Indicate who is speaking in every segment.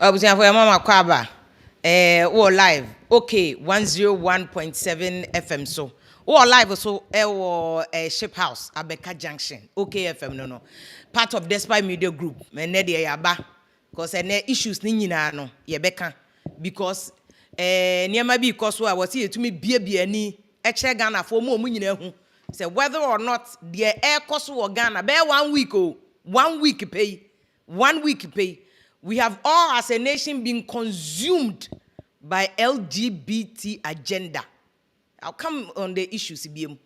Speaker 1: Obusia for mama kwaba. We live. Okay, 101.7 FM so. We live so Ship House, Abeka Junction. Okay FM no. Part of Despite Media Group. Me ne de yaba. Because ene issues ni nyina no yebeka because niema bi because I was here to me bie ani eche Ghana for mo nyina hu. Say whether or not the air cost or Ghana be 1 week oh 1 week pay 1 week pay. We have all as a nation been consumed by LGBT agenda. I'll come on the issues. Me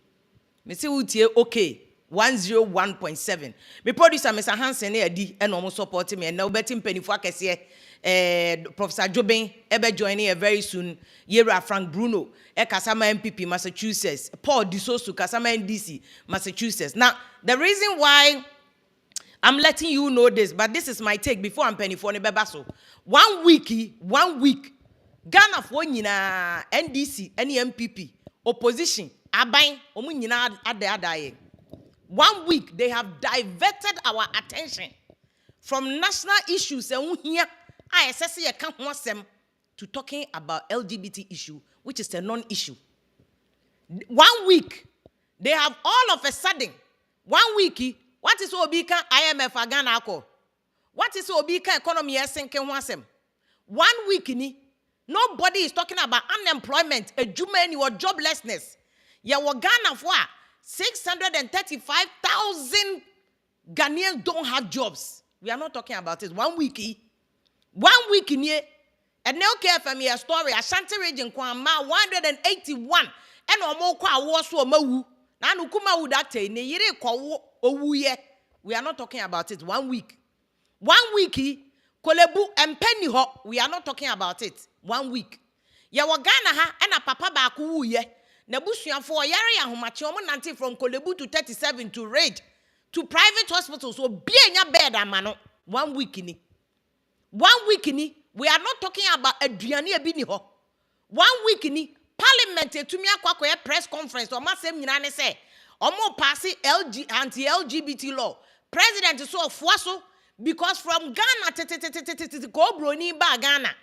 Speaker 1: say okay 101.7. Me producer Mr. Hansen edi and almost supporting me and now betting penny for kese Professor Jobin ebe joining very soon. Yera Frank Bruno Kasama MPP Massachusetts, Paul Disosu Kasama NDC Massachusetts. Now the reason why I'm letting you know this, but this is my take before I'm penny for Nebebaso. 1 week, Ghana for nyina NDC, any MPP, opposition, abain, omunyina ade. 1 week, they have diverted our attention from national issues to talking about LGBT issue, which is a non-issue. 1 week, they have all of a sudden, 1 week, what is Obika IMF Ghana ako? What is Obika economy sinking wasem? 1 week ni, nobody is talking about unemployment, a jumeni or joblessness. Ya wa Ghana for 635,000 Ghanaians don't have jobs. We are not talking about it. 1 week. 1 week ni, and now care for me a story. Ashanti region kwa ma 181 and omo kwa awoso mawu. Na nukuma udate ne yire kwa owuye. We are not talking about it. 1 week. 1 week, kolebu empeni ho. We are not talking about it. 1 week. Ya wagana ha ena papa ba kuuye. Nebusuafo yare ya humachi omo nanti from kolebu to 37 to raid to private hospitals. So be nya bed amano. 1 week ni. 1 week ni. We are not talking about aduane ebini ho. 1 week ni. Parliamentary to me a press conference or massem nyina say omo pass anti-LGBT law. President is so fuaso because from Ghana to go broni ba Ghana.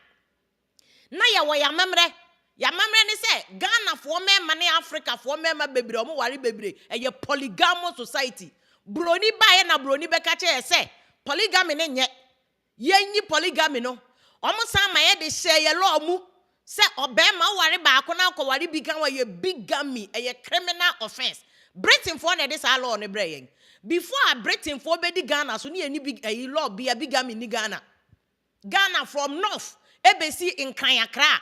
Speaker 1: Na ya memre ni say Ghana for me money Africa for me ma bebre omo wari bebre a polygamous society. Broni ba na broni beka che say polygamy ne nye. Yenyi polygamy no. Omo sama ye de share ye law mu. Say obema wari ba akona ko wari bigan wa ye bigamy a criminal offense. Britain for na this law ne breyen. Before Britain for be di Ghana so ni any big law be a bigamy ni Ghana. Ghana from north ebesi in Kanyakra.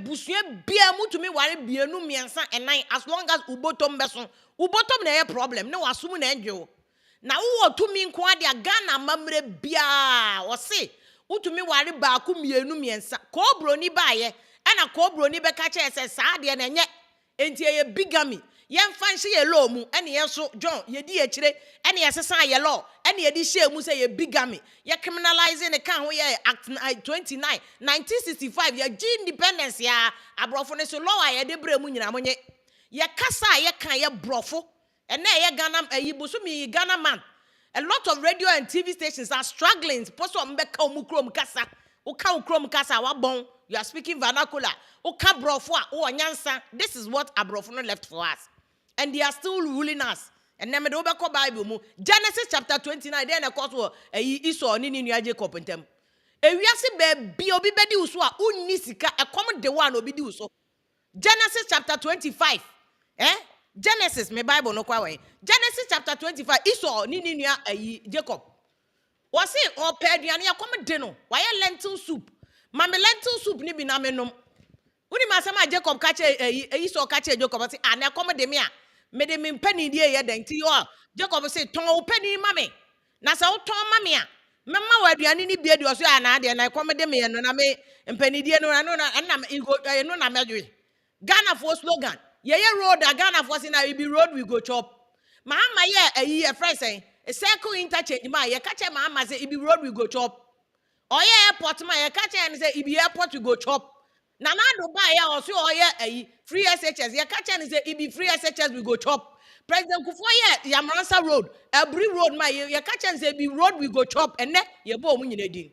Speaker 1: Busue bia mu to me wari bienu miensa enan as long as ubotom beso. Ubotom na ye problem no asum na enjo. Na wo to me nko ade Ghana mamre bia o se utumi wari ba ku mienu miensa ko broni ba ye ana ko broni be ka che se sa de na nye enti ye bigamy ye mfa nhye ye law mu ene ye so John ye di e kire ene ye sesa ye law ene ye di hye mu se ye bigamy ye criminalizing ne kan ho ye act 29 1965 ye G independence ya abrofo ne so law ye de bre mu nyina monye ye kasa ye kan ye brofo ene ye Ghana ayibusumi Ghana man. A lot of radio and TV stations are struggling. Poso mbeka omukrom kasa. Uka ukrom kasa wabon. You are speaking vernacular. Uka brofwa o nyansa. This is what abrofo left for us. And they are still ruling us. And then me ko Bible mu. Genesis chapter 29 then of course Esau ni nua Jacob ntem. Ewiase be obi bedi uso a unni sika e come the one obi di uso. Genesis chapter 25. Genesis, my Bible no kwa way. Genesis chapter 25. Esau ni nua Jacob. Was it or peduane akoma de no? Why lentil soup? Mame lentil soup ni bi na menom. Uni masama Jacob kache Esau kache Jacob say ana akoma de me a me de me mpani die ye den ti o. Jacob say ton o pani mame. Na sa o ton mame a memma wa aduane ni bia de so ana de na akoma de me no na me mpani die no na no na medwe. Ghana for slogan. Ye road a Ghana for say na it be road we go chop. Mahama ye a friend say a circle interchange ma ye catch mahama say it be road we go chop. Or ye airport ma ye catch and say it be airport we go chop. Na do buy ya also or ye free SHS ye catch and say it be free SHS we go chop. President Kufuor ye Yamransa road every road ma ye catch and say it be road we go chop and ne ye bo mu nyina din.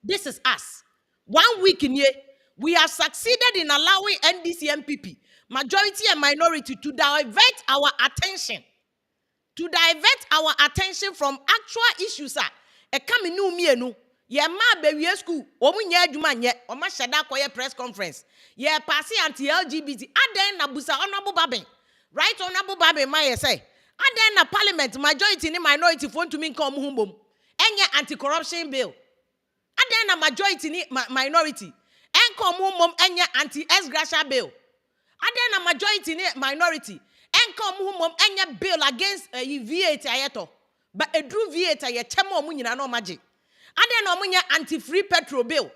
Speaker 1: This is us. 1 week in here, we have succeeded in allowing NDC MPP, majority and minority, to divert our attention. To divert our attention from actual issues. E come nu mienu. Ye ma be wie school. Omu nye adwuma nye. Oma sheda koye press conference. Ye pass anti LGBT. Aden na busa honorable Babin. Right honorable Babin ma ye say. Aden na parliament majority ni minority phone to me come humbom. Enye anti-corruption bill. Aden na majority ni minority. Enko humbom enye anti-ex gratia bill. Aden na majority ni minority. Enko humbom enye bill against VAT ayeto. But a drew VAT aye chemo munyina no magic. Aden no munye anti-free petrol bill.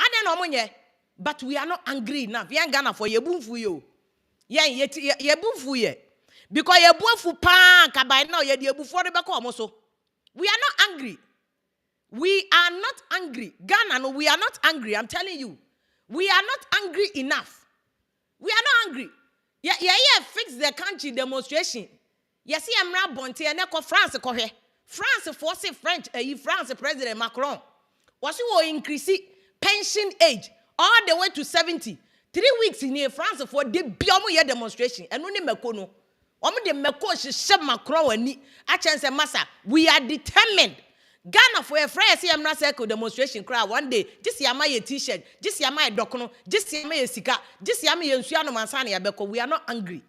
Speaker 1: Aden no munye. But we are not angry enough. We ain't gonna for ye boomfu yo. Ye boomfu ye. Because ye boomfu pan kabay now ye boomfu de beko omoso. We are not angry. We are not angry. Ghana, no, we are not angry. I'm telling you. We are not angry enough. We are not angry. Yeah, fix the country demonstration. You see, I'm not bonte and echo France ko here. France force French, France President Macron. Was you increase pension age all the way to 70. 3 weeks in here, France for the biomo demonstration. And only Mekono. Omo de Meko she Macron and a chance massa. We are determined. Ghana for a fresh CM circle demonstration crowd one day. Just yama a t-shirt, just yama a docono, just yama a sika, just yama a suano mansani abeko. We are not angry.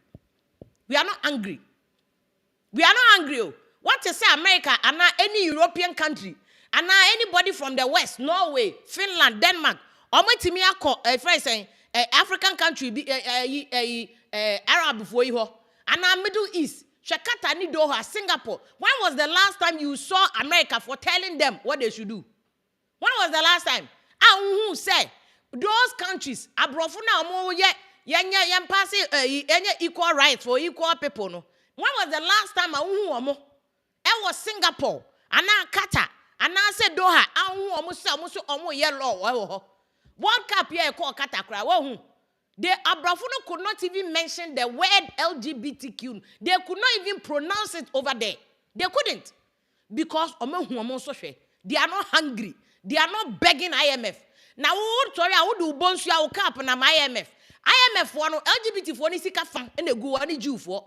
Speaker 1: We are not angry. We are not angry. What to say America and not any European country and not anybody from the West, Norway, Finland, Denmark, or my team saying African country Arab before you and our Middle East, Shakata ni Doha, Singapore. When was the last time you saw America for telling them what they should do? When was the last time? And who say those countries abrofuna omo ye passing equal rights for equal people no? When was the last time omo? It was Singapore, and now Qatar, and now said Doha, and almost yellow. World Cup here called Qatar. The Abrafuno could not even mention the word LGBTQ. They could not even pronounce it over there. They couldn't. Because they are not hungry. They are not begging IMF. Now, I would do bonsu ya cap na IMF. IMF for no LGBT for ni sika fan and they go any Jew for.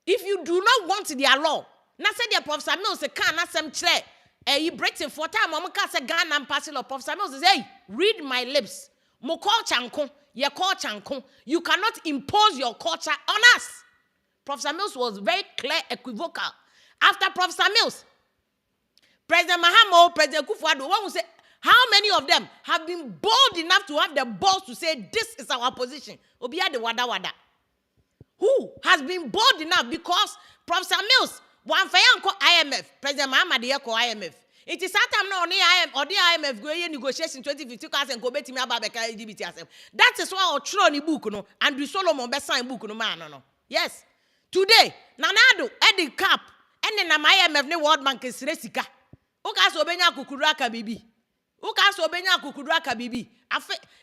Speaker 1: If you do not want their law, na said the Prof. Samuel say can na sem chere e Britain for time mo ka say Ghana and pass law. Prof. Samuel says, hey, read my lips. Mo call chanko, ye call chanko. You cannot impose your culture on us. Prof. Samuel was very clear, equivocal. After Prof. Samuel, President Mahamo, President Kufuor, one who say, how many of them have been bold enough to have the balls to say this is our position? Obiya de wada wada. Who has been bold enough? Because Prof. Samuel, one fayan call IMF, President Mahama call IMF. It is that time now on the IMF going negotiation 2050 and go bet me about LGBT. That is why our Troni book no Andrew Solomon best sign book no man no. Yes. Today, Nanado, Eddie Cap, and then IMF ne World Bank is resika. Uka so benya kukuraka bibi. Uka so benya kukuraka bibi.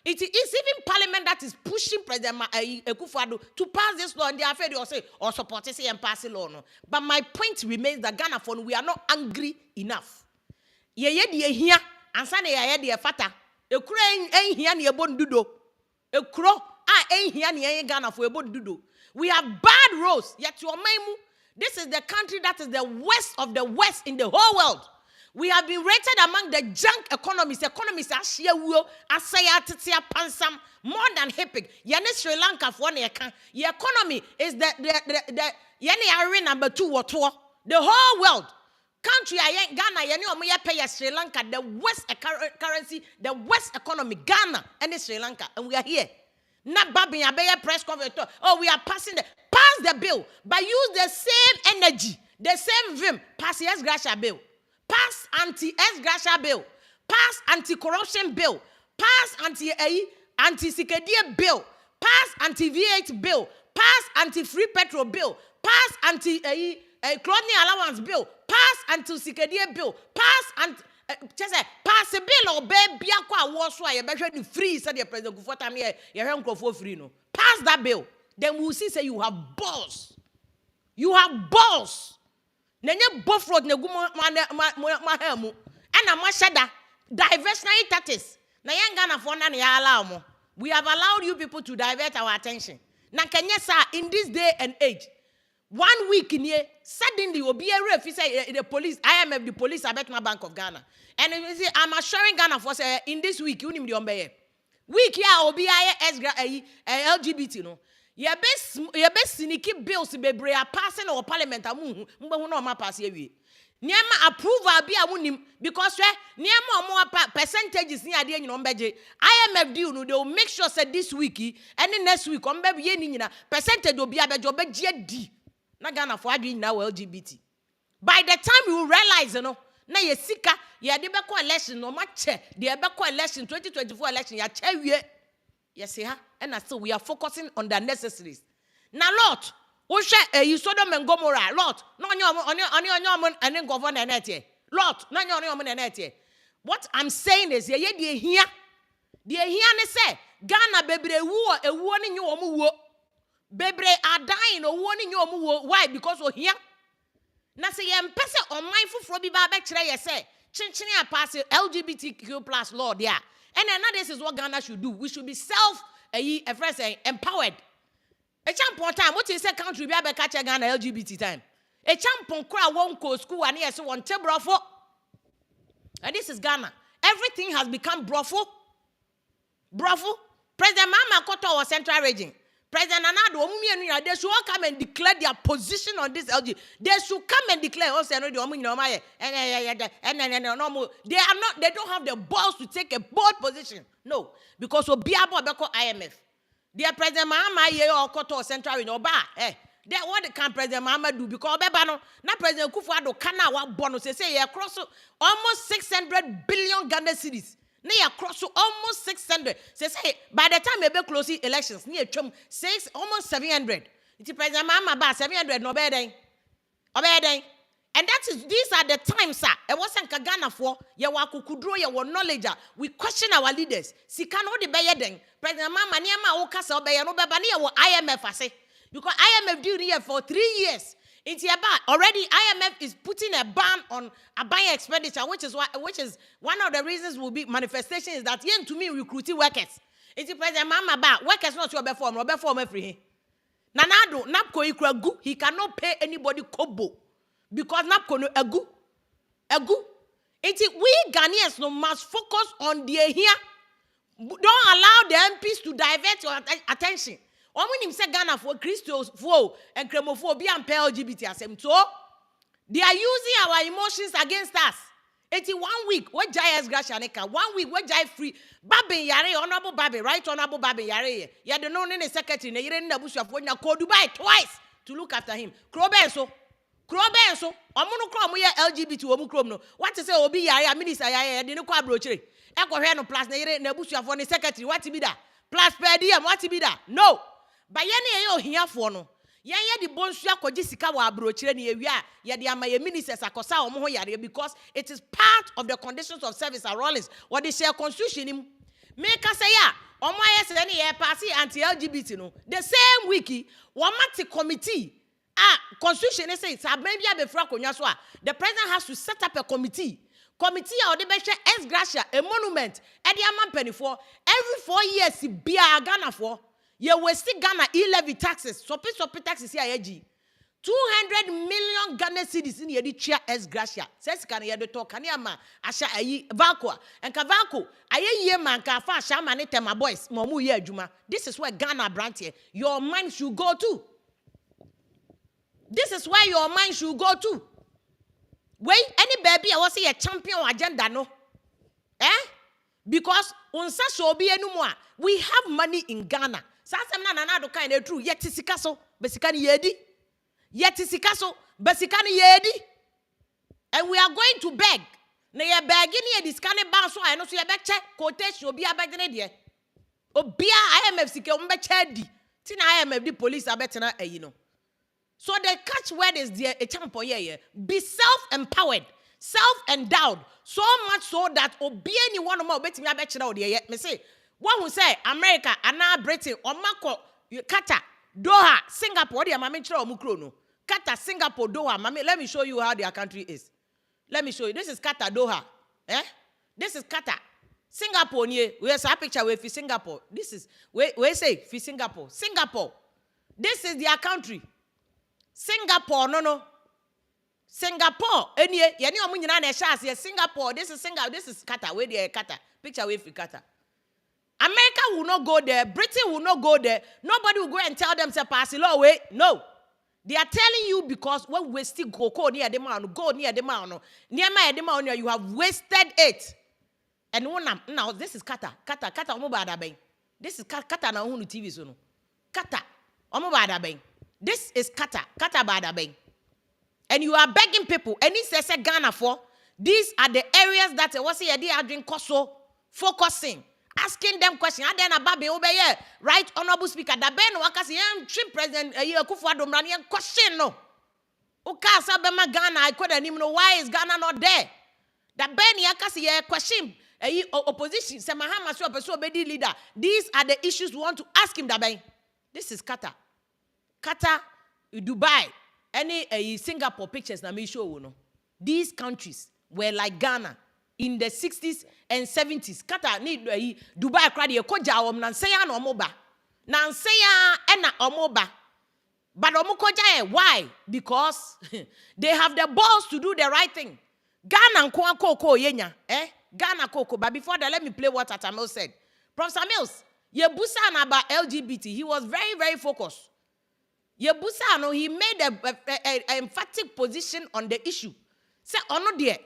Speaker 1: It is even Parliament that is pushing President Kufuor to pass this law, and they are afraid or say or support it and pass it law. No. But my point remains that Ghana for we are not angry enough. Ye here, and Sunday I had the fata. A crane ain't here near Bondudo. A crow, I ain't here near Ghana for a Bondudo. We have bad roads, yet your memu. This is the country that is the worst of the West in the whole world. We have been rated among the junk economies. Economies are sheer will, asaya titia pansam, more than hippie. Yene Sri Lanka for the economy is the yene area number 2 or 2. The whole world. Country I ain't Ghana, you know, pay Sri Lanka, the West currency, the West economy, Ghana and Sri Lanka, and we are here. Not babbing a press conference. Oh, we are passing pass the bill, but use the same energy, the same vim. Pass the ex gratia bill, pass anti-ex gratia bill, pass anti-corruption bill, pass anti-Sikedia bill, pass anti-VAT bill, pass anti-free petrol bill, pass anti-clothing allowance bill, pass anti-Sikedia bill, pass pass a bill or baby aqua was why you better free, said the President Kufuor time here, your for free no. Pass that bill. Then we'll see say you have balls. You have balls. Nenye both road ne gumo ma hemu. And a mashada diversionary tactics. Na yen Ghana for na ya allow mo. We have allowed you people to divert our attention. Na Kenya sir, in this day and age, 1 week in here, suddenly will be a ref. He say the police, IMF, the police, I bet my Bank of Ghana. And you see, I'm assuring Ghana for say in this week, you need to be week here will be LGBT no. Your best sneaky bills be passing or parliament amu no ma pass here. Niema approval be a because niema more percentages near the beje. IMF deal no, they will make sure say this week and the next week on baby yenina percentage will be a bejo D. Na Ghana for doing now LGBT. By the time you realize you know, na ye sika ye de be election no match the be election 2024 election ya che yes ha and still we are focusing on the necessaries. Now Lord we share you Sodom and Gomorrah Lord no on and governor net Lord no on net. What I'm saying is ye here ne say Ghana bebre wo ewo ne nyo omu wo bebre are dying or warning you omu. Why? Because we here na say ye mpese on mindful fro bi ba be kire ye say chinchini pass LGBTQ plus law there. And another this is what Ghana should do. We should be empowered. A champion time, what is a country be able catch Ghana LGBT time? A champion crowd won't go school and yes, one table for. And this is Ghana. Everything has become brothel. President Mama Koto was central region. President Anado, they should all come and declare their position on this LG. They should come and declare also they are not, they don't have the balls to take a bold position. No, because Obiabo Beko IMF. Dear President Mama or Koto Central in Oba, what can President Mama do? Because Bebano, now President Kufuado Kana bonus say across almost 600 billion Ghana cedis. Near across to almost 600. Says, hey, by the time we be closing elections, near chum 6 almost 700. It's President Mama ba 700 no bedding. And these are the times, sir. It wasn't Ghana for ya waku kudro ya knowledge. We question our leaders. Si kano de beyeding. President Mama niama okasa obeya no beba niya wo IMF ase. Because IMF did here for 3 years. It's about already IMF is putting a ban on a buying expenditure, which is one of the reasons will be manifestation is that yen to me recruiting workers. It's President Mama ba workers not your form free. Nanado napko ikragu he cannot pay anybody kobo because napko no egu. It's we Ghanaians no must focus on the here. Don't allow the MPs to divert your attention. When him say Ghana for Christos for and Cremophobia and LGBT asem so they are using our emotions against us. 81 week what Jai Gracianeka 1 week what Jai free Babe Yare honorable Babe right honorable Babe Yare ya the known in the secretary na yire Nabusha for na call Dubai twice to look after him. Krobenso omuno krom ye LGBT omu krom no what to say obi Yare minister ya de no kwa brochure e ko hwe no plus na yire Nabusha for the secretary what be that plus per diem what be that no. But yene here for no. Ye the bonsu akoji sika wa abrochire ne ewia ye de ama ye ministers akosa omo ho yare because it is part of the conditions of service at Rollins. What they share constitution him. Make us say ya omo ayese ne ye pass anti LGBT no. The same week one committee constitution say it's maybe abefra konwa so the president has to set up a committee or the best ex gratia a monument e de ama penifo every 4 years bia Ghana for ye wasting Ghana e-levy taxes. Sopi taxes here 200 million Ghana cedis in ye di chia es gracia. Says can ye de talk can ma asha ayi valko and kavalko aye ye man ka fa asha mane tema boys momu ye adwuma. This is where Ghana branch here. Your mind should go to. This is where your mind should go to. Wait, any baby I was say a champion agenda no. Because unsa so be anymore. We have money in Ghana. Sasem na do kind of true. Yet sikaso, besikani yedi. Yet sikaso, besikani yedi. And we are going to beg. Na ye begging ye this kind of bounce. I know so ye beg check quotation. Obi a beg the Obia IMF sike umbe chedi. Tina IMF the police are better na you know. So the catch word is there a champo ye. Be self-empowered, self-endowed. So much so that obi anyone more bet me a bet now there. Me say. One who say America, Anna Britain, or Mako, Qatar, Doha, Singapore, they are Mukrono. Qatar, Singapore, Doha. Let me show you how their country is. Let me show you. This is Qatar, Doha. This is Qatar. Singapore, we have a picture with Singapore. This is, we say, for Singapore. Singapore. This is their country. Singapore, no. Singapore, Singapore, this is Singapore, this is Qatar, where they Qatar. Picture with Qatar. America will not go there. Britain will not go there. Nobody will go and tell them to pass the law away. No. They are telling you because when we still go near the mountain, go near the mountain, near my the mountain, you have wasted it. And now this is Qatar. Qatar, this is Qatar now on TV so no. Qatar, this is Qatar, and you are begging people. And it says Ghana for these are the areas that was here they are doing focusing. Asking them questions. And then about obey, right, honorable speaker. The Ben Wakasi, President Kufuor Domranian question no. Ukasa Bema Ghana, I couldn't even know why is Ghana not there. The Ben Yakasi question opposition. Samahama so bedi leader. These are the issues we want to ask him. Daben. This is Qatar, Dubai, any Singapore pictures. Na me show no. These countries were like Ghana. In the 60s and 70s, Qatar need Dubai crowd ye koja nanseya no omoba. Nanseya ena omoba. But omukoja why? Because they have the balls to do the right thing. Ghana nko koko yenya, Ghana koko. But before that, let me play what Atamil said. Professor Mills, ye busa about LGBT. He was very, very focused. Ye busa no, he made a emphatic position on the issue. Say ono dear.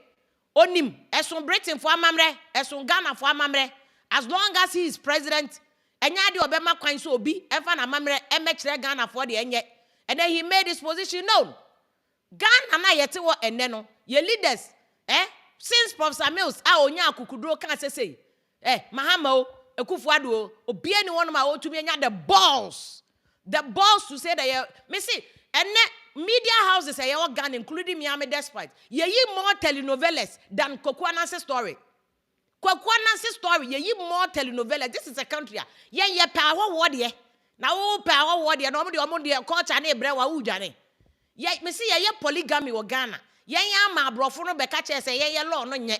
Speaker 1: Onim, eson Britain for amamre, eson Ghana for amamre. As long as he is president, enyadi obema kwan so obi, efa na amamre, emechre Ghana for the enye. And then he made his position known. Ghana na yete wo ene no, ye leaders, since Professor Mills, onya akukudro kan say, Mahama o, Ekufuado o, obi any one ma o tumi enya the balls to say that me see, media houses are all Ghana, including Miami Despite. Ye more telenovelas than Kokwanan's story. Kokwanan's story, ye more telenovelas. This is a country. Ye power word ye. Now power word ye. Nobody among the culture ne brewa ujane. Ye me see ye polygamy or Ghana. Ye ma brofono bekache say ye law no nye.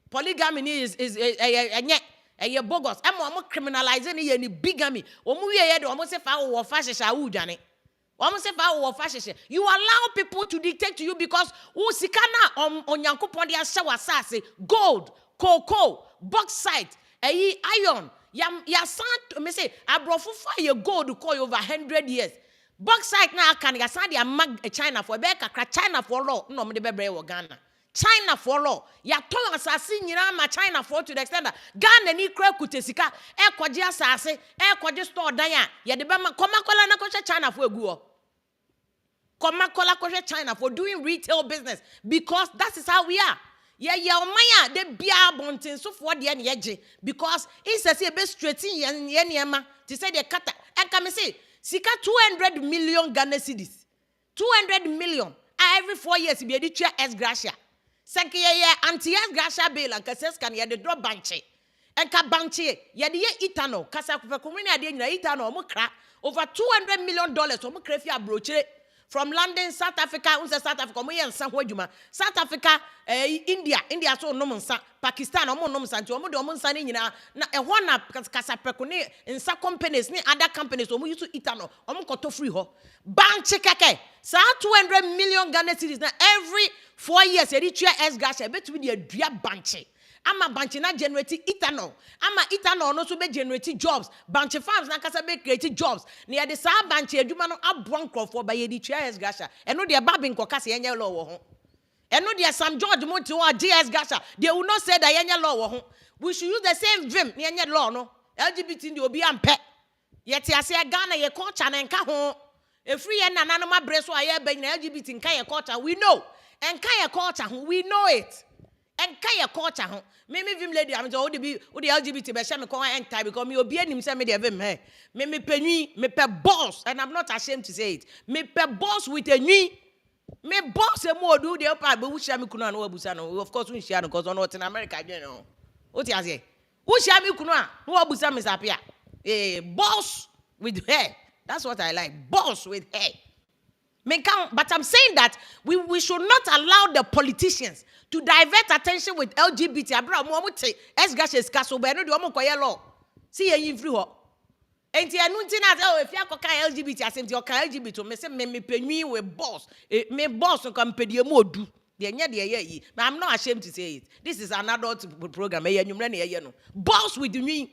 Speaker 1: Polygamy is a bogus. I'm criminalizing ye ni bigamy. Omu ye do almost say fa wo fashion sha ujane. You allow people to dictate to you because usikana on Yankopon dia shawa sase gold, cocoa, bauxite, iron. Ya san me say abrofu fire gold call over 100 years. Bauxite na kan ya san dia mag China for be kakra China for law no me de bebre wo Ghana. China for law. Ya ton asase nyina ma China for to the extent that Ghana ni kra kutesika kwaje asase kwaje store dan ya ye de be ma komakola na koche China for egu komakola koche China for doing retail business because that is how we are. Yeah, omaya de bia bontin so for de na yeje because it's a be straighten ye niema to say the kata and come say sika 200 million Ghana cedis 200 million every 4 years be dey twa ex gratia sanke ye anti ex gratia bill and kases kan ye de drop banche enka banche ye de ethanol kasa ko komuni ade nyina ethanol mo kra over 200 million dollars mo kra fi abrochire from London, South Africa, South Africa, South Africa, India so no Pakistan, no santi, na ehona kasa prekone in some companies, ni other companies, use to ethanol, koto free ho. Bank keke, sa 200 million Ghana cedis na every 4 years, you reach S gas, between the dria banche. Ama banche na generate ethanol. Ama ethanol no so be generate jobs. Banche farms na kasa be create jobs. Near the sa banche adwuma no abron crofo by ye di GS Gasha. Eno de babin ko kasa yenye law wo ho. Eno de Sam George Monti or GS Gasha. They will not say that yenye law wo ho. We should use the same vim yenye law no. LGBT ndi obi ampe. Yet ase Ghana ye culture na nka ho. E free ye nananoma breso aye be na LGBT nka ye culture. We know. Enka ye culture ho. We know it. And kaya culture ho me vim lady am so the LGBT be shame ko enter because me obi anim say me dey vim me penwi me pe boss and I'm not ashamed to say it me pe boss with a nwi me boss e mo do the upper be wushia me kunu an wo abusa no of course wushia no cause on in America again no o ti ase wushia me kunu an wo abusa me sapia boss with hair that's what I like boss with hair But I'm saying that we should not allow the politicians to divert attention with LGBT. See you free. And the announcing as if you are LGBT, I said, you can LGBT, me say, me penny with boss, me boss, and company modu. I'm not ashamed to say it. This is an adult program. Boss with me,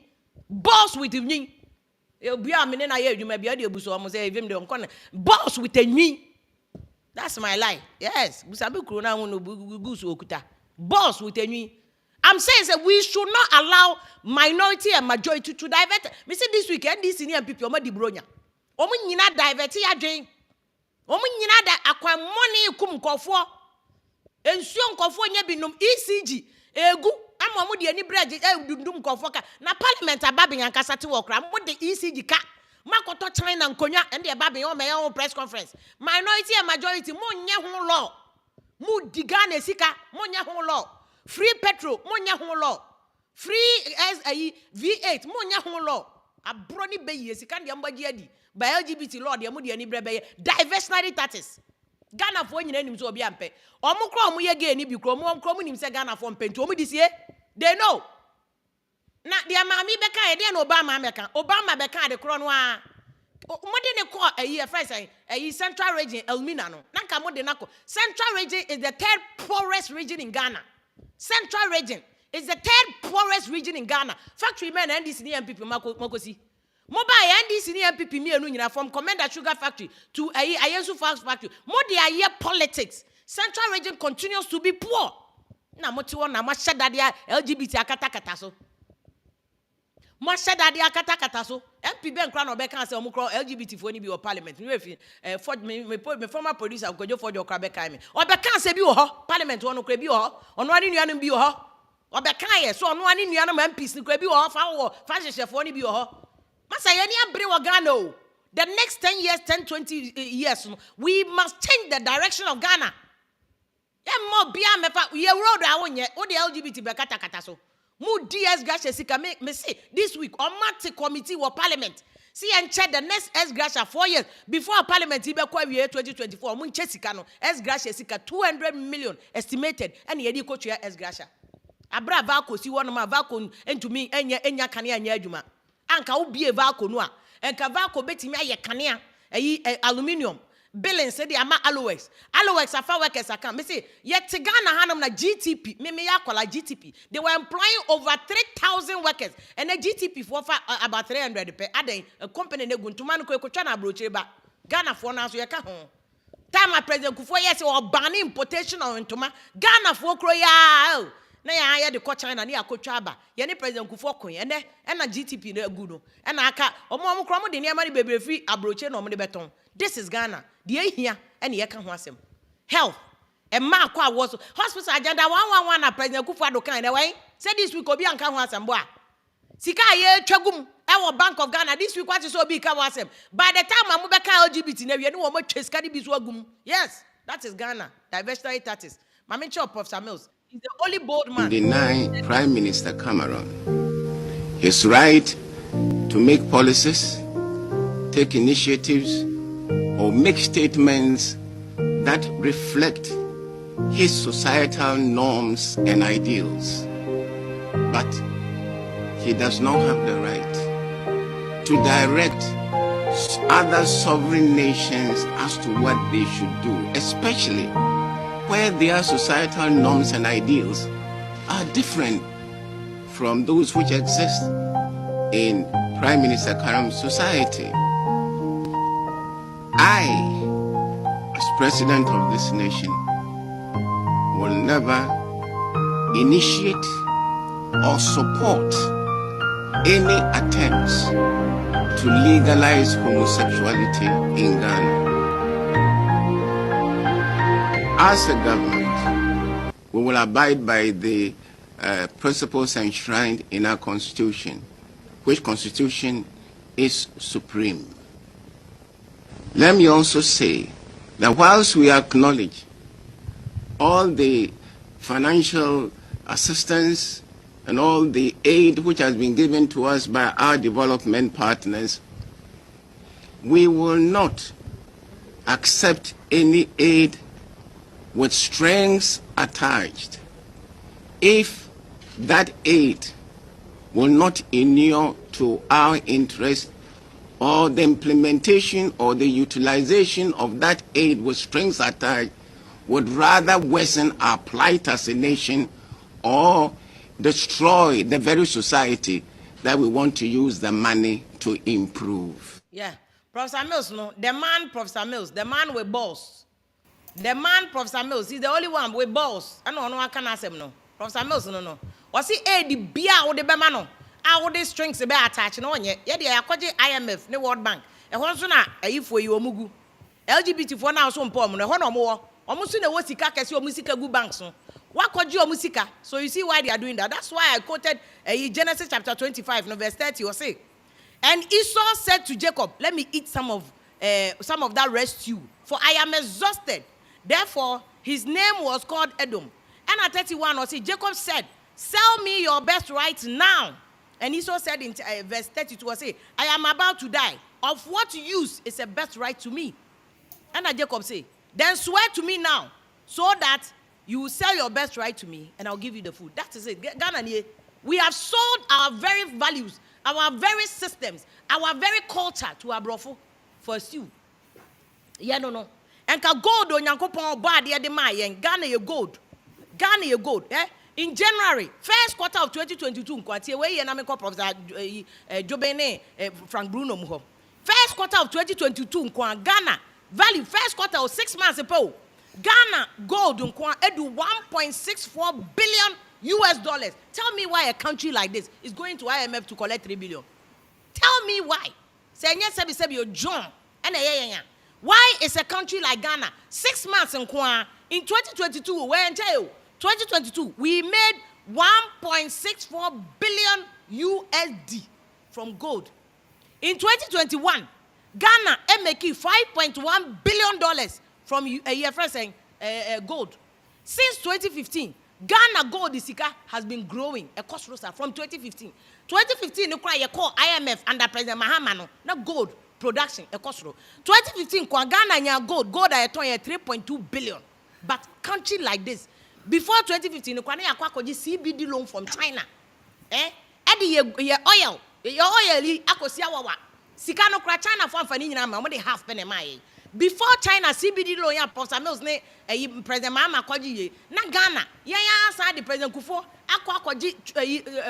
Speaker 1: boss with me. You may be able to almost say, boss with me. That's my life. Yes, boss with me. I'm saying that we should not allow minority and majority to divert. Me say this weekend, this senior people, omo di bronya. Omo nyina divert ya dwen. Omo nyina da akwan money kum nkofo. Ensuo nkofo nya binum ECG. Egu ama omo di ani bread dundum nkofo ka. Na parliament ababe yankasa te wokra. Mo de ECG ka. Makoto China nkonya and the ababe on my press conference. Minority and majority mo nya ho law. Mo digane sika mo nya ho law. Free petrol, monya hon law. Free V8, monya hon law. A brony bay yes, you can't be by LGBT law, the Amudi and Ibrebe, diversionary taxes. Ghana for any enemies or Biampe. Omocrom, we again, if you come on, coming say Ghana from Pentomi this year. They know. Now, the Amami Becca, then Obama Becca, Obama Becca, the Cronwa. What did they call a year first? A central region, El Minano. Nakamodenako. Central region is the third poorest region in Ghana. Central region is the third poorest region in Ghana. Factory men and this people Mokosi. Mobile and this people me from Commander Sugar Factory to a Ayensu Fox Factory. More the year politics. Central region continues to be poor. Na motiwa na mashadadia LGBT akata kataso. Mashadadia akata kataso. MP Ben Crown Obeka say omukro LGBT for any be parliament. Me former producer Gojo for your Crabeka me. Obeka say bi wo ho parliament won kra bi wo ho. Ono ani nuanum bi wo ho. Obeka ye so ono ani nuanum MPs ni kra bi wo ho fa hyehyefo ni bi wo ho. Masa ye ni abre wo Ghana o. The next 10 years, 10, 20 years, we must change the direction of Ghana. Yeah, more bia me fa ye road awonye. O the LGBT be kata kata so. Mu DS Gracia Sika me say this week on Mati committee or parliament. See and check the next S Gracia 4 years before parliament ibe kwa year 2024. Mun chesika no S Gracia Sika 200 million estimated and ye di coach ya S Gracia. Abra vako si one ma vako into me enya kanea nya adwuma. Anka wo bie vako no a enka vako betimi aye kanea aluminium. Billing said the ama Aloex afa workers account. Me say yet Ghana hanum na GTP. Me yakola GTP. They were employing over 3,000 workers and the GTP for about 300 per aden a company ne guntuma no ko na broche ba. Ghana for na so ye ka ho. Time President Kufuor yes or ban importation of ntoma. Ghana for kro ya. Na ya de ko China na akotwa aba. Ye ne President Kufuor kon ye ne na GTP na agu no. E na aka omo kro mo de ne ma de bebre free abroche na omo de beton. This is Ghana. The here and ye can wasem. Health. And Mark was hospital agenda 111 President Kufuor kind away. Said this week obi anka wasem boa. Sika ye twagum our Bank of Ghana this week what is so big wasem. By the time amubeka LGBT na we no mo tweska di biso agum. Yes, that is Ghana. Diversionary taxes. Mama Chop of Samuels. He's the only bold man.
Speaker 2: Deny Prime Minister Cameron his right to make policies, take initiatives, or make statements that reflect his societal norms and ideals. But he does not have the right to direct other sovereign nations as to what they should do, especially where their societal norms and ideals are different from those which exist in Prime Minister Karam's society. I, as president of this nation, will never initiate or support any attempts to legalize homosexuality in Ghana. As a government, we will abide by the principles enshrined in our constitution, which constitution is supreme. Let me also say that whilst we acknowledge all the financial assistance and all the aid which has been given to us by our development partners, we will not accept any aid with strings attached if that aid will not inure to our interest, or the implementation or the utilization of that aid with strings attached would rather worsen our plight as a nation or destroy the very society that we want to use the money to improve.
Speaker 1: Yeah. Professor Mills, no. The man, Professor Mills, the man with balls. The man, Professor Mills, he's the only one with balls. I know, I can't ask him, no. Professor Mills, no. Was he the beer or the bemano? How the strings be attached? No, yeah, yeah, IMF, the World Bank. And once na, if we you mugu. LGBT for now so important. No, no more. Almost in the what sika kasi omusika gu banks no. What could you omusika? So you see why they are doing that. That's why I quoted Genesis chapter 25, no, verse 30. Was say, and Esau said to Jacob, "Let me eat some of that rest stew, for I am exhausted." Therefore, his name was called Edom. And at 31, was it? Jacob said, "Sell me your best right now." And Esau said in verse 32, was it? "I am about to die. Of what use is a best right to me?" And Jacob said, "Then swear to me now, so that you will sell your best right to me, and I'll give you the food." That is it. Ghana, we have sold our very values, our very systems, our very culture to Abrofo for a stew. Yeah, no. And ka gold on Yankopon bad the Mayan, Ghana ye gold. Ghana ye gold. In January, first quarter of 2022, Kwati, where you name Professor Jobene Frank Bruno Muho. First quarter of 2022, Ghana value first quarter of 6 months ago. Ghana gold edu 1.64 billion US dollars. Tell me why a country like this is going to IMF to collect 3 billion. Tell me why. Say yes, sebi your John. Why is a country like Ghana 6 months in 2022? Where in 2022 we made 1.64 billion USD from gold. In 2021, Ghana making $5.1 billion from gold. Since 2015, Ghana gold has been growing. From 2015. 2015, you call IMF under President Mahama, not gold production. 2015, Ghana gold at 3.2 billion. But country like this, before 2015, you CBD loan from China. Your oil, Sikano kra China for Fanina, money half penny my. Before China, CBD lawyer, Professor Mills, President Mama Koji, na Ghana, side the President Kufo, Aquaji,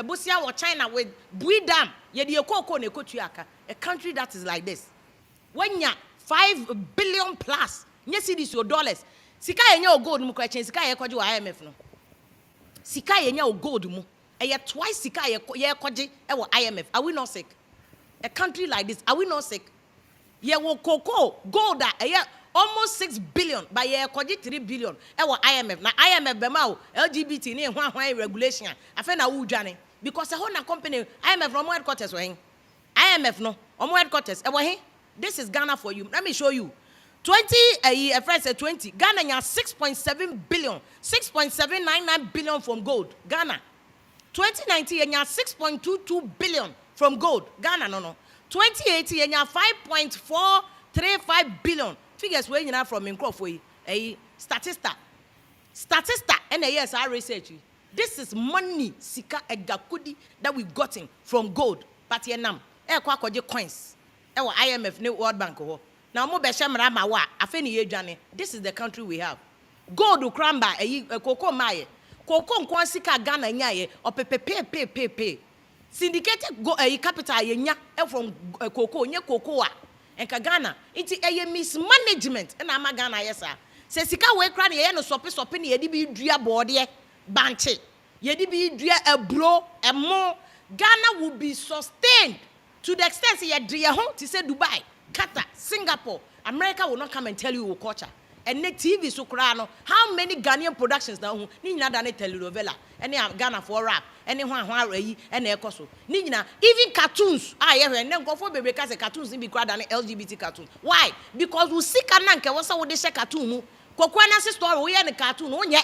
Speaker 1: Busia or China with Bui Dam, Yedi Okoko Nekotuaka, a country that is like this. When ya 5 billion plus, yes, it is your dollars. Sika yenyo gold mukwachin, Sika Yakoju IMF no. Sika yenyo gold mu, twice Sika Yakoji, IMF. Are we not sick? A country like this, are we not sick? Yeah, cocoa, gold that almost 6 billion, but yeah, 3 billion. IMF. Now IMF bemao LGBT ne hwan regulation. I find na Johnny because a whole company IMF from headquarters when IMF no, headquarters. This is Ghana for you. Let me show you. 20 Ghana nya 6.7 billion, 6.799 billion from gold. Ghana. 2019 nya 6.22 billion from gold. Ghana no. 2018 nya 5.435 billion. Figures where you know from Incrofoy. Statista and our research. This is money sika egakudi that we gotten from gold. But here now, coins. IMF ne World Bank. Now mo beshamra mawa afeni ye dwane. This is the country we have. Gold ukramba koko maye. Koko nkwan sika Ghana nyaye opepepe. Syndicated capital ye nya from koko nye koko a enka Ghana iti mismanagement na ama Ghana yesa. Se sika we kra ne ye no sope ne ye di bi dua boode banche. Ye di bi dua ebro emo. Ghana will be sustained to the extent ye dria ho to say Dubai, Qatar, Singapore, America will not come and tell you your culture. And the TV so no. How many Ghanaian productions now? Ni na dane telenovela. Any Ghana for rap. Any one and ekoso. Ni na even cartoons. And then go for baby cause cartoons in be crowd than LGBT cartoon. Why? Because we see kananke wasa wo de share cartoon. Kokwana se story we the cartoon wo nye.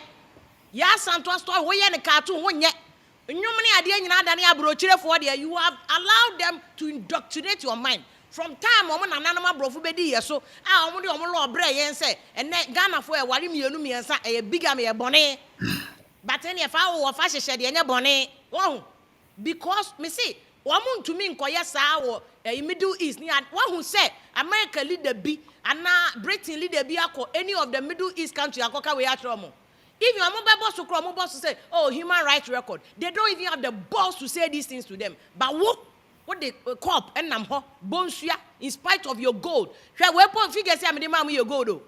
Speaker 1: Ya santo story we the cartoon wo nye. You have allowed them to indoctrinate your mind From time omo nananama brofu bedi yeso a omo de omo law bre yen say ene Ghana for e ware mienu miensa e bigam ye bone but any fa wo fa hye de enye bone won because me say omo ntumi nkoye saa wo Middle East ni who say America leader bi ana Britain leader bi akọ any of the Middle East country akoka we atromo. If you are boss to cry, boss to say, oh, human rights record, they don't even have the balls to say these things to them. But what they cop and namho bonsuya in spite of your gold. Shall weapon figure say I'm the man with your gold.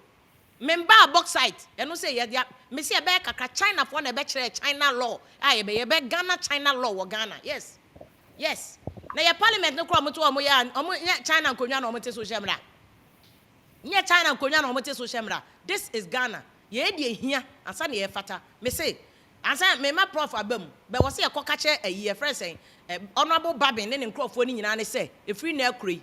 Speaker 1: Member bauxite, and no say yeah, me see a back China for a better China law. I be a back Ghana China law or Ghana. Yes. Yes. Now your parliament no come to Amoya and China Konya no Mote social media. Near China Konya no Mote social media. This is Ghana. Ye die here ansa na ye fata me say ansa me ma prof abam be wo se ekokache ye friend say honorable Babin ne nkrofo ni nyina ne say if we na akuri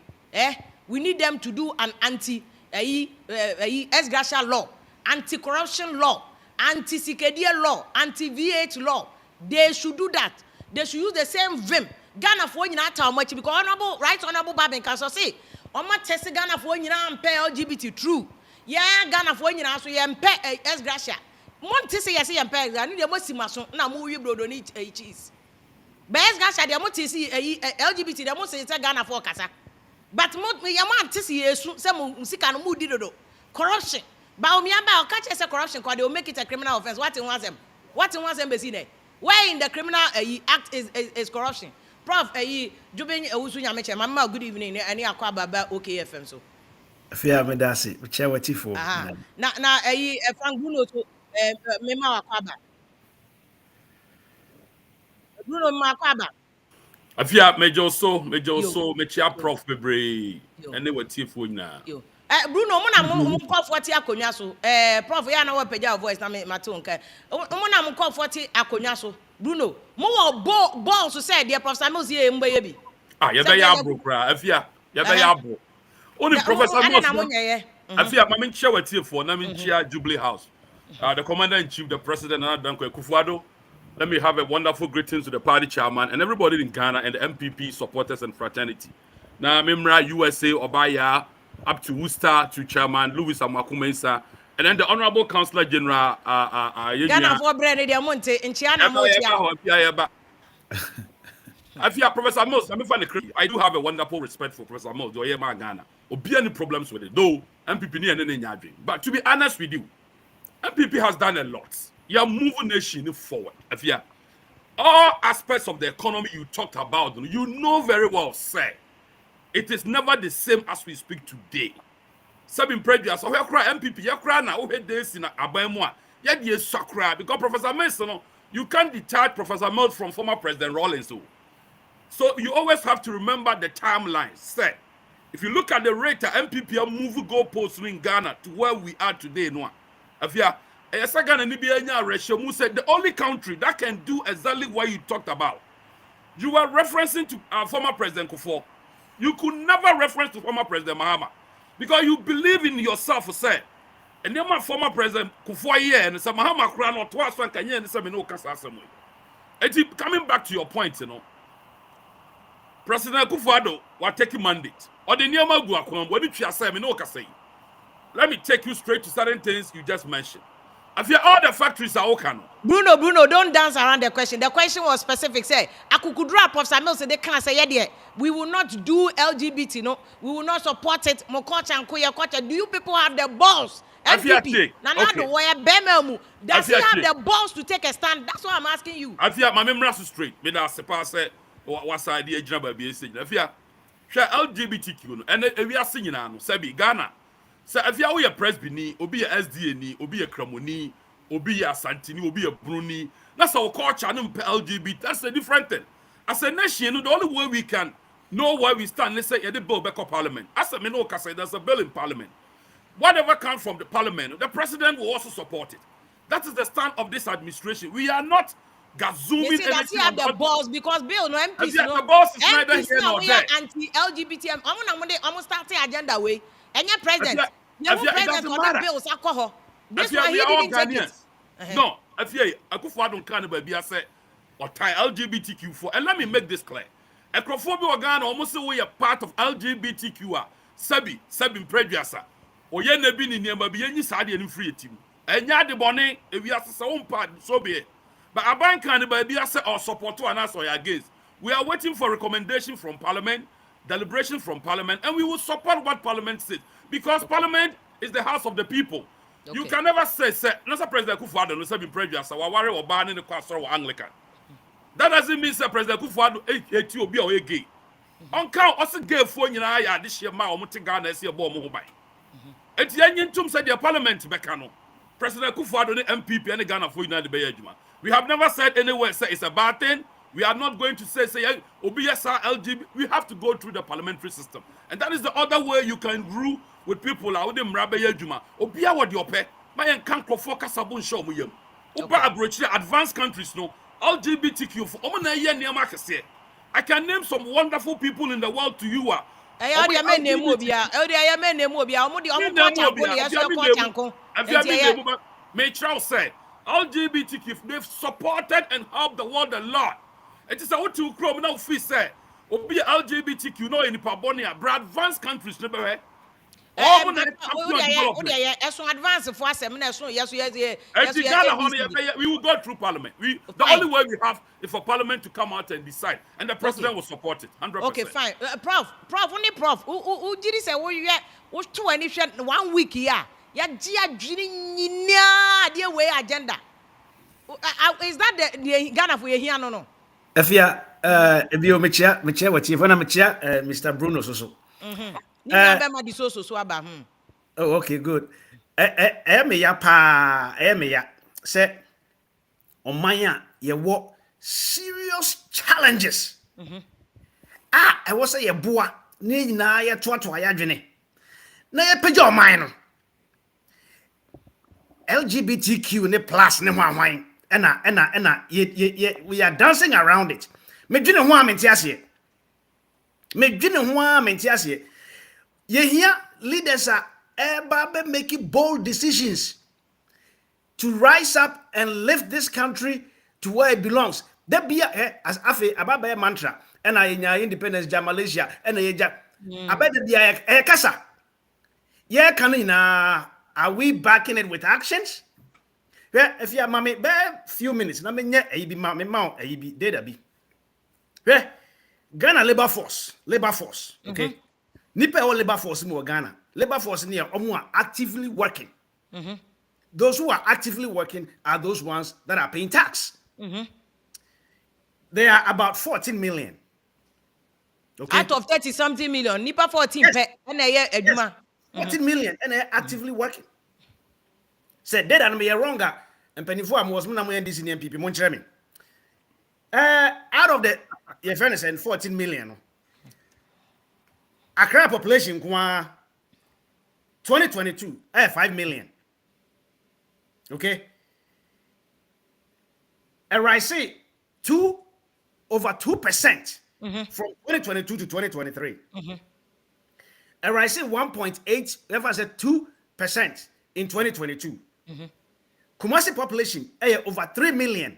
Speaker 1: we need them to do an anti ex-gratia law, anti-corruption law, anti-Sikedia law, anti-VH law. They should do that. They should use the same vim. Ghana for nyina ta much because honorable Babin can say Oma test Ghana for nyina ampe LGBT true. Yeah, Ghana for nyina so ye mpe ex-gratia. Monte say yes ye mpe Ghana dey mo simaso na mo wi brodo ni cheese. Be ex-gratia dey mo tisi LGBT dey mo say Ghana for kasa. But me yama tisi yesu say mo sika no mo di dodo. Corruption. Ba o miamba o catch say corruption cause they will make it a criminal offense. What in one them be seen. Where in the criminal act is corruption. Prof Jubin Ewusu Nyameche mama good evening any akwa baba OKFM so.
Speaker 3: Fear me that's it. Chair what for.
Speaker 1: Na Frank Bruno to mema wakwaba. Bruno makwaba.
Speaker 4: Afia mejo so mechia prof bebre ene wati fo nyina.
Speaker 1: Bruno mo call 40 akonwa so. Prof ya na we pagya voice na me mate onka. Mo na mo call 40 akonwa so. Bruno mo wo ball so say the Prof Samuel ye mbaye bi.
Speaker 4: Ya be ya bro kra afia ya be ya bro. Only Professor Moss. Afia ma me nchia wati fo na me nchia Jubilee House. The commander in chief, the president and Danko Kufuado. Let me have a wonderful greetings to the party chairman and everybody in Ghana and the MPP supporters and fraternity. Now, Mimra, USA, Obaya, up to Worcester, to Chairman Louis Amakumensa, and then the Honorable Councillor General.
Speaker 1: Ghana for Brenda Diamonte in Chiana Motia.
Speaker 4: I feel Professor Mills, I do have a wonderful respect for Professor Mills, Ghana. Or be any problems with it, though, MPP and any. But to be honest with you, MPP has done a lot. You are moving nation forward. If you all aspects of the economy you talked about, you know very well, sir. It is never the same as we speak today. Sabin prejudice, so we cry MPP, you cry now, we this in Abemwa, yet you sakra because Professor Mason, you can't detach Professor Mills from former President Rawlings. So you always have to remember the timeline, sir. If you look at the rate of MPP are moving goalposts in Ghana to where we are today, no. If you said the only country that can do exactly what you talked about. You were referencing to former President Kufuor. You could never reference to former President Mahama because you believe in yourself, sir. And then my former President Kufuor here and say Mahama crown or twice one can and say no kasa. Coming back to your point, President Kufuor was taking mandate. Or the Nyama Guakwam, what did you say? No kasa. Let me take you straight to certain things you just mentioned. I feel all the factories are okay.
Speaker 1: Bruno, don't dance around the question. The question was specific. Say, Akukudra Prof Samuel said they can't say yeah, we will not do LGBT, no, we will not support it. Mokocha and Kuya Kocha. Do you people have the balls? MPP. Does he have the balls to take a stand? That's what I'm asking you.
Speaker 4: I feel my memory is straight. Me da se pass what's idea Ghana be say. I feel LGBTQ and we are singing now. Sebi Ghana. So if you are a Presbyni, obi a SDA ni, obi a Kramoni, obi a Santini, obi a Bruni, that's our culture and LGBT. That's a different thing. As a nation, the only way we can know where we stand, let's say, the bill back up Parliament. As a Minoka said, there's a bill in Parliament. Whatever comes from the Parliament, the President will also support it. That is the stand of this administration. We are not gazuming anything.
Speaker 1: That you have the balls because Bill, no MPs,
Speaker 4: no. The balls is neither here nor there.
Speaker 1: Anti-LGBT. I'm gonna start the agenda way. And your president.
Speaker 4: It doesn't matter.
Speaker 1: This one he didn't take it.
Speaker 4: No, if you Akufo don't can baby I say or tie LGBTQ for and let me make this clear. Acrophobia organ almost say we are part of LGBTQ. Sabi prejudice. Oye nebi ni niamba bi enyi saa de ni free team. Enya de bone ewi asese won part so be. But aban kan ba bi ase or support to and or against. We are waiting for recommendation from Parliament, deliberation from Parliament, and we will support what Parliament says because Parliament is the house of the people. You can never say President Kufuor no say be prejudice wa ware oba ne kwasoro wa Anglican. That doesn't mean that President Kufuor eti obi o gay. Onka also gay for nyina ya de hye ma o mte Ghana ese bo mo ho ban. Eti enyin tum say the Parliament beka no. President Kufuor ne MPP and Ghana for nyina de be adwuma. We have never said anywhere say it's a bad thing. We are not going to say obi yesa LGBT. We have to go through the parliamentary system. And that is the other way you can rule with people like them rabe adwuma. Obi a wodi ope. Ma yen kan krofo kasabon show mo yam. Oba abrochi advanced countries no. LGBTQ for I can name some wonderful people in the world to you. May Charles say LGBTQ they've supported and helped the world a lot. It is a what to chrome now free say obi LGBTQ no in Pabonia, but advanced countries never. We will go through Parliament. The only way we have is for Parliament to come out and decide, and the President will support it. 100%.
Speaker 1: Okay, fine. Prof. Who did he say? Who 1 week here? Dear way agenda. Is that the Ghana for here? No.
Speaker 3: Afia, ebio mechia what you want to Mr. Bruno so. Oh, okay, good. Me ya pa, me ya. Say, Omanya, ye what serious challenges. I was say ye boa, ni na ye to ya dwene. Na ye pejo man. LGBTQ ne plus ne hwan. Ena, we are dancing around it. Me dwene ho amentiase. Ye hear leaders are making bold decisions to rise up and lift this country to where it belongs. There be as afe ababa mantra and I independence ja Malaysia and ja abeda be kasa. Yeah, kanina are we backing it with actions? Yeah, if you mama be few minutes na me nye be mama be data be. Yeah, Ghana labor force, okay? Nipa or labor force in Ghana. Labor force near omo actively working. Those who are actively working are those ones that are paying tax. They are about 14 million. Okay.
Speaker 1: Out of 30-something million, Nipa 14
Speaker 3: yes. 14 million and they're actively working. Said that and be wronger and penny for was when this in people money. Out of the your fairness and 14 million. Accra population 2022 5 million. Okay. And I say over 2% from 2022 to 2023. And I say 1.8, if I said 2% in 2022. Kumasi population over 3 million.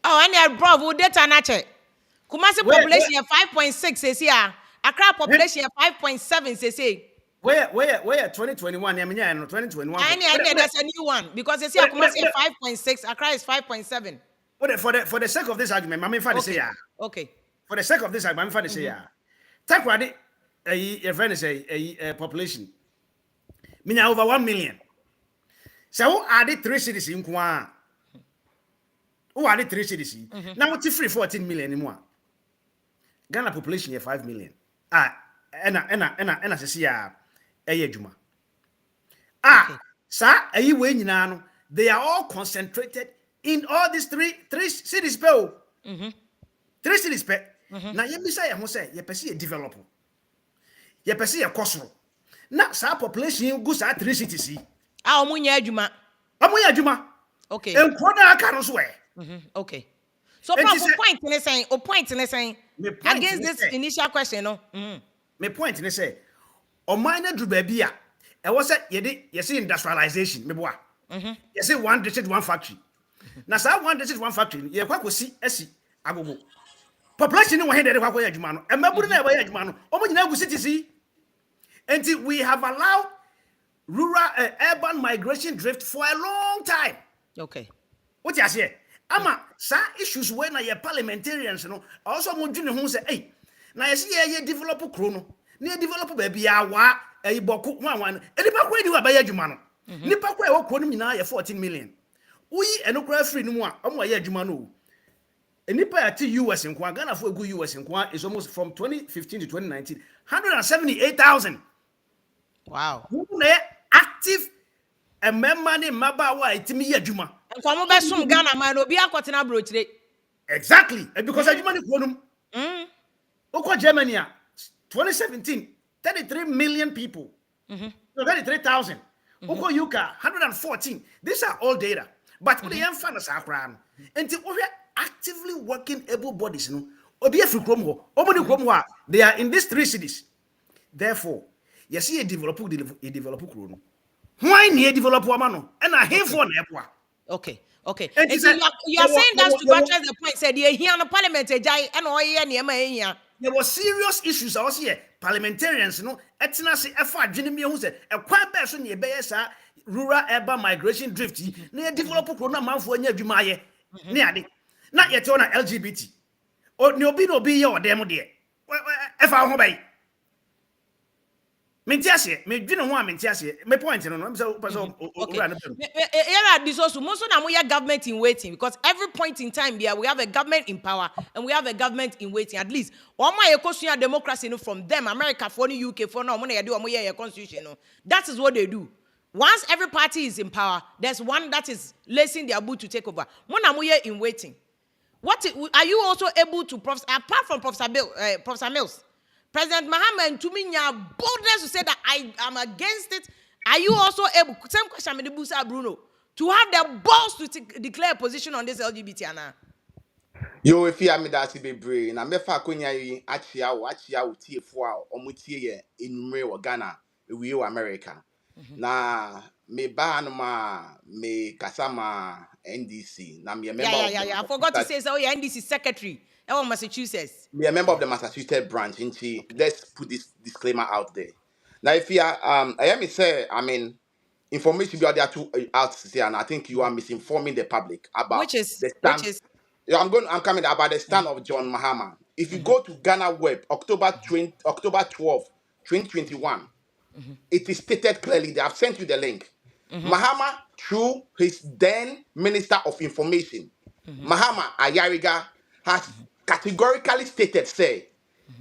Speaker 1: Oh, and bro, data nache. Kumasi population 5.6 says here. Accra population 5.7 say.
Speaker 3: Where 2021? I mean, 2021.
Speaker 1: That's a new one because they say Kumasi 5.6, Accra is 5.7.
Speaker 3: For the sake of this argument, I'm going to say
Speaker 1: okay.
Speaker 3: For the sake of this argument, I'm going to say take what a friend say a population. Meaning over 1 million. So who added 3 cities in Kwa? Who added 3 cities? Now it's free 14 million anymore. Ghana population is 5 million. They are all concentrated in all these three cities. 3 cities. Now you say you perceive develop. You perceive a cost. Now sa population goes at 3 cities.
Speaker 1: Okay.
Speaker 3: And quarter can swear.
Speaker 1: Okay. So, point in saying, against this initial question, no.
Speaker 3: My point in say, o minor do baby, I was at you see industrialization, me boy. You see 1 district, 1 factory. Now, say 1 district, 1 factory, you quite see, agogo. population no where they kwa adwuma no. Emaburu na e adwuma no. Omo nyina gu city. And we have allowed rural urban migration drift for a long time.
Speaker 1: Okay.
Speaker 3: What you say? Ama sa issues when your parliamentarians no also mo dwene ho say hey na ye say ye develop kro no na develop ba bia wa boku wan nipa kwa di wa ba ye adwuma no nipa kwa e wo kro no nyina ye 14 million uyi enokra free no mu a omo ye adwuma no nipa at US in Ghana for go US in is almost from 2015 to 2019 178,000.
Speaker 1: Wow.
Speaker 3: Who active a member ne maba wa itimi ye adwuma.
Speaker 1: Nkwamo be som Ghana man obi akotena brochire.
Speaker 3: Exactly. And because adwuma ne kwonum. Oko Germany 2017 33 million people. No, 33,000. Oko UK 114. These are all data. But the young fans are crying. Until we are actively working able bodies, no. Obi efri krom ho. Omo ni krom ho. They are in these 3 cities. Therefore, you see a develop krom. Why need develop woman no? And I hear for na
Speaker 1: Okay. Okay.
Speaker 3: And
Speaker 1: And you are saying that to buttress the point. Said here on the parliament, and all here near my
Speaker 3: there were serious issues also here. Parliamentarians, you know, etina se efa adwene mi hu se ekwan be so ne be sa rural urban migration drift. Na develop corona manfo anya adwuma aye. Ne ade. Na ye te na LGBT. O ne obi no obi ye odem de. Efa ho bai. Mentiase, me dwene ho a mentiase. Me point no no, me say person ura no pem.
Speaker 1: Era this also most na we government in waiting because every point in time here we have a government in power and we have a government in waiting at least. Omo ye kosuya democracy no from them America for the UK for no omo na ye do omo ye constitution no. That is what they do. Once every party is in power, there's one that is lacing their boot to take over. Mo na mo ye in waiting. Are you also able to apart from Professor Mills? President Mahama to me boldness to say that I am against it. Are you also able, same question with the Busa Bruno, to have the balls to declare a position on this LGBT Anna?
Speaker 5: Yo, if you are me that's be brave, na me fa konya yi achia wo tie fo a omutie ye enumre wo Ghana, we America. Na me ba no ma me kasama NDC. Na me a member
Speaker 1: Yeah. I forgot to say so. Yeah, NDC secretary. That was Massachusetts.
Speaker 5: Me a member of the Massachusetts branch. Let's put this disclaimer out there. Now, if you are I am say, I mean, information be out there to out there, and I think you are misinforming the public about
Speaker 1: Which is
Speaker 5: the stand. Yeah, I'm coming about the stand of John Mahama. If you go to Ghana web, October 12, 2021, it is stated clearly. They have sent you the link. Mahama, through his then Minister of Information, Mahama Ayariga, has categorically stated, say,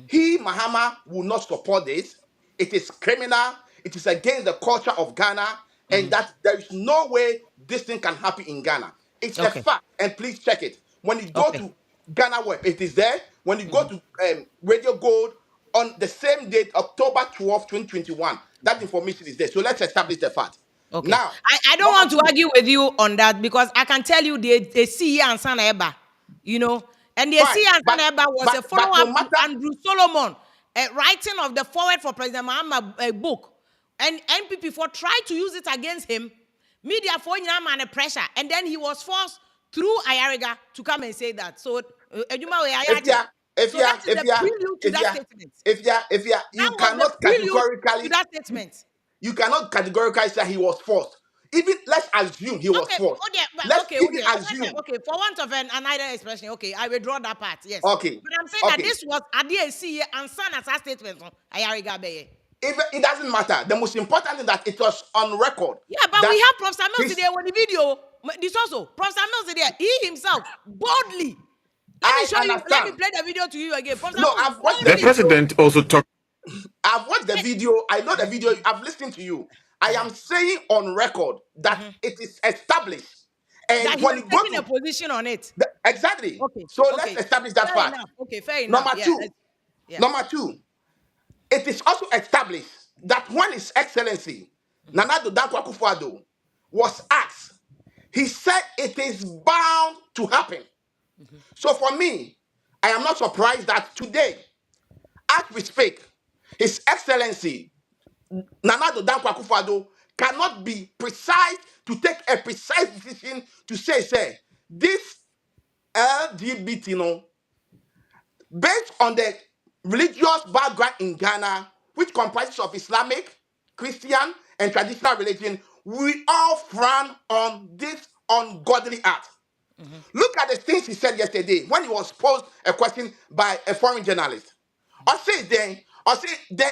Speaker 5: he, Mahama, will not support this. It is criminal. It is against the culture of Ghana, and that there is no way this thing can happen in Ghana. It's a fact, and please check it. When you go to Ghana web, it is there. When you go to Radio Gold on the same date, October 12, 2021, that information is there. So let's establish the fact.
Speaker 1: Okay.
Speaker 5: Now,
Speaker 1: I don't want to argue with you on that because I can tell you they see and Sana Eba, you know, and the see and Sana Eba was a follow-up to Andrew Solomon, writing of the forward for President Mahama book, and NPP for try to use it against him, media for and pressure, and then he was forced through Ayariga to come and say that. So you cannot
Speaker 5: categorically
Speaker 1: that statement.
Speaker 5: You cannot categorically say he was forced. Even let's assume he was forced.
Speaker 1: Okay, for want of an either expression, okay, I withdraw that part. Yes.
Speaker 5: Okay.
Speaker 1: But I'm saying that this was ADAC and son as a statement.
Speaker 5: It doesn't matter. The most important thing that it was on record.
Speaker 1: Yeah, but we have Professor Mills there with the video. This also, Professor Mills there, he himself boldly. Let me play the video to you again.
Speaker 5: I've watched
Speaker 6: the president also talked.
Speaker 5: I've watched the video. I know the video. I've listened to you. I am saying on record that it is established. And
Speaker 1: that when you go to a position on it.
Speaker 5: Exactly. Okay. So let's establish that fact.
Speaker 1: Okay, fair enough.
Speaker 5: Number two, it is also established that when His Excellency Nana Addo Dankwa Akufo-Addo was asked, he said it is bound to happen. So for me, I am not surprised that today, as we speak, His Excellency Nana Addo Dankwa Akufo-Addo cannot be precise to take a precise decision to say, this LGBT, based on the religious background in Ghana, which comprises of Islamic, Christian, and traditional religion, we all frown on this ungodly act. Look at the things he said yesterday when he was posed a question by a foreign journalist. I say the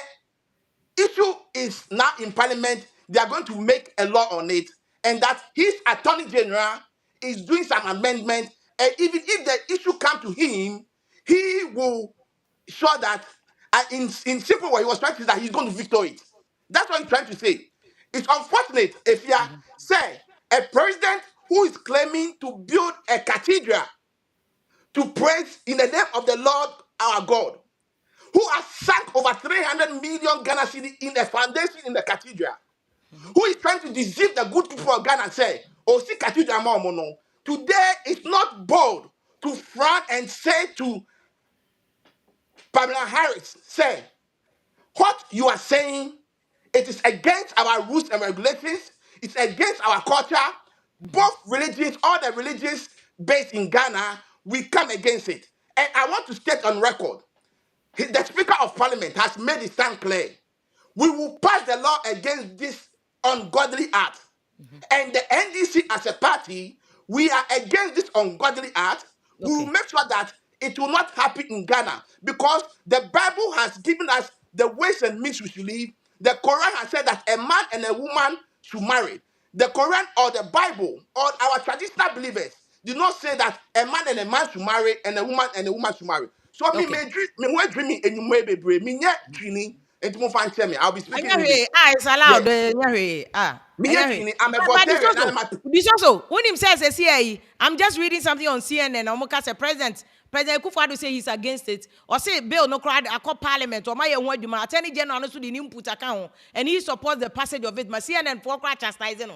Speaker 5: issue is now in Parliament. They are going to make a law on it, and that his Attorney General is doing some amendment. And even if the issue comes to him, he will show that, in simple way, he was trying to say that he's going to veto it. That's what he's trying to say. It's unfortunate if you say a president who is claiming to build a cathedral to praise in the name of the Lord our God, who has sunk over 300 million Ghana cedi in a foundation in the cathedral, who is trying to deceive the good people of Ghana and say, oh, see cathedral mono. Today it's not bold to frown and say to Pamela Harris, say, what you are saying, it is against our rules and regulations, it's against our culture. Both religions, all the religions based in Ghana, we come against it. And I want to state on record, the Speaker of Parliament has made it stand clear. We will pass the law against this ungodly act. And the NDC as a party, we are against this ungodly act. We will make sure that it will not happen in Ghana, because the Bible has given us the ways and means we should live. The Quran has said that a man and a woman should marry. The Quran or the Bible or our traditional believers do not say that a man and a man should marry and a woman should marry. So me dreaming and you may be brave. Me yet dreaming and you find tell me. I'll be speaking English.
Speaker 1: It's allowed.
Speaker 5: Yes. Me yet dreaming. I'm a
Speaker 1: But
Speaker 5: Voltaire.
Speaker 1: this also, when him says CIA, I'm just reading something on CNN. Omoka say President Kufuor say he's against it, or say bill no crowd I call Parliament or my Attorney General also the input account and he supports the passage of it. My CNN for chastising.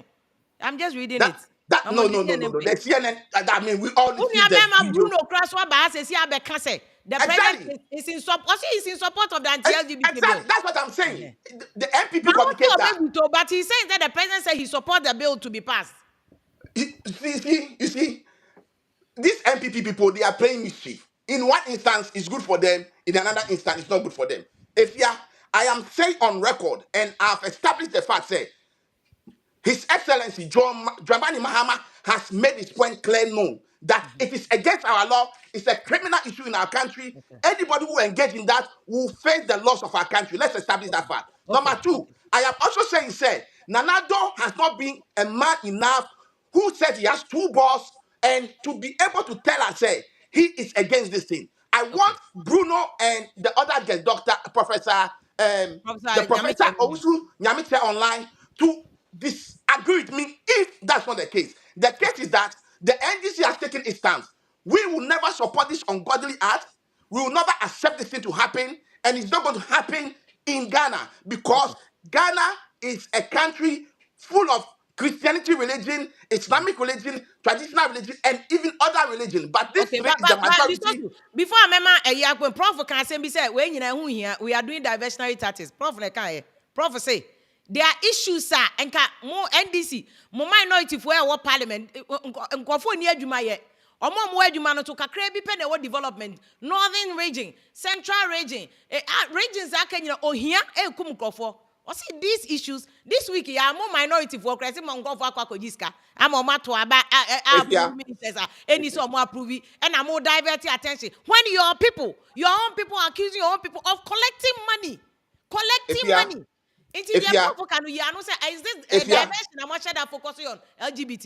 Speaker 1: I'm just reading it.
Speaker 5: No. The CNN. I mean, we all see the video.
Speaker 1: Bruno Kraswa Bahasa say Abekase. The president is in support. Also, he's in support of the anti-LGBT
Speaker 5: Exactly.
Speaker 1: bill.
Speaker 5: That's what I'm saying. The MPP communicate that.
Speaker 1: But he's saying that the president said he supports the bill to be passed.
Speaker 5: You see, these MPP people, they are playing mischief. In one instance, it's good for them. In another instance, it's not good for them. I am saying on record, and I've established the fact, say, His Excellency John Dramani Mahama has made his point clear known that it is against our law. It's a criminal issue in our country. Anybody who engage in that will face the laws of our country. Let's establish that fact. Number two, I am also saying, Nanado has not been a man enough who said he has two balls and to be able to tell us, he is against this thing. I want Bruno and the other guest, Dr. Professor, the Professor Owusu Nyamite online to disagree with me if that's not the case. The case is that the NDC has taken its stance. We will never support this ungodly act. We will never accept this thing to happen, and it's not going to happen in Ghana because Ghana is a country full of Christianity religion, Islamic religion, traditional religion, and even other religion. But this three is the majority.
Speaker 1: Before I remember, when Prof can say, when you know here, we are doing diversionary tactics. Prof say there are issues, sir, and more NDC, more minority for our parliament, and go for near Jumaye. Or more Jumano to Kakrebi pen what development, northern region, central region, regions are can you know here, Kumukofo. Or see these issues this week, I'm more minority for Crescent Mongo for Kwakojiska. I'm on my ministers, any so more approving, and I'm more diverting attention. When your own people are accusing your own people of collecting money. Is this a diversion? I'm sure that focusing on LGBT.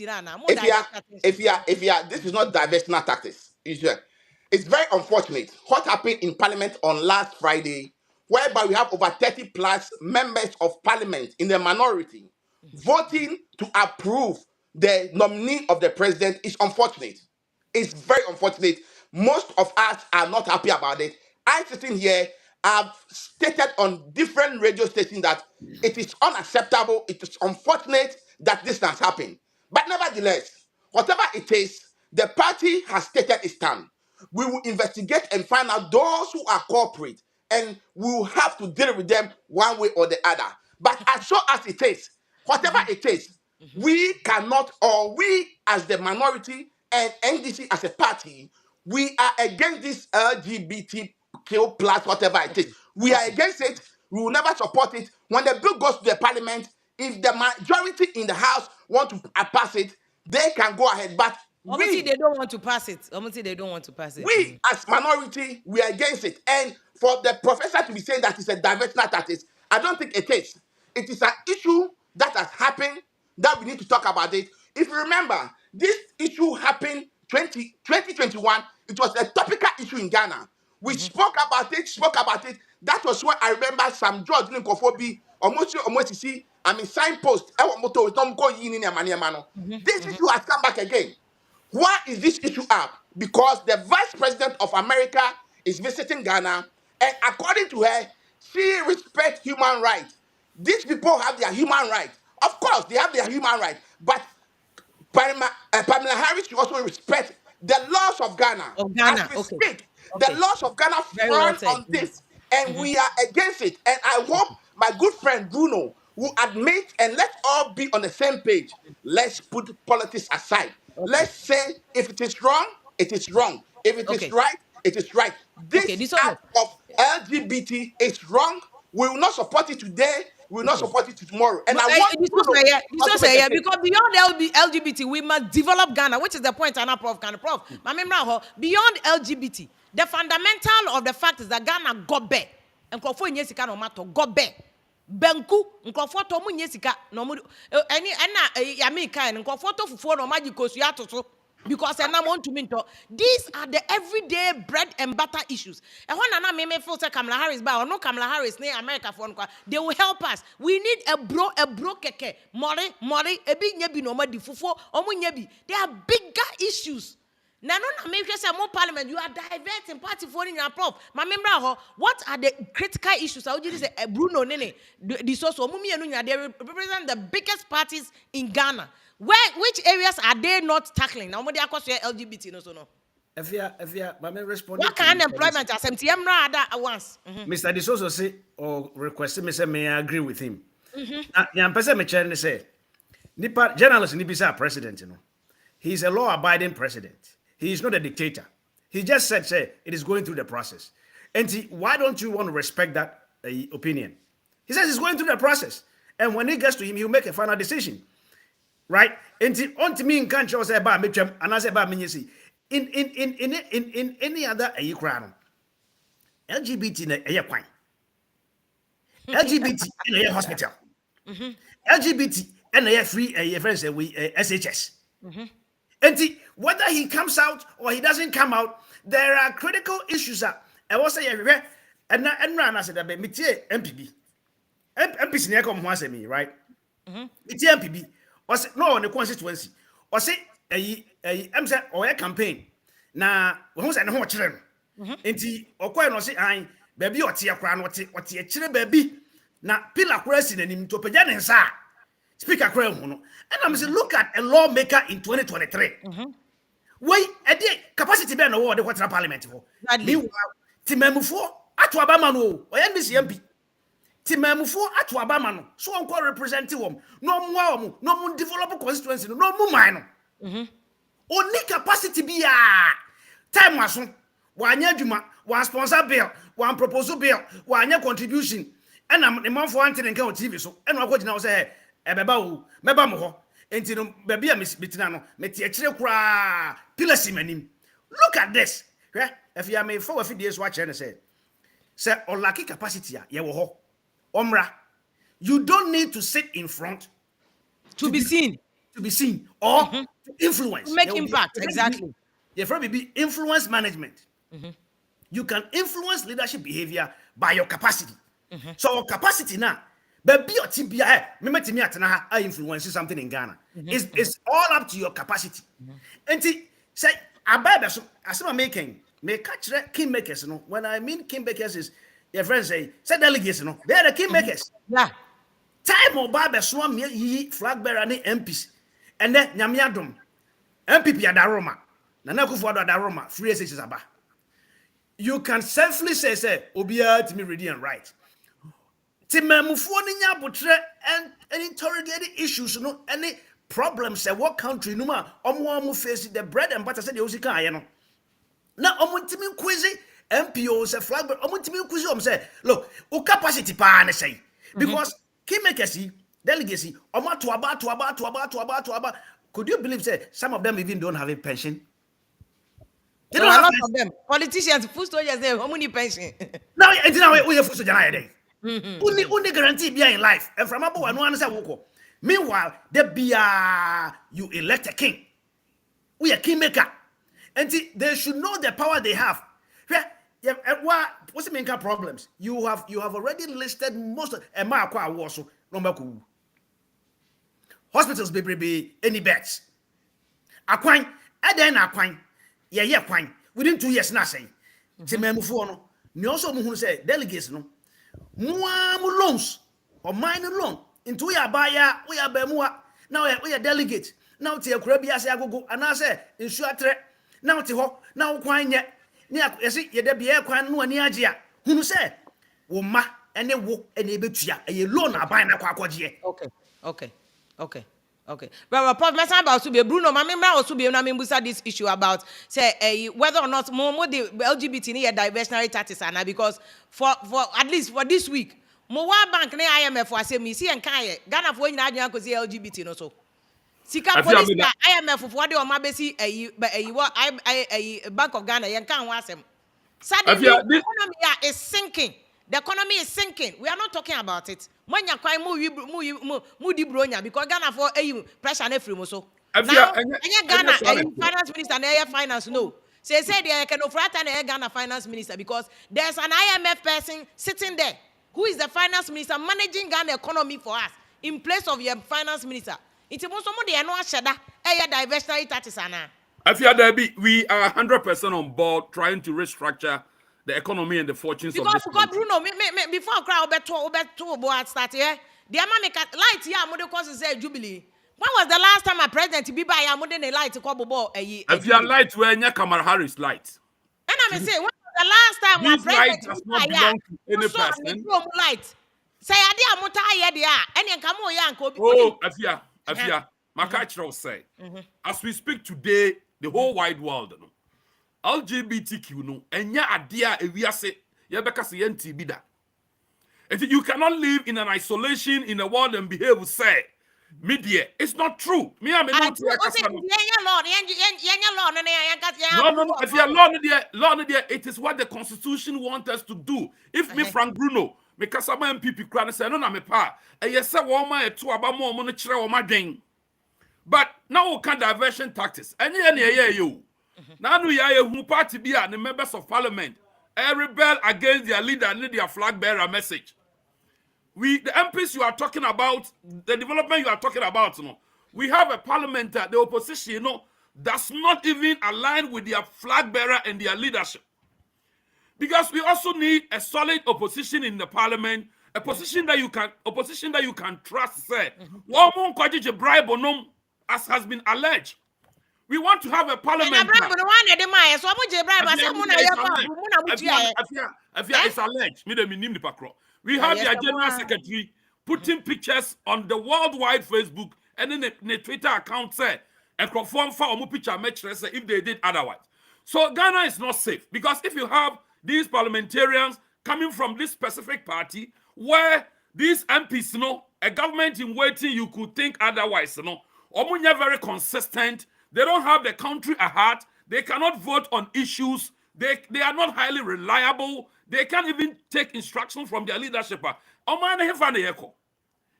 Speaker 5: This is not diversionary tactics. It's very unfortunate what happened in Parliament on last Friday, whereby we have over 30 plus members of Parliament in the minority voting to approve the nominee of the president is unfortunate. It's very unfortunate. Most of us are not happy about it. I sitting here, I've stated on different radio stations that it is unacceptable. It is unfortunate that this has happened. But nevertheless, whatever it is, the party has stated its stand. We will investigate and find out those who are corporate, and we will have to deal with them one way or the other. But as so as it is, whatever it is, we cannot, or we as the minority and NDC as a party, We are against this LGBTQ plus whatever it is. We are against it. We will never support it. When the bill goes to the parliament, if the majority in the house want to pass it, they can go ahead. But
Speaker 1: Obviously,
Speaker 5: we,
Speaker 1: they don't want to pass it. Obviously, they don't want to pass it.
Speaker 5: we as minority, we are against it. And for the professor to be saying that it's a diversionary tactics, I don't think it is. It is an issue that has happened that we need to talk about it. If you remember, this issue happened 2021. It was a topical issue in Ghana. We spoke about it. That was why I remember some George Ninkofo almost see, I mean, signpost. This issue has come back again. Why is this issue up? Because the vice president of America is visiting Ghana, and according to her, she respects human rights. These people have their human rights. Of course, they have their human rights, but Pamela Harris should also respect the laws of Ghana.
Speaker 1: Of
Speaker 5: As
Speaker 1: Ghana,
Speaker 5: we
Speaker 1: okay.
Speaker 5: speak, the
Speaker 1: Okay.
Speaker 5: laws of Ghana
Speaker 1: Very well
Speaker 5: frown
Speaker 1: said.
Speaker 5: on this, and we are against it. And I hope my good friend Bruno will admit, and let's all be on the same page. Let's put politics aside. Let's say if it is wrong, it is wrong. If it is
Speaker 1: Okay.
Speaker 5: right, it is right.
Speaker 1: Okay,
Speaker 5: This
Speaker 1: this also.
Speaker 5: act of LGBT is wrong. We will not support it today. We will not support it tomorrow. And I want
Speaker 1: This
Speaker 5: Bruno
Speaker 1: also, yeah,
Speaker 5: to also make a statement.
Speaker 1: because beyond LGBT, we must develop Ghana, which is the point. And Prof, beyond LGBT, the fundamental of the fact is that Ghana got back. And Crawford in Yesika no matter got back. Benku, Crawford Tomu Yesika no more. Any Yamika and Crawford for no magic so. Because I now want to mentor. These are the everyday bread and butter issues. And when I may feel say Kamala Harris, but or no Kamala Harris, near America for they will help us. We need a bro keke. Mori, a big nyebi no madi fufo, omu nyebi. There are bigger issues. Now, no, make say more parliament. You are diverting party for in your prof. My member, what are the critical issues? I would just say Bruno Nene, the source of Mumi and they represent the biggest parties in Ghana. Which areas are they not tackling? Now, what they are calling LGBT, no, so no.
Speaker 3: If you, my respond.
Speaker 1: What kind of employment as MTM rather once?
Speaker 3: Mr. Disoso say or request me say may I agree with him. Now, person me chair say, nipa journalist ni bisa president, you know. He's a law-abiding president. He is not a dictator. He just said, say, it is going through the process. And why don't you want to respect that opinion? He says he's going through the process. And when it gets to him, he'll make a final decision. Right? And on to me in country, say about me, and I say about me, see, in any other crown, LGBT in a quine. LGBT in a hospital. LGBT and a free friends we SHS. And whether he comes out or he doesn't come out, there are critical issues that I was saying, and I said, MPB. MPs near come once me, right? It's MPB. Or say, no, on the constituency. Or say, I'm saying, or a campaign. Now, who's an whole children? And or quite not say, I, baby, or tea crown, what tea children, baby. Now, Pillar Crescent and him to Pajan and Sa. Speaker Crown. And I'm saying, look at a lawmaker in 2023. Why a day capacity ban award the water parliament for. Meanwhile, Timemu for Atuabamano or NBCMP. Timemu for Atuabamano. So I'm called representative. No more, no more develop constituency, no more minor. Only capacity be time was one year, one sponsor bill, one proposal bill, 1 year contribution. And I'm the month for anti and count TV. So, and I'm going to now say, Ebeba, Mebamo. Enti baby Miss Bitinano, meti echire kra pilasi manim. Look at this. If you may for a few days watch and say olaki capacity ye wo ho. Omra. You don't need to sit in front
Speaker 1: To be seen.
Speaker 3: To be seen or to influence.
Speaker 1: To make impact, exactly.
Speaker 3: Your friend be influence management. You can influence leadership behavior by your capacity. So capacity now. But your team be I influence something in Ghana. It's all up to your capacity. And say as I'm making catch kingmakers. No, when I mean kingmakers is your friends say delegates. No, they are the kingmakers.
Speaker 1: Yeah.
Speaker 3: Time or Baba swam ye flag bearer and MPs, and then Nyamiadum MPP Adaroma. Nanaku for Adaroma, free as aba. You can safely say Obia to me ready and right. And interrogating issues, no any problems. What country, no face the bread and butter. Said the Now, omuntimi quizy MPOs a flag, but omuntimi quizy say, look, o capacity pan say because keymakers delegacy to about. Could you believe say some of them even don't have a pension? They
Speaker 1: So
Speaker 3: don't
Speaker 1: a
Speaker 3: have
Speaker 1: lot
Speaker 3: pension.
Speaker 1: of them, politicians, food soldiers, they how many pension?
Speaker 3: Now, it's now we have to generate. Only guarantee be in life. And from above, one answer woko. Meanwhile, there be you elect a king. We a kingmaker. And they should know the power they have. Yeah, what's the main problems? You have already listed most of hospitals be any beds. Aquine, then aquine. Yeah, quine. Within 2 years, nothing. Timemufuono. Ni also who say delegates no. More loans or minor loan into we are buyer, we are bemua. Now we are delegate. Now to your crabby as I go and I say insure threat. Now to ho, now quine yet. Near ye there be air quan no near who say, Woma and a wo and a betia, a loan are buying a quaquagie.
Speaker 1: Okay. But Prof, let's about to be Bruno. My member also be na membusa this issue about say whether or not more the LGBT diversionary tactics are now because for at least for this week, more bank na IMF for say me see and kai Ghana for nyina adwan ko say LGBT no so. Sika police na IMF for the o ma be see Bank of Ghana yen kan ho asem. Suddenly the economy is sinking. The economy is sinking. We are not talking about it. When you cry, mu di bronya because Ghana for pressure na free mo so. Now, Ghana finance minister na finance no. Say they can offer na Ghana finance minister because there's an IMF person sitting there who is the finance minister managing Ghana economy for us in place of your finance minister. It's most of the no shada diversionary taxes ana.
Speaker 4: We are 100% on board trying to restructure the economy and the fortunes of this country.
Speaker 1: Bruno, before I cry, about start here. The amount light here, I'm going to say Jubilee. When was the last time a president be by a modern light to call about a
Speaker 4: if you are light, where Kamala Harris light?
Speaker 1: And I'm saying, when was the last time my
Speaker 4: This light
Speaker 1: president
Speaker 4: does not belong to any person.
Speaker 1: Light. Say, I did a mota here, and then come on, Yanko.
Speaker 4: Oh, Afia, Makachro say, as we speak today, the whole wide world, LGBTQ no enya adia ewiase yebeka se yenti bida. You cannot live in an isolation in a world and behave say media. It's not true. Me am not
Speaker 1: No.
Speaker 4: If you are law there, it is what the constitution wants us to do. If me Frank Bruno, me kasama MPP kran say no na me pa, yes say woma eto aba mo no kire woma dwen. But now we can diversion tactics. Any you. Now we are a party be and the members of parliament rebel against their leader and their flag bearer message. The MPs you are talking about, the development you are talking about, we have a parliament that the opposition, does not even align with their flag bearer and their leadership. Because we also need a solid opposition in the parliament, a position that you can trust. Say, bribe as has been alleged. We want to have a parliament. It's alleged. We have their general secretary putting pictures on the worldwide Facebook and then the Twitter account say and conform for a picture if they did otherwise. So Ghana is not safe because if you have these parliamentarians coming from this specific party where these MPs, a government in waiting, you could think otherwise, Omunya very consistent. They don't have the country at heart. They cannot vote on issues. They are not highly reliable. They can't even take instructions from their leadership.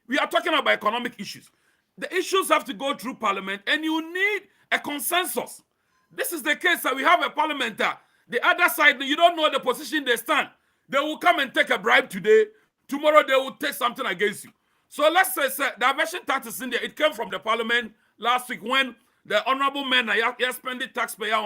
Speaker 4: We are talking about economic issues. The issues have to go through parliament, and you need a consensus. This is the case that we have a parliament. The other side, you don't know the position they stand. They will come and take a bribe today. Tomorrow they will take something against you. So let's say diversion taxes in there. It came from the parliament last week when the honorable men spending taxpayer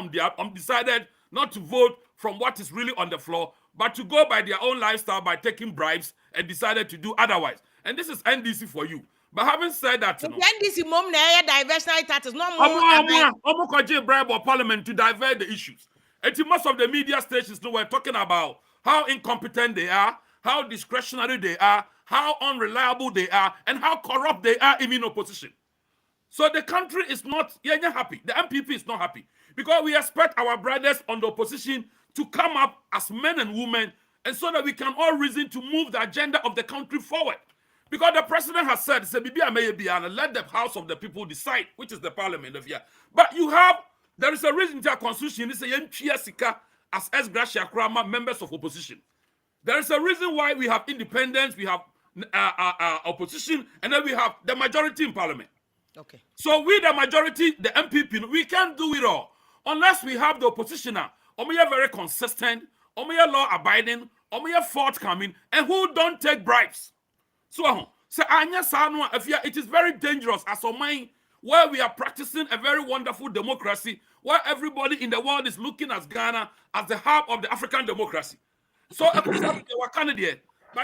Speaker 4: decided not to vote from what is really on the floor, but to go by their own lifestyle by taking bribes and decided to do otherwise. And this is NDC for you. But having said that,
Speaker 1: NDC mom na diversionary taxes no more.
Speaker 4: Bribe or parliament to divert the issues. And most of the media stations were talking about how incompetent they are, how discretionary they are, how unreliable they are, and how corrupt they are even in opposition. So the country is not happy. The MPP is not happy. because we expect our brothers on the opposition to come up as men and women, and so that we can all reason to move the agenda of the country forward. Because the president has said, let the House of the People decide, which is the parliament of here. But there is a reason to our constitution, it's a as ex-gratia members of opposition. There is a reason why we have independence, we have opposition, and then we have the majority in parliament.
Speaker 1: Okay.
Speaker 4: So we, the majority, the MPP, we can't do it all unless we have the oppositioner. We are very consistent, we are law-abiding, we are forthcoming, and who don't take bribes. So it is very dangerous as a mind where we are practicing a very wonderful democracy, where everybody in the world is looking at Ghana as the hub of the African democracy. So but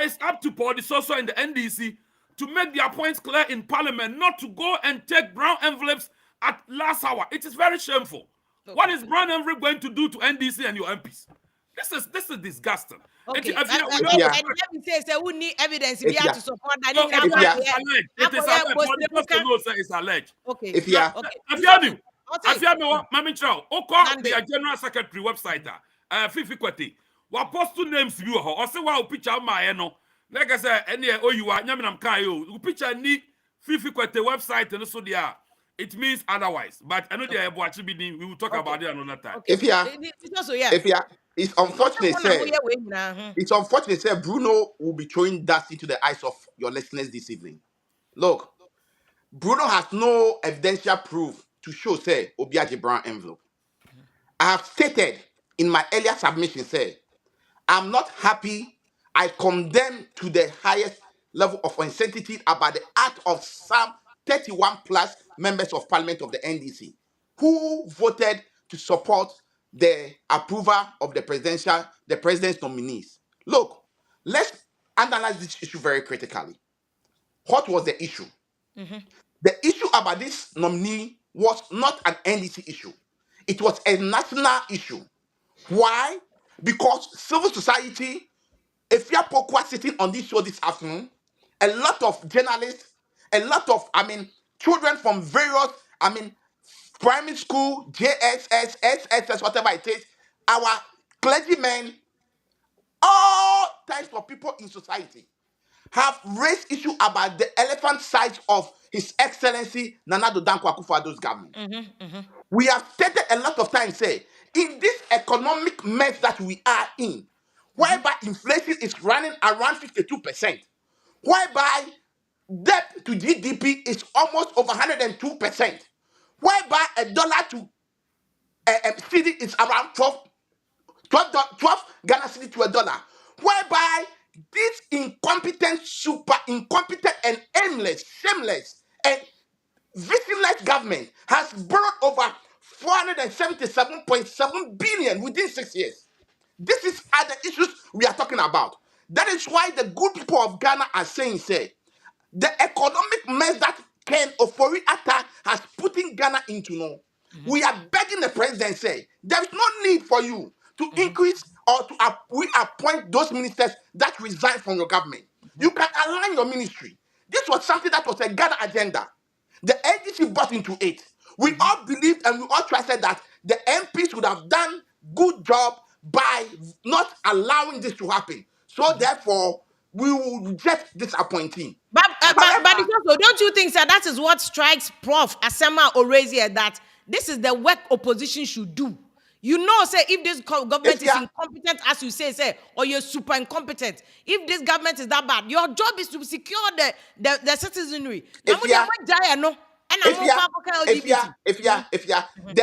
Speaker 4: it's up to Partisan and the NDC to make their points clear in parliament, not to go and take brown envelopes at last hour. It is very shameful. Okay. What is brown envelope going to do to NDC and your MPs? This is disgusting.
Speaker 1: Okay. Let me say, we need evidence to support that.
Speaker 4: It's alleged.
Speaker 1: Okay.
Speaker 4: If you are the General Secretary website, Fifi Kwete, we post two names view her. Or say wow picture my no. Like I said, any you are Yaminam Kayo, picture ni Fifi Kwete website and so there. It means otherwise. But I know they are watching. We will talk about it another time.
Speaker 5: Okay. It's unfortunate, it's unfortunate, sir. Bruno will be throwing dust into the eyes of your listeners this evening. Look, Bruno has no evidential proof to show, say, Obiaje brown envelope. I have stated in my earlier submission, say, I'm not happy. I condemn to the highest level of uncertainty about the act of some 31 plus members of parliament of the NDC who voted to support the approval of the president's nominees. Look, let's analyze this issue very critically. What was the issue? Mm-hmm. The issue about this nominee was not an NDC issue. It was a national issue. Why? Because civil society, if you're Pokwa sitting on this show this afternoon, a lot of journalists, a lot of, children from various, primary school, JSS, SSS, whatever it is, our clergymen, all types of people in society have raised issue about the elephant size of His Excellency Nana Addo Dankwa Akufo-Addo's government. Mm-hmm, mm-hmm. We have stated a lot of times, say, in this economic mess that we are in, whereby inflation is running around 52%, whereby debt to GDP is almost over 102%, whereby a dollar to cedi is around 12 Ghana cedi to a dollar, whereby this incompetent, super incompetent and aimless, shameless and visionless government has borrowed over 477.7 billion within 6 years. This is other issues we are talking about. That is why the good people of Ghana are saying, say, the economic mess that Ken Ofori-Atta has put in Ghana into now. Mm-hmm. We are begging the president, say, there is no need for you to increase or to reappoint those ministers that resign from your government. Mm-hmm. You can align your ministry. This was something that was a Ghana agenda. The NDC bought into it. We all believed and we all trusted that the MPs would have done good job by not allowing this to happen. So therefore, we will reject this appointee.
Speaker 1: But also, don't you think, sir, that is what strikes Prof. Asema Orezi, that this is the work opposition should do? You know, say, if this government is incompetent, as you say, or you're super incompetent, if this government is that bad, your job is to secure the citizenry. The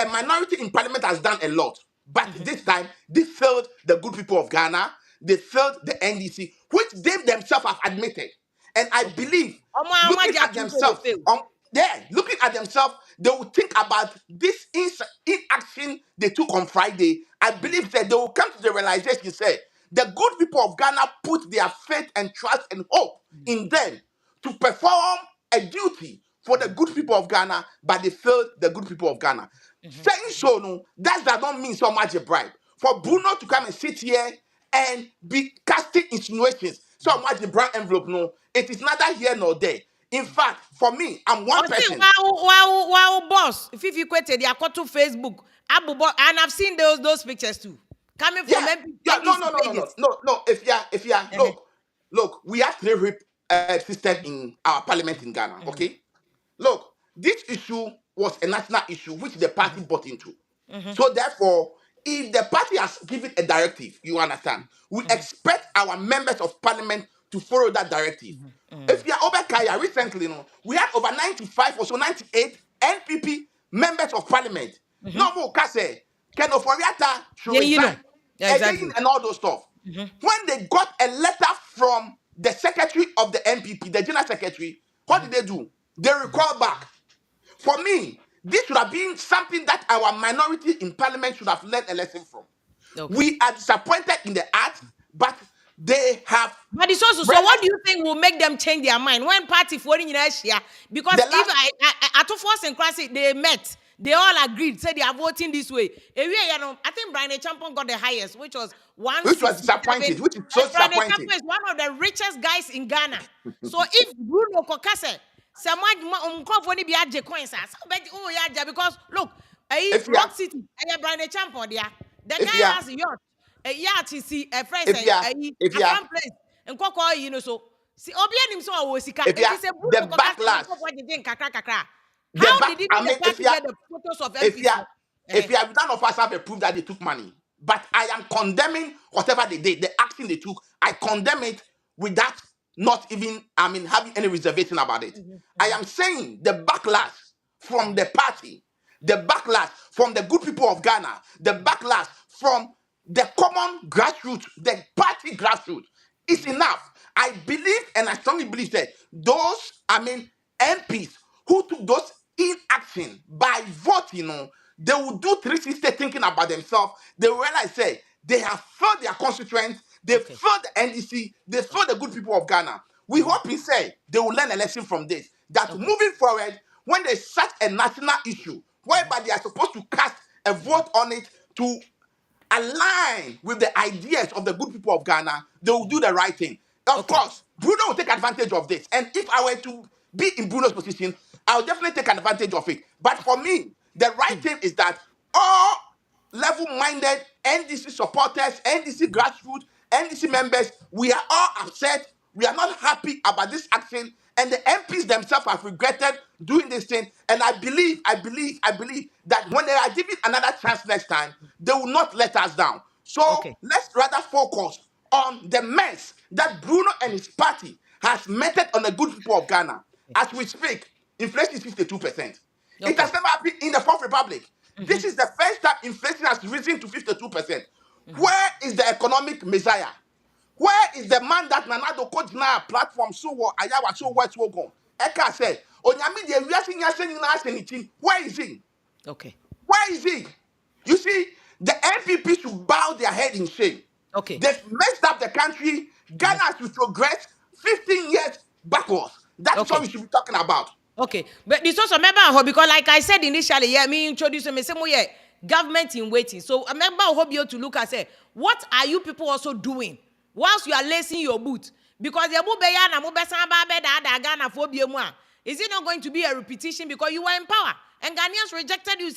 Speaker 5: minority in parliament has done a lot, but this time they failed the good people of Ghana. They failed the NDC, which they themselves have admitted. And I believe, looking at themselves, they will think about this inaction they took on Friday. I believe that they will come to the realization, say, the good people of Ghana put their faith and trust and hope in them to perform a duty for the good people of Ghana, but they failed the good people of Ghana. Saying so, no, that does not mean so much a bribe. For Bruno to come and sit here and be casting insinuations, so much the brown envelope, no, it is neither here nor there. In fact, for me, I'm one person.
Speaker 1: Wow, boss. If you quoted, they are called to Facebook. And I've seen those pictures too. Coming from
Speaker 5: Yeah, yeah, no,
Speaker 1: NDC
Speaker 5: no, no, no, no,
Speaker 1: pages.
Speaker 5: no, no. If you are, look, we have three whip system in our parliament in Ghana. Okay, look, this issue was a national issue which the party bought into. So therefore, if the party has given a directive, you understand, we expect our members of parliament to follow that directive. If you are over Kaya recently, we had over 95 or so 98 NPP members of parliament. No more Kase, Ken Oforiata should
Speaker 1: Yeah, you know.
Speaker 5: resign.
Speaker 1: Yeah, exactly.
Speaker 5: And all those stuff. When they got a letter from the secretary of the NPP, the general secretary, what did they do? They recall back. For me, this should have been something that our minority in parliament should have learned a lesson from.
Speaker 1: Okay.
Speaker 5: We are disappointed in the act, but they have.
Speaker 1: But it's also, so what do you think will make them change their mind when party for in Russia? Because
Speaker 5: The
Speaker 1: if
Speaker 5: last-
Speaker 1: I to force and classic, they met, they all agreed, said they are voting this way. I think Brian Champon got the highest, which was
Speaker 5: Which was disappointed, which is so
Speaker 1: Brian
Speaker 5: disappointing.
Speaker 1: Champon is one of the richest guys in Ghana. So if Bruno Kokase, someone for be at coins, because look,
Speaker 5: If you
Speaker 1: Rock
Speaker 5: are-
Speaker 1: City, Brian Champon there. The
Speaker 5: If
Speaker 1: guy
Speaker 5: you are-
Speaker 1: has a yacht. A yacht is a friend
Speaker 5: If you are- if you are-
Speaker 1: place and Coco, you know, so see Obianim so was
Speaker 5: If you are- the backlash-
Speaker 1: How did it
Speaker 5: I
Speaker 1: the
Speaker 5: mean,
Speaker 1: party
Speaker 5: if you are-
Speaker 1: get the photos of
Speaker 5: if you
Speaker 1: MPs?
Speaker 5: are, if you have, none of us have a proof that they took money, but I am condemning whatever they did, the action they took. I condemn it without not even, having any reservation about it. I am saying the backlash from the party, the backlash from the good people of Ghana, the backlash from the common grassroots, the party grassroots, is enough. I believe, and I strongly believe that those, MPs who took those inaction by voting, they will do 360 thinking about themselves. They will realize, say, they have failed their constituents, they failed the NDC, they failed the good people of Ghana. We hope, he say, they will learn a lesson from this. That moving forward, when there's such a national issue, whereby they are supposed to cast a vote on it to align with the ideas of the good people of Ghana, they will do the right thing. Of course, Bruno will take advantage of this. And if I were to be in Bruno's position, I would definitely take advantage of it. But for me, the right thing is that all level-minded NDC supporters, NDC grassroots, NDC members, we are all upset. We are not happy about this action. And the MPs themselves have regretted doing this thing. And I believe that when they are given another chance next time, they will not let us down. So let's rather focus on the mess that Bruno and his party has meted on the good people of Ghana. As we speak, inflation is 52%. It has never happened in the Fourth Republic. This is the first time inflation has risen to 52%. Where is the economic messiah? Where is the man that Nanado coach now platform so what Ayawa so what's go? Eka said, Onyami de wiase where is he?
Speaker 1: Okay.
Speaker 5: Where is he? You see, the NPP should bow their head in shame.
Speaker 1: Okay.
Speaker 5: They've messed up the country. Ghana has to progress 15 years backwards. That's what we should be talking about.
Speaker 1: Okay, but this also remember because like I said initially, me introduce me say government in waiting. So I remember I hope you to look and say, what are you people also doing whilst you are lacing your boot? Because the is it not going to be a repetition because you were in power and Ghanaians rejected you?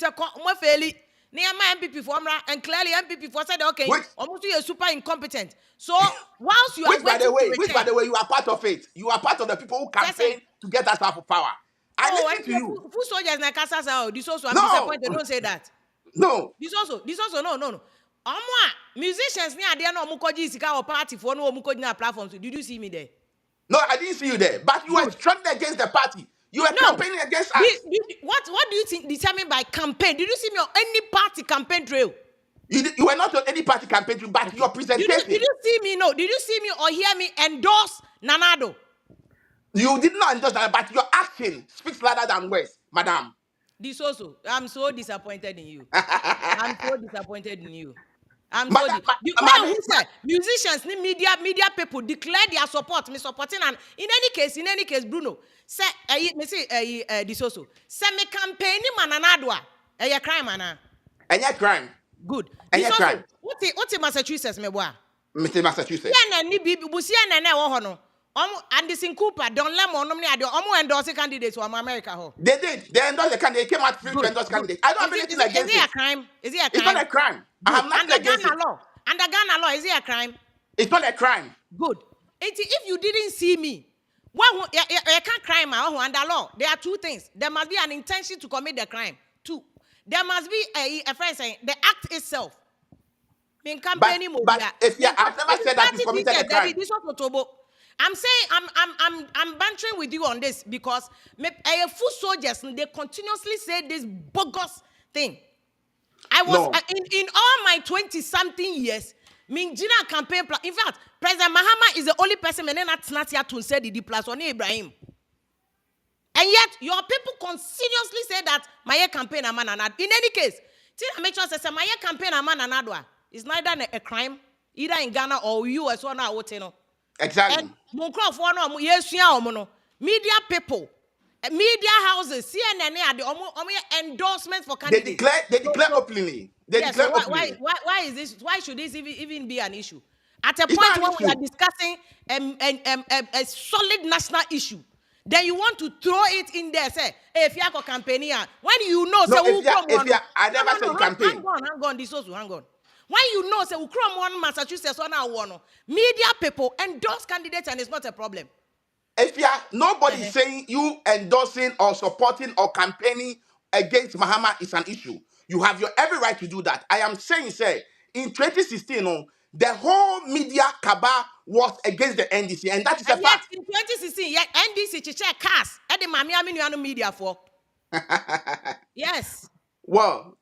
Speaker 1: MPP for and clearly MPP for said okay, almost you are super incompetent. So whilst you are
Speaker 5: by the way, you are part of it. You are part of the people who campaign to get us out of power. I listen to you.
Speaker 1: Who soldiers na kasa sao? This also I'm
Speaker 5: No.
Speaker 1: disappointed. Don't say that.
Speaker 5: No.
Speaker 1: This also no. Musicians ni ade na omukoji isika or party for no omukoji na platforms. Did you see me there?
Speaker 5: No, I didn't see you there. But you were struggling against the party. You were campaigning against us.
Speaker 1: What do you think determined by campaign? Did you see me on any party campaign trail?
Speaker 5: You were not on any party campaign trail, but your presentation.
Speaker 1: Did you see me? No. Did you see me or hear me endorse Nanado?
Speaker 5: You did not endorse that, but your action speaks louder than words, madam.
Speaker 1: This also, I'm so disappointed in you. I'm so disappointed in you. Who said musicians, media people declare their support. Me supporting and in any case, Bruno say me say this also. Say me campaign mananadwa. Crime ana.
Speaker 5: Crime.
Speaker 1: Good.
Speaker 5: This crime.
Speaker 1: What Massachusetts me boa?
Speaker 5: Mr. Massachusetts.
Speaker 1: Yeah, na ni bibi busia na na wo ho no. Anderson Cooper, Don Lemon, endorse candidates from America. Ho.
Speaker 5: They did. They endorsed the candidate. They came out free to endorse candidates. I don't have anything against
Speaker 1: Is it
Speaker 5: it.
Speaker 1: a crime? Is it a crime?
Speaker 5: It's not a crime. I have nothing against it.
Speaker 1: Under Ghana law, is it a crime?
Speaker 5: It's not a crime.
Speaker 1: Good. If you didn't see me, one, you can't crime under law. There are two things. There must be an intention to commit the crime. Two, there must be a friend saying the act itself.
Speaker 5: But if you, I've never said that you committed a crime.
Speaker 1: I'm saying I'm bantering with you on this because foot soldiers they continuously say this bogus thing. I was in all my 20-something years. Minjina campaign plan. In fact, President Mahama is the only person to say the plus on Ibrahim. And yet, your people continuously say that my campaign a man anad. In any case, I make sure say my campaign a man anadwa is neither a crime either in Ghana or US or now.
Speaker 5: Exactly.
Speaker 1: Media people, media houses, CNN are the endorsement for candidates.
Speaker 5: They declare openly.
Speaker 1: Why is this? Why should this even be an issue? At a point when we are discussing a solid national issue, then you want to throw it in there. Say, hey, if you are a campaigner, when you know,
Speaker 5: I never said campaign.
Speaker 1: Hang on, this also hang on. When you know, say, Ukrom one Massachusetts one, media people endorse candidates and it's not a problem.
Speaker 5: If you are nobody saying you endorsing or supporting or campaigning against Mahama is an issue. You have your every right to do that. I am saying, say, in 2016, the whole media cabal was against the NDC, and that is a fact.
Speaker 1: In 2016, NDC chiche cast at the Miami media for. Yes.
Speaker 5: Well,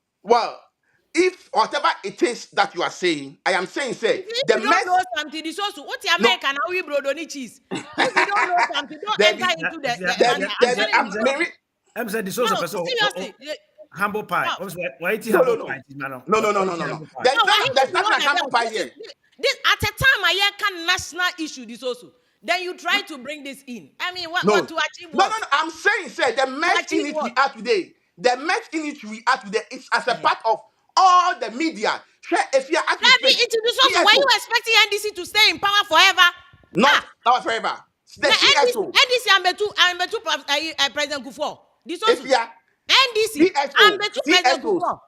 Speaker 5: if whatever it is that you are saying, I am saying, say,
Speaker 1: if you don't know something, this also what's the American now we bro don't cheese. If you don't know something, don't enter into the.
Speaker 3: I'm saying this also
Speaker 1: seriously.
Speaker 3: Humble pie. Why is
Speaker 5: No.
Speaker 3: humble pie?
Speaker 5: No. There's not a humble pie here.
Speaker 1: This at a time I can national issue this also. Then you try to bring this in. I mean, what to achieve?
Speaker 5: No. I'm saying, say, the mess in which we are today. The mess in which we are today is as a part of all the media. If you are
Speaker 1: why you expecting NDC to stay in power forever?
Speaker 5: Not forever. The CSO.
Speaker 1: NDC I'm betu President Kufuor. This also. NDC
Speaker 5: President Kufuor.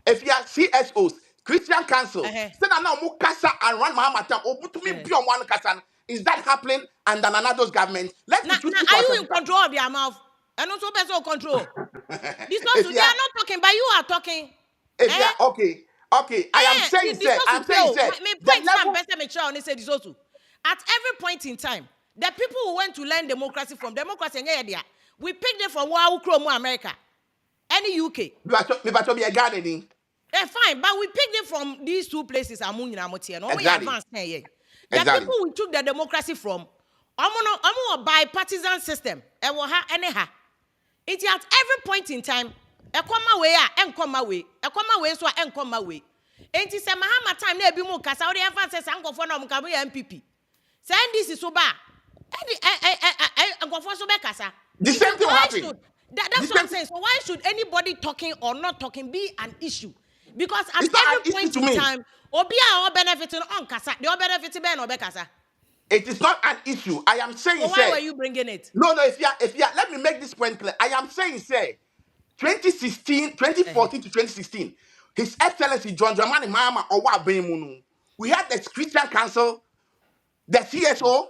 Speaker 5: If you are CSOs, Christian Council, say that now Mukasa and run Mahamata, Obutumi Bion one Kasan. Is that happening under Nanado's government? Let's be truthful.
Speaker 1: Are you in control of their mouth? And also person control. This also, they are not talking, but you are talking.
Speaker 5: Okay. I am saying, say,
Speaker 1: at every point in time, the people who went to learn democracy from democracy, we picked them from America, any UK. Fine, but we picked them from these two places.
Speaker 5: Exactly.
Speaker 1: The people we took the democracy from, a bipartisan system. It at every point in time, a comma way, and comma way, a comma way, so and comma way. And it's a Mahama time, there be more Casaudi emphasis and go for no MPP. Send this is so bad. And go for so bad, Casa.
Speaker 5: The same thing happened.
Speaker 1: That's what I'm saying. So why should anybody talking or not talking be an issue? Because at every point in time, Obia or benefiting on Casa, they are benefiting Ben or Becasa.
Speaker 5: It is not an issue. I am saying,
Speaker 1: so why were you bringing it?
Speaker 5: No, if you let me make this point clear. I am saying, 2014 to 2016, His Excellency John Dramani Mahama Owa Bemunu. We had the Christian Council, the CSO,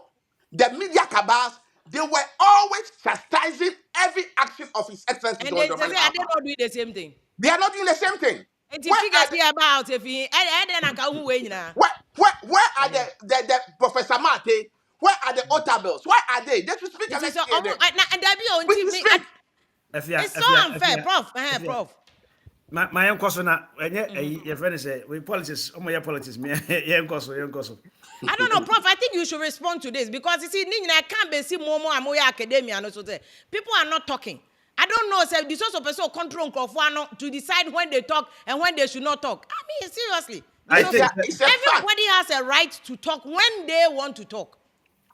Speaker 5: the media cabals. They were always chastising every action of His Excellency
Speaker 1: and
Speaker 5: John Dramani Mahama.
Speaker 1: They are not doing the same thing.
Speaker 5: They are not doing the same thing.
Speaker 1: And you figure about if he
Speaker 5: where are the Professor Mate? Where are the Otables? Where are they? They should speak.
Speaker 1: It's so unfair, Prof.
Speaker 3: My own question, your friend say we politics. Your politics. Me,
Speaker 1: I don't know, Prof. I think you should respond to this because you see, I can't be see more academia. People are not talking. I don't know, say this also person control to decide when they talk and when they should not talk. I mean, seriously. Everybody has a right to talk when they want to talk.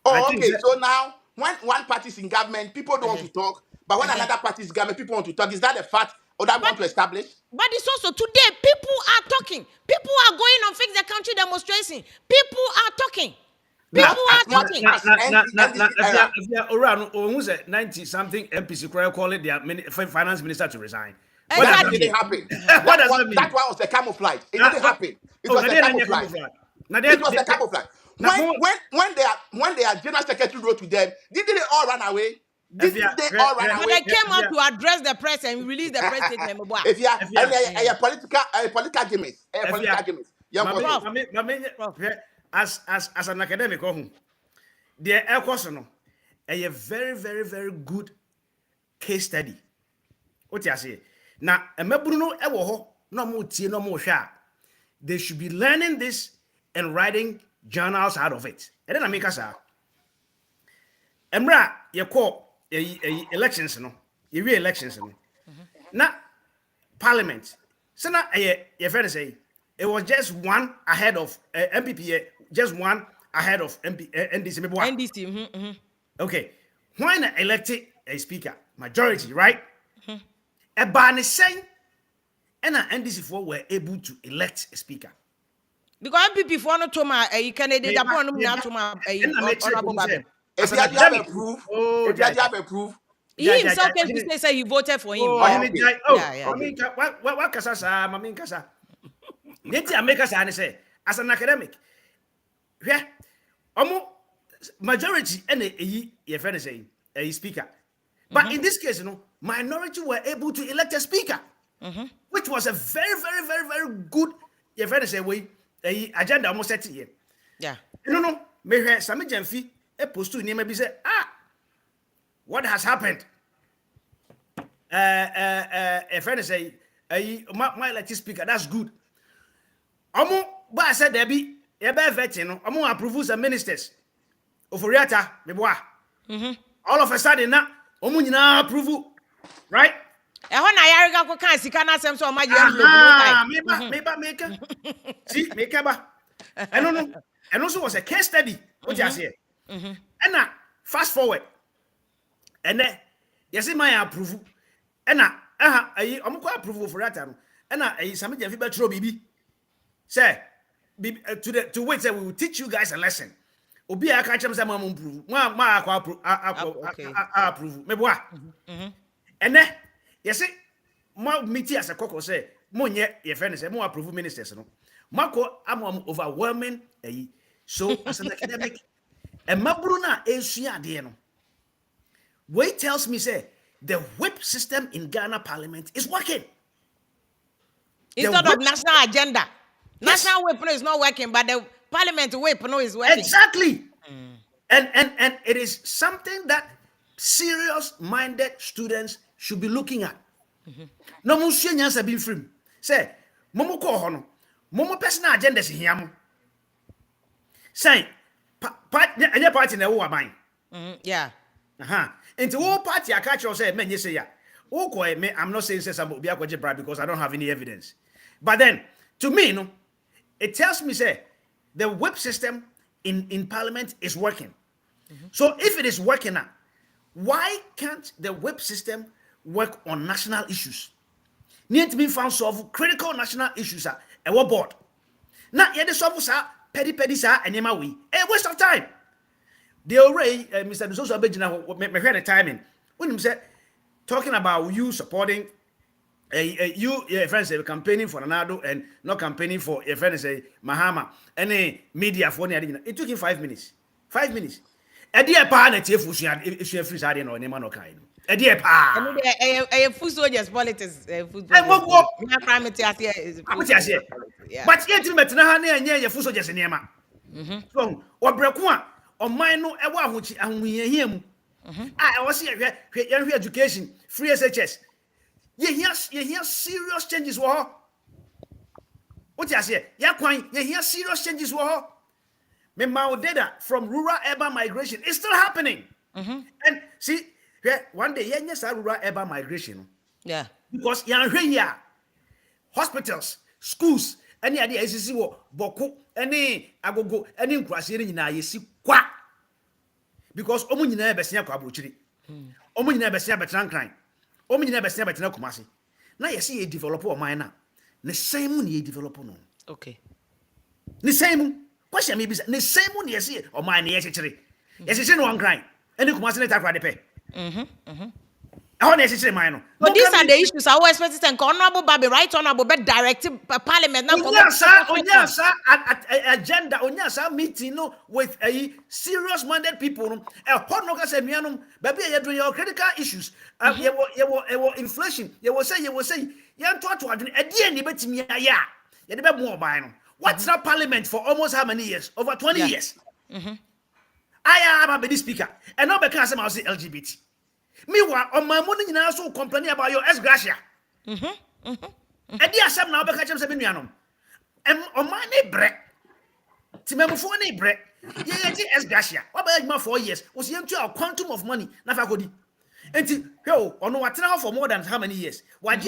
Speaker 5: Oh, okay. So now, when one party is in government, people don't want to talk. But when another party is in government, people want to talk. Is that a fact or that want to establish?
Speaker 1: But it's also today, people are talking. People are going on Fix the Country demonstration. People are talking. People are talking.
Speaker 3: If you are around almost 90 something MPs call it their finance minister to resign. What does
Speaker 5: That
Speaker 3: that
Speaker 1: Exactly.
Speaker 5: didn't
Speaker 3: mean?
Speaker 5: happen.
Speaker 3: What does that mean?
Speaker 5: That one was a camouflage. It didn't happen. It
Speaker 3: Oh,
Speaker 5: was
Speaker 3: now
Speaker 5: a
Speaker 3: they are
Speaker 5: camouflage.
Speaker 3: Now
Speaker 5: It was a camouflage.
Speaker 3: now
Speaker 5: When their general secretary wrote to them, didn't they all run away? Didn't they all run
Speaker 1: But
Speaker 5: away?
Speaker 1: they came out to address the press and release the press statement.
Speaker 5: If you are
Speaker 3: If you are-
Speaker 5: a political gimmicks, young person.
Speaker 3: as an academic, the air course no, a very, very, very good case study. What you say? Now, a mebruno ewo no more tea, no more sha. They should be learning this and writing journals out of it. And then I make us Emra, you call elections, no, you re-elections, no. Now, Parliament. So now, your friend say it was just one ahead of MPP, just one ahead of NDC.
Speaker 1: NDC.
Speaker 3: Okay, why not elected a speaker? Majority, right? A ban is saying, and NDC4 were able to elect a speaker.
Speaker 1: Because MPP for no to my Canadian Japan no to my honorable Babel.
Speaker 5: If you have a proof, if you have a proof,
Speaker 1: He himself came to say he voted for him.
Speaker 3: What Casasa, Mamin Casa? Neti America say, as an academic, yeah, almost majority and a friend say a speaker. But in this case, minority were able to elect a speaker, which was a very, very, very, very good, your friend say, way agenda almost set here.
Speaker 1: Yeah.
Speaker 3: No, may some Jamfi a post to name maybe say, what has happened? A friend say, my elected speaker, that's good. But I said there be a bad veteran, approve some ministers. Oforiata, all of a sudden, now, approve, right?
Speaker 1: And when I go can see can asem so my
Speaker 3: See, make up. I don't know. And also was a case study. What you say? And now, fast forward. And then, you see my approval. And now, I'm going to approve for that. And now, some of the people baby. Say, to wait, say, we will teach you guys a lesson. Obi a catch them some approve. Approve. Maybe what? And then, you see, my meeting as a coco say, Monye, your friend say, more approve ministers. No, Marco, I'm overwhelming. So, as an academic, and Mabruna is no. Wait tells me, say, the whip system in Ghana Parliament is working.
Speaker 1: Instead of national agenda. Yes. National whip is not working, but the Parliament whip is working.
Speaker 3: Exactly. And it is something that serious-minded students should be looking at. No more seniors have been free. Say, Momo Kohono, Momo personal agendas in here. Say, any party in the war mine.
Speaker 1: Yeah.
Speaker 3: Into all party, I catch you say, men, you say, yeah. I'm not saying some be a bribe because I don't have any evidence. But then, to me, no, it tells me, say, the whip system in Parliament is working. So if it is working now, why can't the whip system work on national issues? Need to be found solve critical national issues at a board. Now, yeah, the solve petty sir and yema we. A waste of time. The already, Mr. Nusoso Abedina, me hear the timing. When he said, talking about you supporting you, your friends say campaigning for Ronaldo and not campaigning for your friends say Mahama. Any media for it took him 5 minutes. 5 minutes. A dear partner, if you free side or name no kind. A dear pa.
Speaker 1: A food soldiers politics.
Speaker 3: And what
Speaker 1: But
Speaker 3: yet, you met and your food soldiers in Yama. So, what Brakua or mine no ever which and we hear him. I was here, education, free SHS. You hear serious changes. What you say? You hear serious changes. My data from rural urban migration is still happening. And see, one day, yes, rural urban migration.
Speaker 1: Yeah.
Speaker 3: Because you're here, hospitals, schools, any idea is boku, any agogo, any inquisition in I see quack. Because Omun never seen a cabuchiri. Omun never seen a better crime. Omun never seen a better comasi. Now you see a developer of mine now. The same money developer no.
Speaker 1: Okay.
Speaker 3: The same. Question me be the same one you see or mine yes actually. Yes, it's no one crying. And you come as an attack right pay. I want to say mine.
Speaker 1: But these are the issues I always expect and honorable Baby, right honorable, but directive Parliament.
Speaker 3: Onya sa agenda, onya sa meeting no with a serious minded people. A hot no say mianum, baby, you're doing your critical issues. You inflation. You will say, yan to a dear nibet me ya. You never more by what's that Parliament for almost how many years? Over 20 years. I am a big speaker, and now because I'm say LGBT. Meanwhile, on my money now so complaining about your ex gracia. And dear Sam now because I'm saying and on my neighbor, Timemo for neighbor, yeah, ex gracia. What about my 4 years? Was young to a quantum of money, Nafagodi. And yo, on what now for more than how many years? Why, and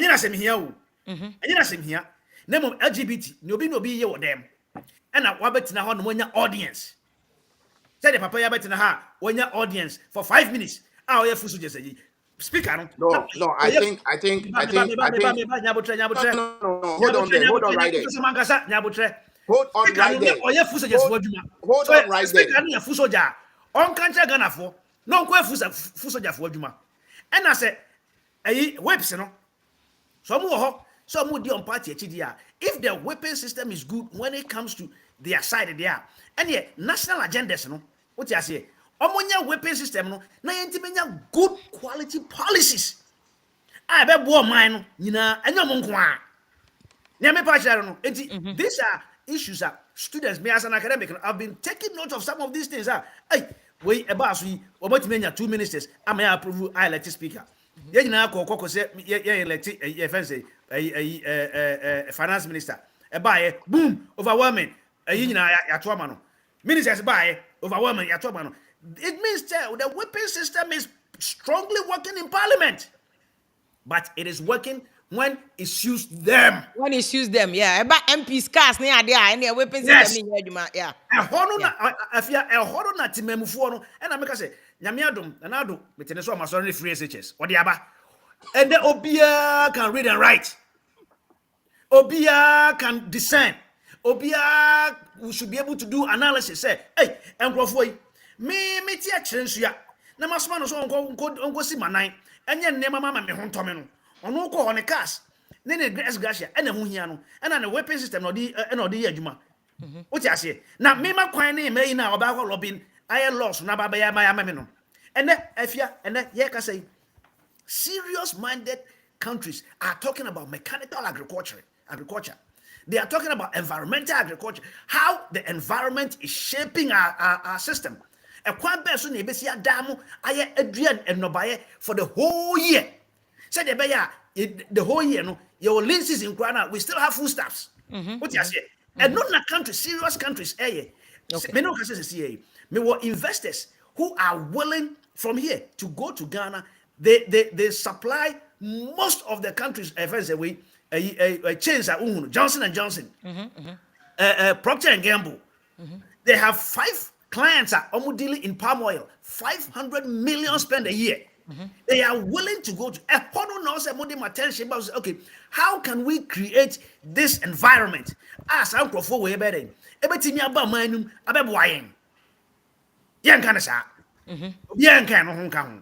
Speaker 3: then I say here, and then I say here, name of LGBT, no be here with them. And I want to know when your audience. Say the papa yabet na ha when your audience for 5 minutes. Ah, you fusu just say speaker
Speaker 5: no. I think. No. Hold on there. Hold on right there. Hold on right there. Hold on right there.
Speaker 3: Speaker na fusu ja. On kancha Ghana for no ko fusu ja for adwuma. And I say whips no. Some di on party HDR. If the weapon system is good when it comes to their side there, and yeah, national agendas, no, what you say? Omonya weapon system, no, na yentimenya good quality policies. I be bo mine, nyina, enyo monkwa. Nyame pa charo no. These are issues that students, me as an academic, I've been taking note of some of these things. Hey, we about we obotimenya 2 ministers, I may approve I elect speaker. Ye nyina ko say ye elect finance minister. Boom, overwhelming. Ministers buy overwhelming. It means the weapon system is strongly working in Parliament, but it is working when it suits them.
Speaker 1: When it suits them, yeah. About MPs cars near there, and their weapon system in here, yeah.
Speaker 3: A horror na timemufu no, and I make say, Nyamiadum, and I do, but in the summer, sorry, free SHS, or the Abba. And the Obia can read and write. Obia can discern. Obia we should be able to do analysis. Say, hey, Engrofoi, me tia chensuya. Na masman so onko si manan. Enye nema mama me hontomeno. Ono ko on cars. Ne grass gracia ene ho hia no. Ena ne weapon system no di adwuma. What you say? Na me ma kwan ne me na oba ko Robin aye loss na baba ya ma me no. Ene afia ene ye ka say serious minded countries are talking about mechanical agriculture. They are talking about environmental agriculture, how the environment is shaping our system. A quite best on damu aye Adrian and Nobaye for the whole year. Said the whole year, no, your lenses in Ghana, we still have foodstuffs. What you say? And not in countries, serious countries, me no say me were investors who are willing from here to go to Ghana. They supply most of the countries away. Chains are Johnson and Johnson, Procter and Gamble. They have 5 clients are dealing in palm oil, 500 million spent a year. They are willing to go to a attention. Okay, how can we create this environment? As Uncle for way better. Everything about mine, about wine. Young kind of sa. Young kind of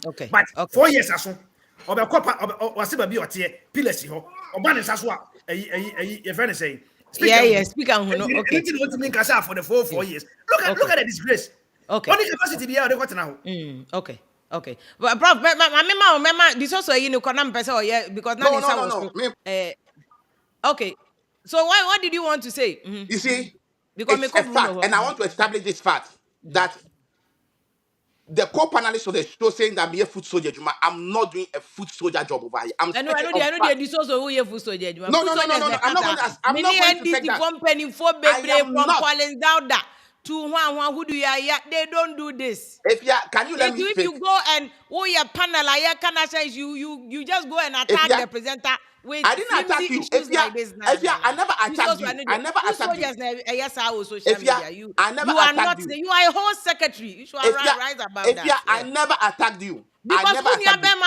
Speaker 1: okay.
Speaker 3: But 4 years or so, or the copper or Sibabi or Tia, Pilesi, or Banisaswa, a friend is saying.
Speaker 1: Yeah, speak on okay.
Speaker 3: What to make us out for the 4 years. Look at the disgrace.
Speaker 1: Okay.
Speaker 3: Only capacity be out of what now.
Speaker 1: Okay. But Prof, my this also person or yeah, because now
Speaker 5: No.
Speaker 1: Okay. So what did you want to say?
Speaker 5: You see,
Speaker 1: because
Speaker 5: it's a fact, and I want to establish this fact that the co-panelists of the show saying that I'm a food soldier, I'm not doing a food soldier job over here. I know
Speaker 1: this also who you food soldier.
Speaker 5: No. I'm not going to take that.
Speaker 1: Company for to who do you they don't do this.
Speaker 5: Can you let me
Speaker 1: if you go and your panel you just go and attack the presenter with
Speaker 5: I didn't attack you. I never attacked you. I never attacked you.
Speaker 1: You are a whole secretary. You should rise about that.
Speaker 5: I never attacked you.
Speaker 1: Because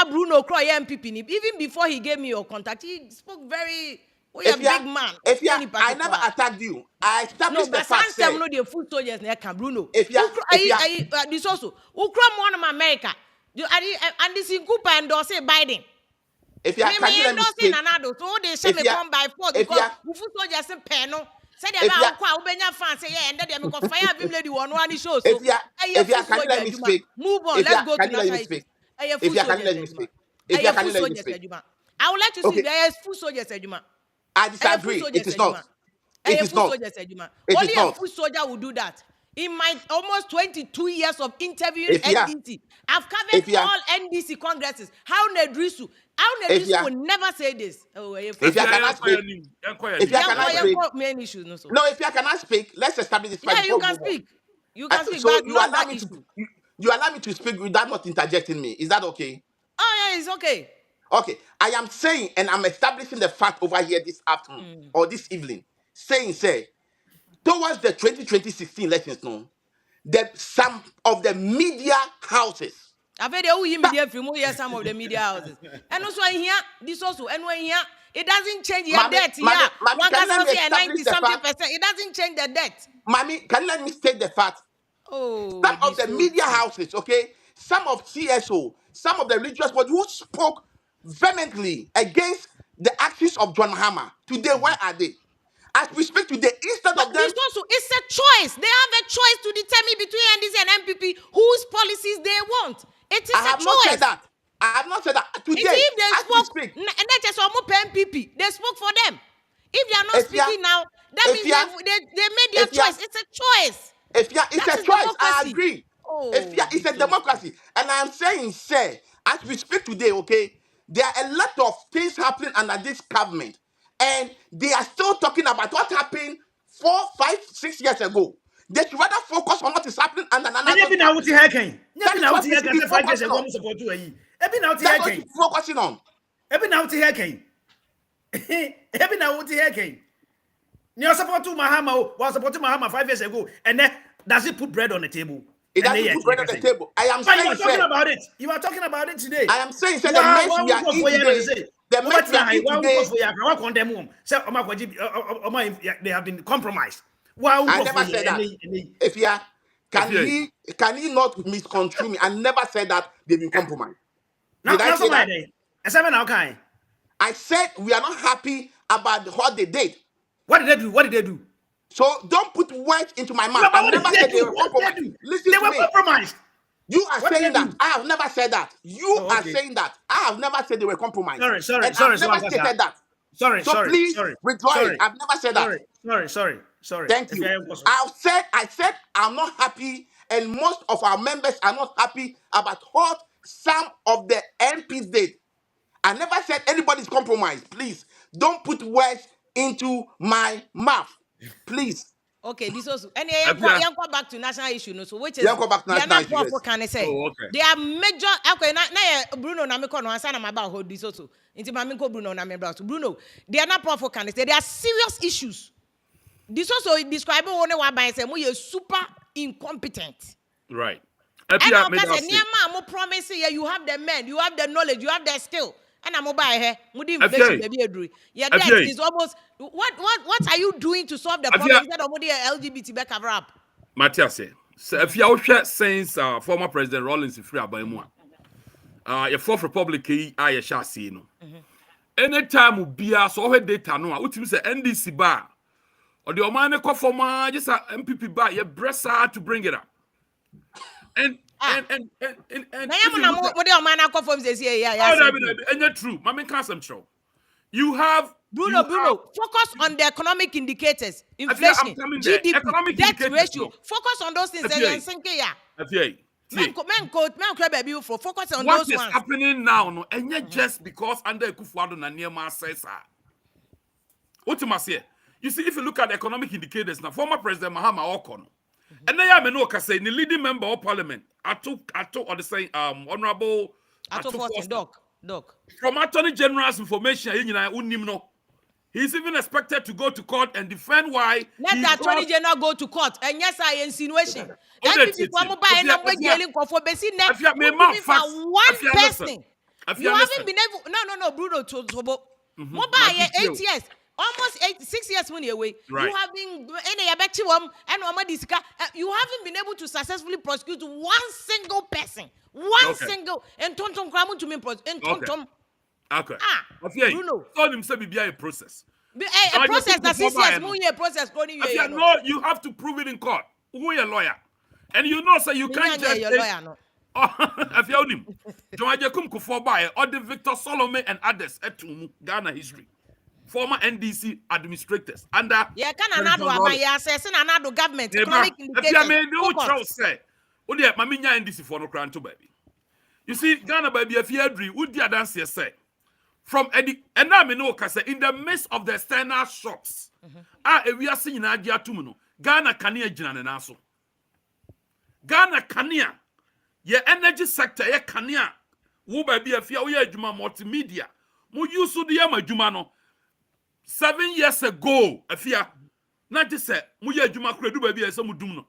Speaker 1: Bruno Croy MPP, even before he gave me your contact, he spoke very We a big man.
Speaker 5: if you,
Speaker 1: Any
Speaker 5: I never
Speaker 1: particular.
Speaker 5: attacked you. I
Speaker 1: No,
Speaker 5: established the
Speaker 1: but
Speaker 5: fact.
Speaker 1: some
Speaker 5: Say,
Speaker 1: no the food soldiers na can Bruno.
Speaker 5: if you,
Speaker 1: This also. Ukra one of America. And this in Cooper endorse Biden.
Speaker 5: if you can you let me speak?
Speaker 1: Nanado. So they say me come by force because food soldiers say penno. Say they about kwa ubenya fan say yeah and then they make fire vim lady one show. So
Speaker 5: if you can you let me speak?
Speaker 1: Move on. Let's go to
Speaker 5: can you let me speak? If you can you let me speak? If you can you let me speak?
Speaker 1: I would like to see there is food soldiers Ejuma.
Speaker 5: I disagree. It is not. It is not.
Speaker 1: Only a food soldier will do that. In my almost 22 years of interviewing NDC, I've covered all NDC congresses. How Nedrisu will never say this. Oh,
Speaker 5: if you cannot speak, if you cannot speak,
Speaker 1: main issues, no, so.
Speaker 5: No, if you cannot speak, let's establish this.
Speaker 1: Yeah, you can speak. You can speak.
Speaker 5: So
Speaker 1: but
Speaker 5: you
Speaker 1: not
Speaker 5: allow
Speaker 1: that
Speaker 5: me
Speaker 1: issue.
Speaker 5: to you allow me to speak without not interjecting me. Is that okay?
Speaker 1: Oh yeah, it's okay.
Speaker 5: Okay, I am saying, and I'm establishing the fact over here this afternoon or this evening, saying, towards the 2016 elections, no, that some of the media houses.
Speaker 1: I've heard the media film, yes, some of the media houses. And also here, this also, and when here, it doesn't change your debt. Yeah, 90-something%. It doesn't change the debt.
Speaker 5: Mommy, can you let me state the fact?
Speaker 1: Oh,
Speaker 5: some of the media houses, okay, some of CSO, some of the religious bodies who spoke vehemently against the actions of John Mahama. Today, where are they? As we speak today, instead of them...
Speaker 1: Also, it's a choice. They have a choice to determine between NDC and MPP whose policies they want. It is a choice.
Speaker 5: I have not said that. I have not said that. Today,
Speaker 1: if they
Speaker 5: as
Speaker 1: spoke,
Speaker 5: we speak...
Speaker 1: And that's just MPP. They spoke for them. If they are not speaking now, that means they made their choice. It's a choice.
Speaker 5: It's a choice.
Speaker 1: Democracy.
Speaker 5: I agree.
Speaker 1: Oh,
Speaker 5: it's a democracy. And I'm saying, as we speak today, okay, there are a lot of things happening under this government. And they are still talking about what happened 4, 5, 6 years ago. They should rather focus on what is happening under another.
Speaker 3: That's what we
Speaker 5: should be focusing on.
Speaker 3: You support Mahama was supporting Mahama 5 years ago, and then does it put bread on the table?
Speaker 5: It doesn't put bread on the table. I am saying,
Speaker 3: you are talking about it. You are talking about it today.
Speaker 5: I am saying, the mess we are in today. The mess we are in today.
Speaker 3: They have been compromised.
Speaker 5: I never said that. If you are, can he not misconstrue me? I never said that they've been compromised. Did I say that? I said we are not happy about what they did.
Speaker 3: What did they do? What did they do?
Speaker 5: So don't put words into my mouth. I never said they were compromised. Listen to me.
Speaker 3: They were compromised.
Speaker 5: You are saying that. I have never said that. You are saying that. I have never said they were compromised.
Speaker 3: Sorry.
Speaker 5: I've never stated that. So please withdraw it. I've never said that.
Speaker 3: Sorry.
Speaker 5: Thank you. I said I'm not happy, and most of our members are not happy about what some of the MPs did. I never said anybody's compromised. Please don't put words into my mouth. Please.
Speaker 1: Okay, this was and go back to national issue, no. So which is
Speaker 5: go back to national issue.
Speaker 1: What can I say?
Speaker 4: Oh, okay.
Speaker 1: They are major. Okay, now Bruno Namiko no answer na about hold this also. Inti Mamiko Bruno na member. Bruno, they are not powerful can say. They are serious issues. This also describing one way by say we are super incompetent.
Speaker 4: Right.
Speaker 1: And now because Niama promise you have the men, you have the knowledge, you have the skill. And I'm mobile here. Yeah, that is almost what are you doing to solve the problem? Instead of LGBT back cover up.
Speaker 4: Matthias, so if you share since former President Rawlings free about your fourth republic I shall see no. Anytime we be so we data no, what you say NDC bar or the Omani call for just a MPP bar, you breast to bring it up. And true. You have
Speaker 1: Bruno, focus on the economic indicators, inflation, GDP, debt ratio. Focus on those things. Focus on
Speaker 4: what
Speaker 1: those
Speaker 4: is
Speaker 1: ones.
Speaker 4: happening now, no, and yet just because under Kufuado and Niema says, what you must say? You see, if you look at the economic indicators now, former President Mahama Okon, and they are no say the leading member of Parliament, Ato or the same Honorable
Speaker 1: Ato Doc.
Speaker 4: From Attorney General's information, he's even expected to go to court and defend why.
Speaker 1: Let the Attorney General go to court. And yes, I insinuation. One person. You haven't been able. No, Bruno. Mobile 8 years. almost 6 years when away.
Speaker 4: Right.
Speaker 1: You have been any abetiwam and Omadisika. You haven't been able to successfully prosecute one single person. One single and Tonton Kramun to me and Tonton.
Speaker 4: Okay.
Speaker 1: Bruno.
Speaker 4: So him say be a process.
Speaker 1: A process that 6 years, a process.
Speaker 4: No, you have to prove it in court. Who is a lawyer? And you know, so you can't just
Speaker 1: your lawyer, no.
Speaker 4: If you him, Joajakum Kufoba, or the Victor Solomon and others at Ghana history. Former NDC administrators under
Speaker 1: assessing another government.
Speaker 4: If you made no choice, say, "Oh, yeah, Maminya NDC for no crown to baby." You see, Ghana baby, if you agree, would the dance say from Eddie and now me know say in the midst of the external shocks, we are seeing Nadia Tumuno, Ghana Kania Jinan and also Ghana Kania, your energy sector, your Kania, who baby if you are Juma multimedia, mu use the Yama Jumano. 7 years ago, if you not just say, "Muya Juma credu baby as some dumno."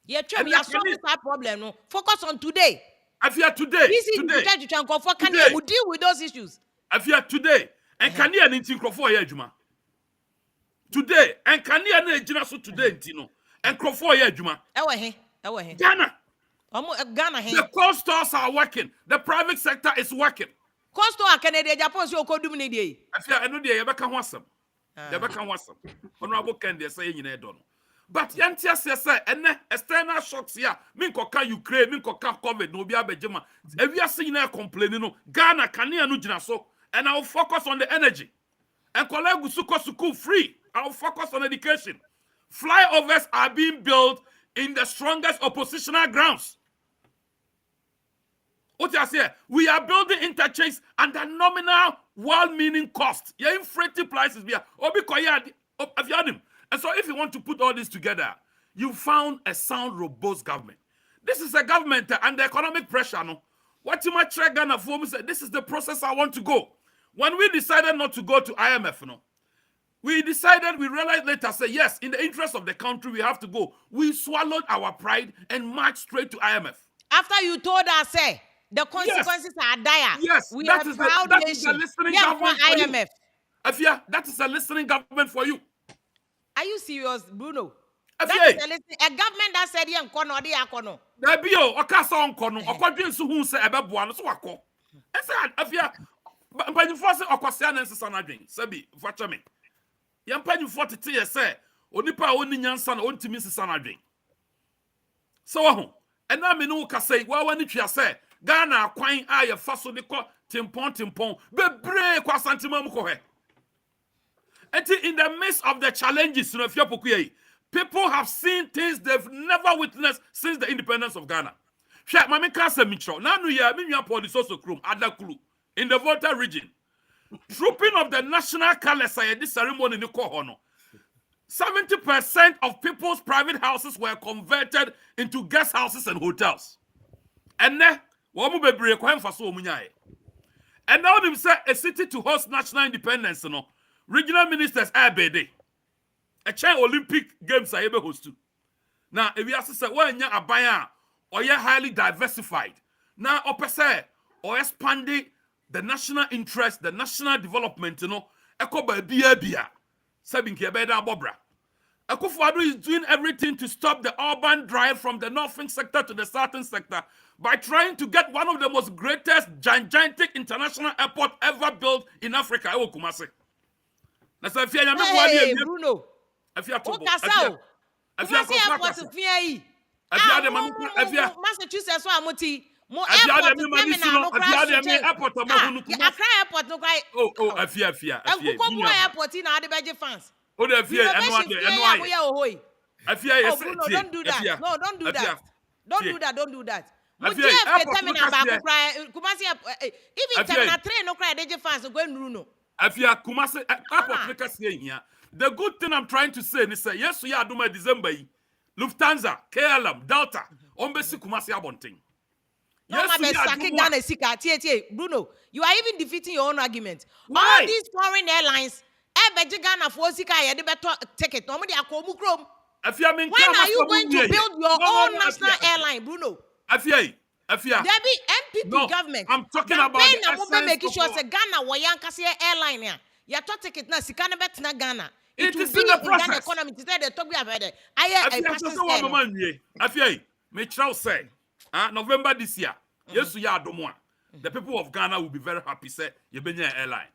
Speaker 1: Yeah, we are solving that problem. No, focus on today.
Speaker 4: If you today,
Speaker 1: today, we deal with those issues.
Speaker 4: If you today, and can you anything for a Juma? Today, and can you any so today, Tino, and for a Juma? Ghana, the core stores are working. The private sector is working.
Speaker 1: Costo Canada, Japan, so called Duminidi.
Speaker 4: If you are no day, you can want some. You can want some. Honorable Candy saying in a don. But Yantia says, and external shocks here. Minkoka Ukraine, Minkoka COVID, no be a bejima. If you are seeing a complaining, no Ghana, Kania, Nujina so, and I'll focus on the energy. And Kolega Suko free. I'll focus on education. Flyovers are being built in the strongest oppositional grounds. What you say? We are building interchange under nominal, well-meaning cost. You're inflating prices. And so if you want to put all this together, you found a sound, robust government. This is a government under economic pressure. No? What you might try Ghana for me say, this is the process I want to go. When we decided not to go to IMF, no, we realized later, say, yes, in the interest of the country, we have to go. We swallowed our pride and marched straight to IMF.
Speaker 1: After you told us, say, the consequences are dire.
Speaker 4: Yes,
Speaker 1: we
Speaker 4: that
Speaker 1: are
Speaker 4: is
Speaker 1: proud
Speaker 4: that is a listening government for
Speaker 1: IMF.
Speaker 4: Afia, that is a listening government for you.
Speaker 1: Are you serious, Bruno?
Speaker 4: Afia,
Speaker 1: that is a government that said, "Yeah, kono di akono."
Speaker 4: There be o okasa onkono, okodwen so hu se ebeboa no so wako. I said, Afia, mpanyufo se okosia na nsesa na dwen. Sabi, facha me. Ya mpanyufo tete ye se, onipa oni nyansa na ontimi nsesa na dwen. So ho, ena me no ka say, wa wani twa say, Ghana kwan aye faso de ko timpon bebre kwa santima mu ko he. In the midst of the challenges, people have seen things they've never witnessed since the independence of Ghana. In the Volta region, trooping of the national colors at this ceremony in the Kohono. 70% of people's private houses were converted into guest houses and hotels. And then, and now they say a city to host national independence, you know. Regional ministers are bede. A chain Olympic Games are able host to. Now, if you ask us, when you're a buyer or you're highly diversified, now, opposite or expanding the national interest, the national development, you know, Eko by Bia, Sabin Kiabeda Bobra. Akufo-Addo is doing everything to stop the urban drive from the northern sector to the southern sector by trying to get one of the most greatest gigantic international airport ever built in Africa. Kumasi.
Speaker 1: Hey, Bruno. Massachusetts don't do that. No, don't do that. Don't do that. Even terminal 3 no cry they fans go Bruno.
Speaker 4: Kumasi airport here. The good thing I'm trying to say is that yes, we are doing December. Lufthansa, KLM, Delta, Ombesi Kumasi Abonting.
Speaker 1: Yes, Bruno, you are even defeating your own argument.
Speaker 4: Why?
Speaker 1: All these foreign airlines, Ghana for Sika, you better ticket. Why are you going to build your own national airline, Bruno?
Speaker 4: There
Speaker 1: be MPP government.
Speaker 4: I'm talking about the essence
Speaker 1: making sure that Ghana Wayankasi airline here. ya to ticket na sika na betina Ghana.
Speaker 4: It
Speaker 1: will
Speaker 4: is
Speaker 1: be
Speaker 4: in the
Speaker 1: in Ghana
Speaker 4: process.
Speaker 1: economy. Today they talk about it. I
Speaker 4: Afia
Speaker 1: person
Speaker 4: so wa
Speaker 1: say no.
Speaker 4: mama nwie. Afia me chiraw say, November this year. Yesu ya adomo a. The people of Ghana will be very happy say you benya airline.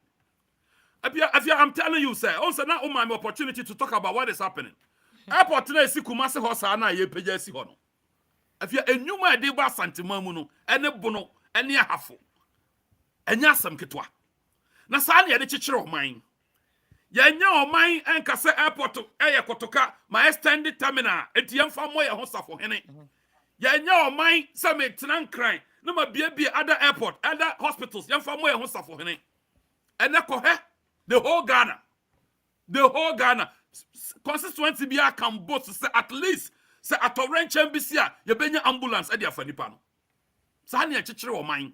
Speaker 4: Afia, I'm telling you, sir. Also, now my opportunity to talk about what is happening. Airport na esi Kumasi hosa na ye peja esi ho no. Afia enyuma de ba santima mu no, ene bono, ene ahafo. Enya asam ketwa. Na saa na ye de chichire oman. Ye nya oman enka se airport eye kotoka ma extended terminal enti yemfa mo ye ho safo hene. Ye nya oman se me tenan kran na ma bie other airport, other hospitals yemfa mo ye ho safo hene. Ene ko he the whole Ghana constituency be can both say at least say at a range mbisia ye benya ambulance e dia fanipa no sa na ye chichire o man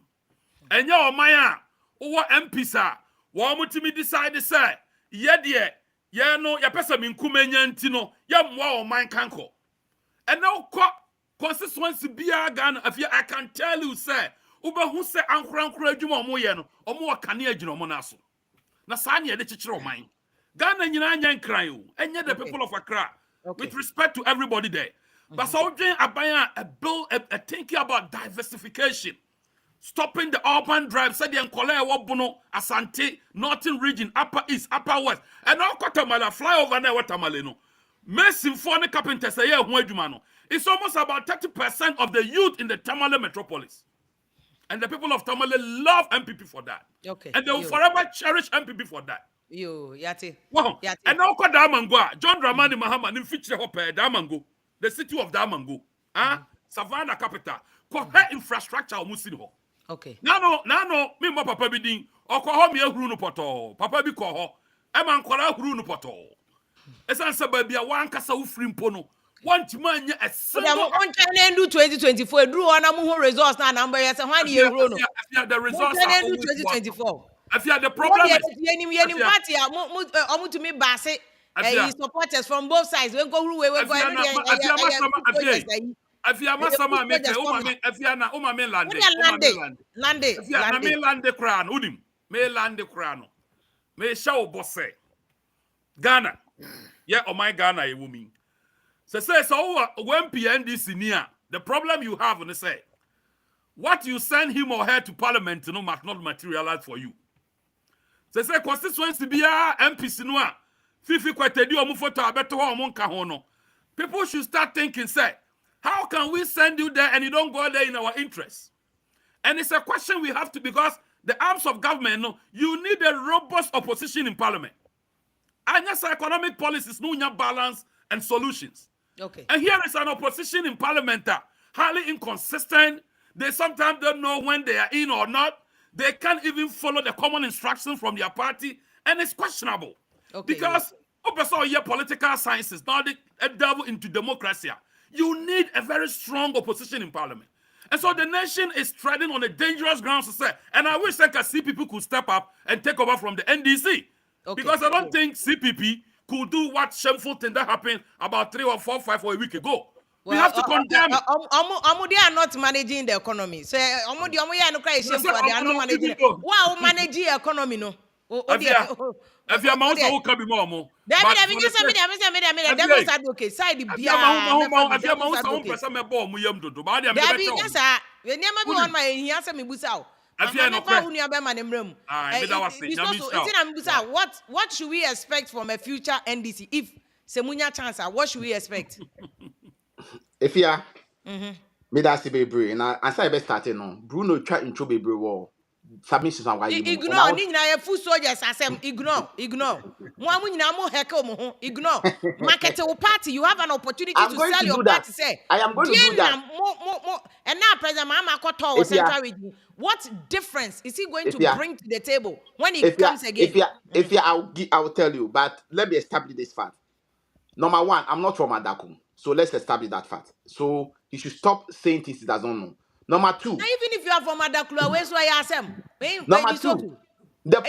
Speaker 4: enye o man a wo MPs a wo mutimi decide say ye de ye no ye pesa minkumenya nti no ye mwa o man kanko and now constituency be Ghana afia I can tell you say ubehu say ankura adwuma omo ye no omo wa kane agina omo na so na saa na ye de chichire o man Ghana nyina anya nkran o enye the people of Accra with respect to everybody there but so doing a bill a thinking about diversification stopping the urban drive said the Nkole Wabuno Asante Northern region upper east upper west and all Kotamala fly over there Watamale no Mason for the carpenters say ho adwuma no it's almost about 30% of the youth in the Tamale metropolis and the people of Tamale love MPP for that and they will forever cherish MPP for that.
Speaker 1: Yati.
Speaker 4: Wow.
Speaker 1: Yati.
Speaker 4: And now called Damango, John Dramani Mahama, in feature Hope, Damango, the city of Damango, Savannah capital, her infrastructure Musino.
Speaker 1: Okay.
Speaker 4: No, me mo papa bidin, or call home a gruno poto, papa be call her, Eman Kora gruno poto. As answer baby, a one cassa free pono, one to man, a single
Speaker 1: on China do 2024, drew on a more resource now, number as a honey, you know.
Speaker 4: the results
Speaker 1: China
Speaker 4: are
Speaker 1: do 2024.
Speaker 4: I feel the problem is
Speaker 1: any party to me bass supporters from both sides. We go away. We go
Speaker 4: Afia masama meke uma me lande. Afia na me lande crown udim. Me lande crown. Me show bosse. Ghana. Yeah, oh my Ghana a woman. So when PNDC near the problem you have on say what you send him or her to parliament no must not materialize for you. So say constituency bia MPC no a fifi kwatedi omu photo abeto ho omu nka ho no. People should start thinking say how can we send you there and you don't go there in our interest? And it's a question we have to because the arms of government no you need a robust opposition in parliament. And yes, economic policies no balance and solutions.
Speaker 1: Okay.
Speaker 4: And here is an opposition in parliament that highly inconsistent. They sometimes don't know when they are in or not. They can't even follow the common instructions from their party, and it's questionable.
Speaker 1: Okay,
Speaker 4: because your political sciences, now they delve into democracy. You need a very strong opposition in parliament. And so the nation is treading on a dangerous ground to say, and I wish that CPP could step up and take over from the NDC. Okay. Because I don't think CPP could do what shameful thing that happened about 3 or 4, 5 or a week ago. Well, we have to condemn it.
Speaker 1: They are not managing the economy. So, they are not managing. Wow, managing the economy, no.
Speaker 4: If you are also who can be more,
Speaker 1: devil's advocate side be what should we expect from a future NDC if Semunya chance? What should we expect?
Speaker 5: If you are, me that's the baby, and I say best starting on Bruno try intro baby wall. Submissions are why you
Speaker 1: ignore. Full soldiers ignore. One ignore. Market party. You have an opportunity to sell your party. Say
Speaker 5: I am going to do that.
Speaker 1: And now President Mama Koto Central Region. What difference is he going to bring to the table when he comes again?
Speaker 5: If you, I will tell you. But let me establish this fact. Number one, I'm not from Adakum, so let's establish that fact. So he should stop saying things he doesn't know. Number two,
Speaker 1: now, even if you are from Adakula, where's why you ask him?
Speaker 5: Number two, the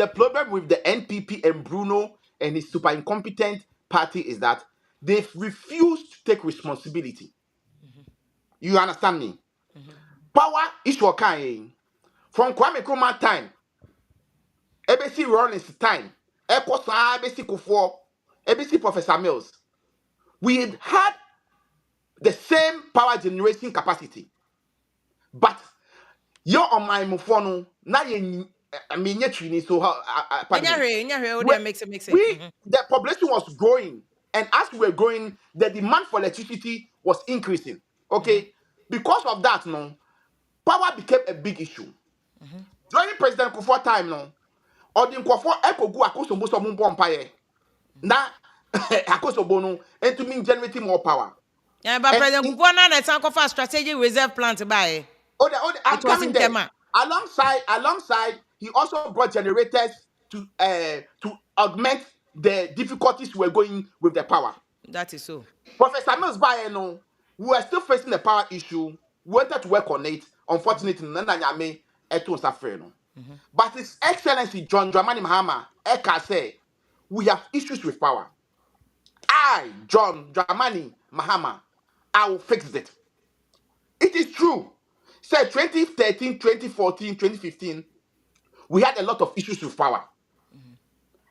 Speaker 5: problem with the NPP and Bruno and his super incompetent party is that they've refused to take responsibility. You understand me? Power is what kind. From Kwame Nkrumah time, ABC Rawlings time, Ekosa, ABC Kufuor, ABC Professor Mills, we had the same power generation capacity. But you're on my mufonu, now you I mean so pardon me.
Speaker 1: Makes it.
Speaker 5: The population was growing, and as we were growing, the demand for electricity was increasing. Okay, because of that, no, power became a big issue. During President Kufuor time, no, or the Kufuor ekogu akosobo so mumbo empire. Na akosobo no, and to mean generating more power.
Speaker 1: Yeah, but
Speaker 5: And
Speaker 1: President Kufuor now let's talk of strategic reserve plant to buy.
Speaker 5: I'm
Speaker 1: It was
Speaker 5: coming
Speaker 1: in
Speaker 5: there.
Speaker 1: Tema.
Speaker 5: Alongside, he also brought generators to augment the difficulties we're going with the power.
Speaker 1: That is so.
Speaker 5: Professor Mills Bayeno, we were still facing the power issue. We wanted to work on it. Unfortunately, Nanyame eto safreno. But His Excellency John Dramani Mahama Eka say we have issues with power. I, John Dramani Mahama, I will fix it. It is true. Say 2013, 2014, 2015, we had a lot of issues with power.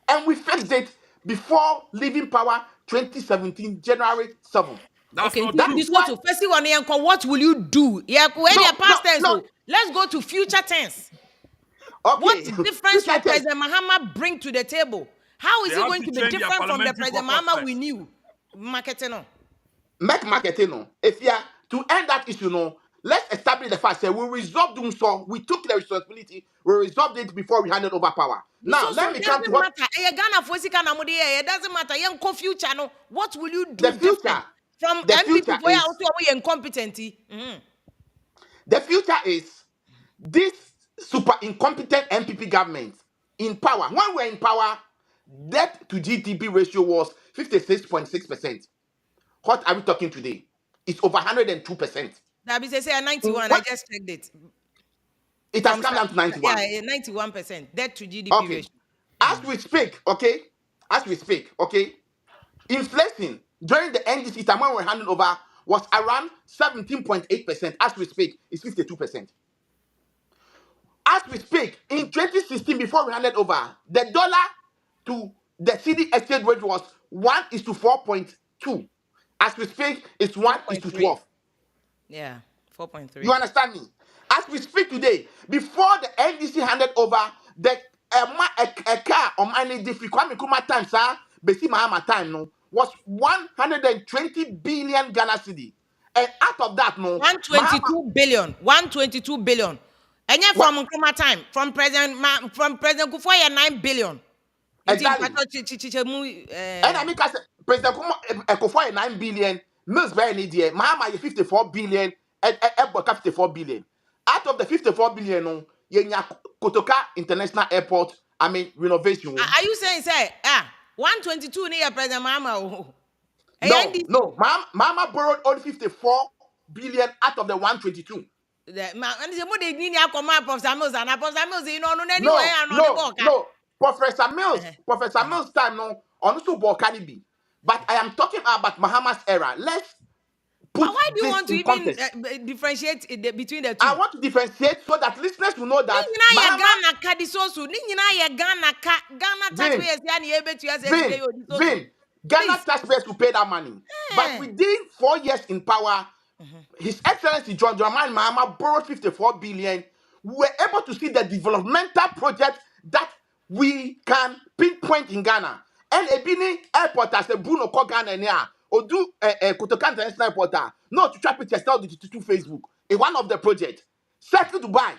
Speaker 5: And we fixed it before leaving power 2017, January 7th.
Speaker 4: That's
Speaker 1: Okay,
Speaker 4: not
Speaker 1: that
Speaker 4: true.
Speaker 1: is what first one here. What will you do? Yeah, when
Speaker 5: No,
Speaker 1: your past
Speaker 5: no,
Speaker 1: tense.
Speaker 5: no.
Speaker 1: So let's go to future tense.
Speaker 5: Okay.
Speaker 1: What difference
Speaker 5: Future
Speaker 1: will
Speaker 5: tense.
Speaker 1: President Mahama bring to the table? How is
Speaker 4: They
Speaker 1: it
Speaker 4: have
Speaker 1: going
Speaker 4: to
Speaker 1: to be
Speaker 4: change their
Speaker 1: different from the
Speaker 4: parliamentary
Speaker 1: President
Speaker 4: caucus
Speaker 1: Mahama we
Speaker 4: first.
Speaker 1: knew? Marketing on.
Speaker 5: Make marketing no. If you are to end that issue, no, let's establish the fact that we resolved doing so. We took the responsibility. We resolved it before we handed over power. Now, let me come to what
Speaker 1: Ghana for it doesn't matter. Young future no. What will you do
Speaker 5: the future.
Speaker 1: different from
Speaker 5: The
Speaker 1: MPP
Speaker 5: future
Speaker 1: for
Speaker 5: is
Speaker 1: also incompetent?
Speaker 5: the future is this super incompetent MPP government in power. When we're in power, debt to GDP ratio was 56.6%. What are we talking today? It's over 102%.
Speaker 1: That be say 91. I
Speaker 5: What?
Speaker 1: just checked it.
Speaker 5: It has come down to 91.
Speaker 1: Yeah, 91%. Debt to GDP
Speaker 5: Okay.
Speaker 1: ratio.
Speaker 5: As we speak, okay, inflation during the NDC time when we were handing over was around 17.8%. As we speak, it's 52%. As we speak, in 2016, before we handed over, the dollar to the CD exchange rate was 1:4.2. As we speak, it's 1:12.
Speaker 1: Yeah, 4.3.
Speaker 5: You understand me? As we speak today, before the NDC handed over, the a car on my Kwame Nkrumah time, sir, Besi Mahama time, no, was 120 billion Ghana cedi. And out of that, no,
Speaker 1: 122 billion. 122 billion. And yeah,
Speaker 5: What?
Speaker 1: from Nkrumah time, from President Kufuor, 9 billion.
Speaker 5: Exactly. And I mean, President Kufuor 9 billion, Mills Bay Nidia, Mahama 54 billion, and Eboka 54 billion. Out of the 54 billion, no, Yenya Kotoka International Airport, I mean, renovation.
Speaker 1: Are you saying, 122 near President Mahama?
Speaker 5: No. Mama borrowed only 54 billion out of the 122. No. Professor Mills time no on to Bokanibi. But I am talking about Mahama's era. Let's put
Speaker 1: But why do you
Speaker 5: this
Speaker 1: want to
Speaker 5: in
Speaker 1: even
Speaker 5: context.
Speaker 1: differentiate between the two?
Speaker 5: I want to differentiate so that listeners will know that Ghana taxpayers will pay that money. But within 4 years in power, His Excellency John Dramani Mahama borrowed 54 billion. We were able to see the developmental project that we can pinpoint in Ghana. And Ebini Airport as a Bruno Ko Ghana near Odu Kotoka International Airport. No to trap pictures now to Facebook. In one of the projects. Circle Dubai.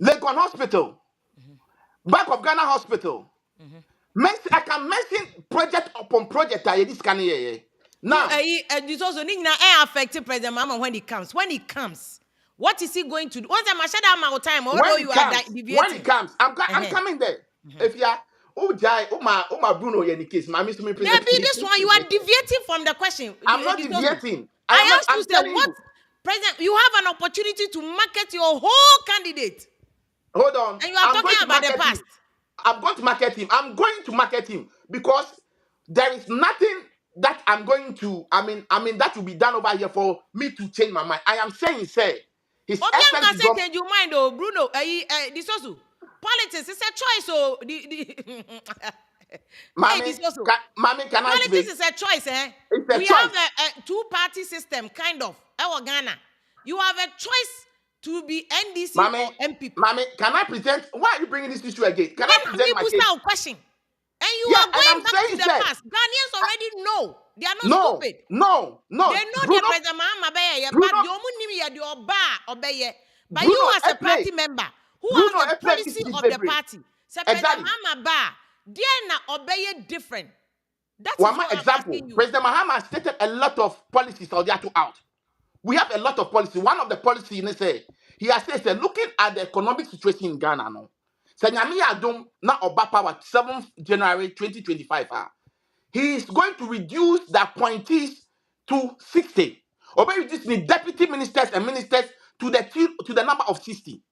Speaker 5: Legon Hospital. Bank of Ghana Hospital. I can mention project upon project. This can here. Now,
Speaker 1: it's also affected President Mahama when he comes. When he comes, what is he going to do? Once I'm shut down my time,
Speaker 5: when he comes, I'm coming there. If you are Bruno in case, my Mr.
Speaker 1: Yeah, be this one. You are deviating from the question.
Speaker 5: I'm not deviating.
Speaker 1: I asked you, say, what President? You have an opportunity to market your whole candidate.
Speaker 5: Hold on.
Speaker 1: And you are talking about the past.
Speaker 5: I'm going to market him. I'm going to market him because there is nothing that I'm going to. I mean that will be done over here for me to change my mind. I am saying, say, His
Speaker 1: Obiang
Speaker 5: essence
Speaker 1: can
Speaker 5: is
Speaker 1: say
Speaker 5: just,
Speaker 1: change your mind, oh Bruno. This also politics is a choice. Oh, hey,
Speaker 5: Mommy,
Speaker 1: this also
Speaker 5: mommy, can I
Speaker 1: politics
Speaker 5: speak?
Speaker 1: is a choice. Eh?
Speaker 5: It's a
Speaker 1: We
Speaker 5: choice.
Speaker 1: have a two-party system, kind of. Our Ghana, you have a choice to be NDC
Speaker 5: Mommy,
Speaker 1: or MPP.
Speaker 5: mommy, can I present? Why are you bringing this issue again? Can I
Speaker 1: Then
Speaker 5: present
Speaker 1: we
Speaker 5: my
Speaker 1: put
Speaker 5: case?
Speaker 1: our question, and you
Speaker 5: Yeah,
Speaker 1: are
Speaker 5: and I'm
Speaker 1: going back to
Speaker 5: saying,
Speaker 1: the
Speaker 5: sir,
Speaker 1: past. Ghanaians already know. They are not
Speaker 5: no,
Speaker 1: stupid.
Speaker 5: no, no,
Speaker 1: They know
Speaker 5: Bruno,
Speaker 1: the president Mahama Beye, but
Speaker 5: Bruno,
Speaker 1: the Omunimi the Oba Obeye. But
Speaker 5: Bruno,
Speaker 1: you as a
Speaker 5: play,
Speaker 1: party member who
Speaker 5: Bruno,
Speaker 1: has the
Speaker 5: play this
Speaker 1: policy of the
Speaker 5: delivery.
Speaker 1: party, say President
Speaker 5: Exactly.
Speaker 1: Mahama Ba, they na Obeye different. That is
Speaker 5: One more
Speaker 1: what I'm
Speaker 5: example.
Speaker 1: asking you.
Speaker 5: President Mahama stated a lot of policies on there to out. We have a lot of policy. One of the policies he has said, say, looking at the economic situation in Ghana now. Say nyame adom na oba power 7th January 2025. He is going to reduce the appointees to 60. Or maybe reduce the deputy ministers and ministers to the number of 60.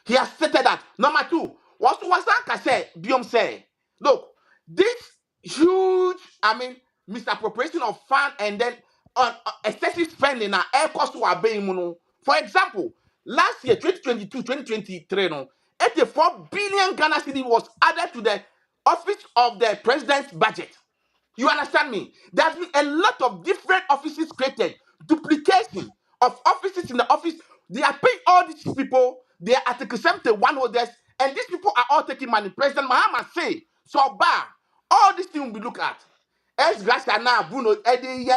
Speaker 5: He has stated that. Number two, was that say, Biom say, look, this huge, misappropriation of fund and then excessive spending na air cost to obey muno. For example, last year, 2022-2023, no, 84 billion Ghana cedi was added to the office of the president's budget. You understand me? There's been a lot of different offices created, duplication of offices in the office. They are paying all these people, they are Article 71 holders, and these people are all taking money. President Mahama say, so bad, all these things will be looked at. Es grasa na Bruno edi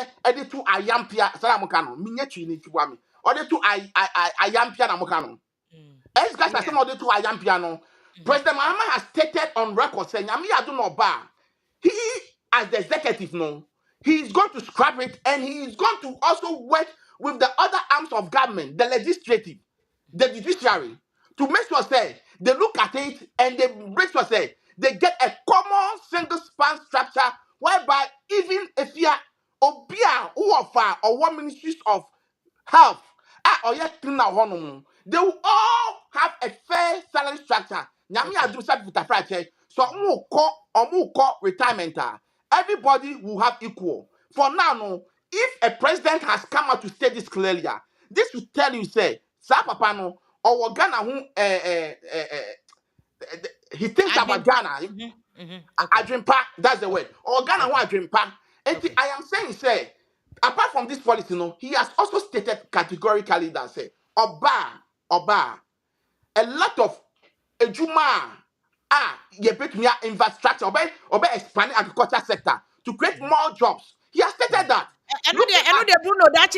Speaker 5: to ayampia salamukano minye chini chiwami odi to ayampia na mukano es grasa some odi to ayampia no. President Mahama has stated on record saying nyame adu no ba he as the executive no, he is going to scrap it and he is going to also work with the other arms of government, the legislative, the judiciary, to make sure say they look at it and they make sure say they get a common single span structure whereby even if you are obia who offer or one ministries of health or yet they will all have a fair salary structure. Nyame adu said with a so call retirement. Everybody will have equal. For now, no, if a president has come out to state this clearly, this will tell you, say, Sa Papa no, or Ghana who he thinks about Ghana. Adrimpa, that's the word. Or Ghana who Adrimpa. And I am saying, say, apart from this policy, no, he has also stated categorically that say, Oba, a lot of ejuma you bet me infrastructure or expanding agriculture sector to create more jobs. He has stated that.
Speaker 1: I know the Bruno that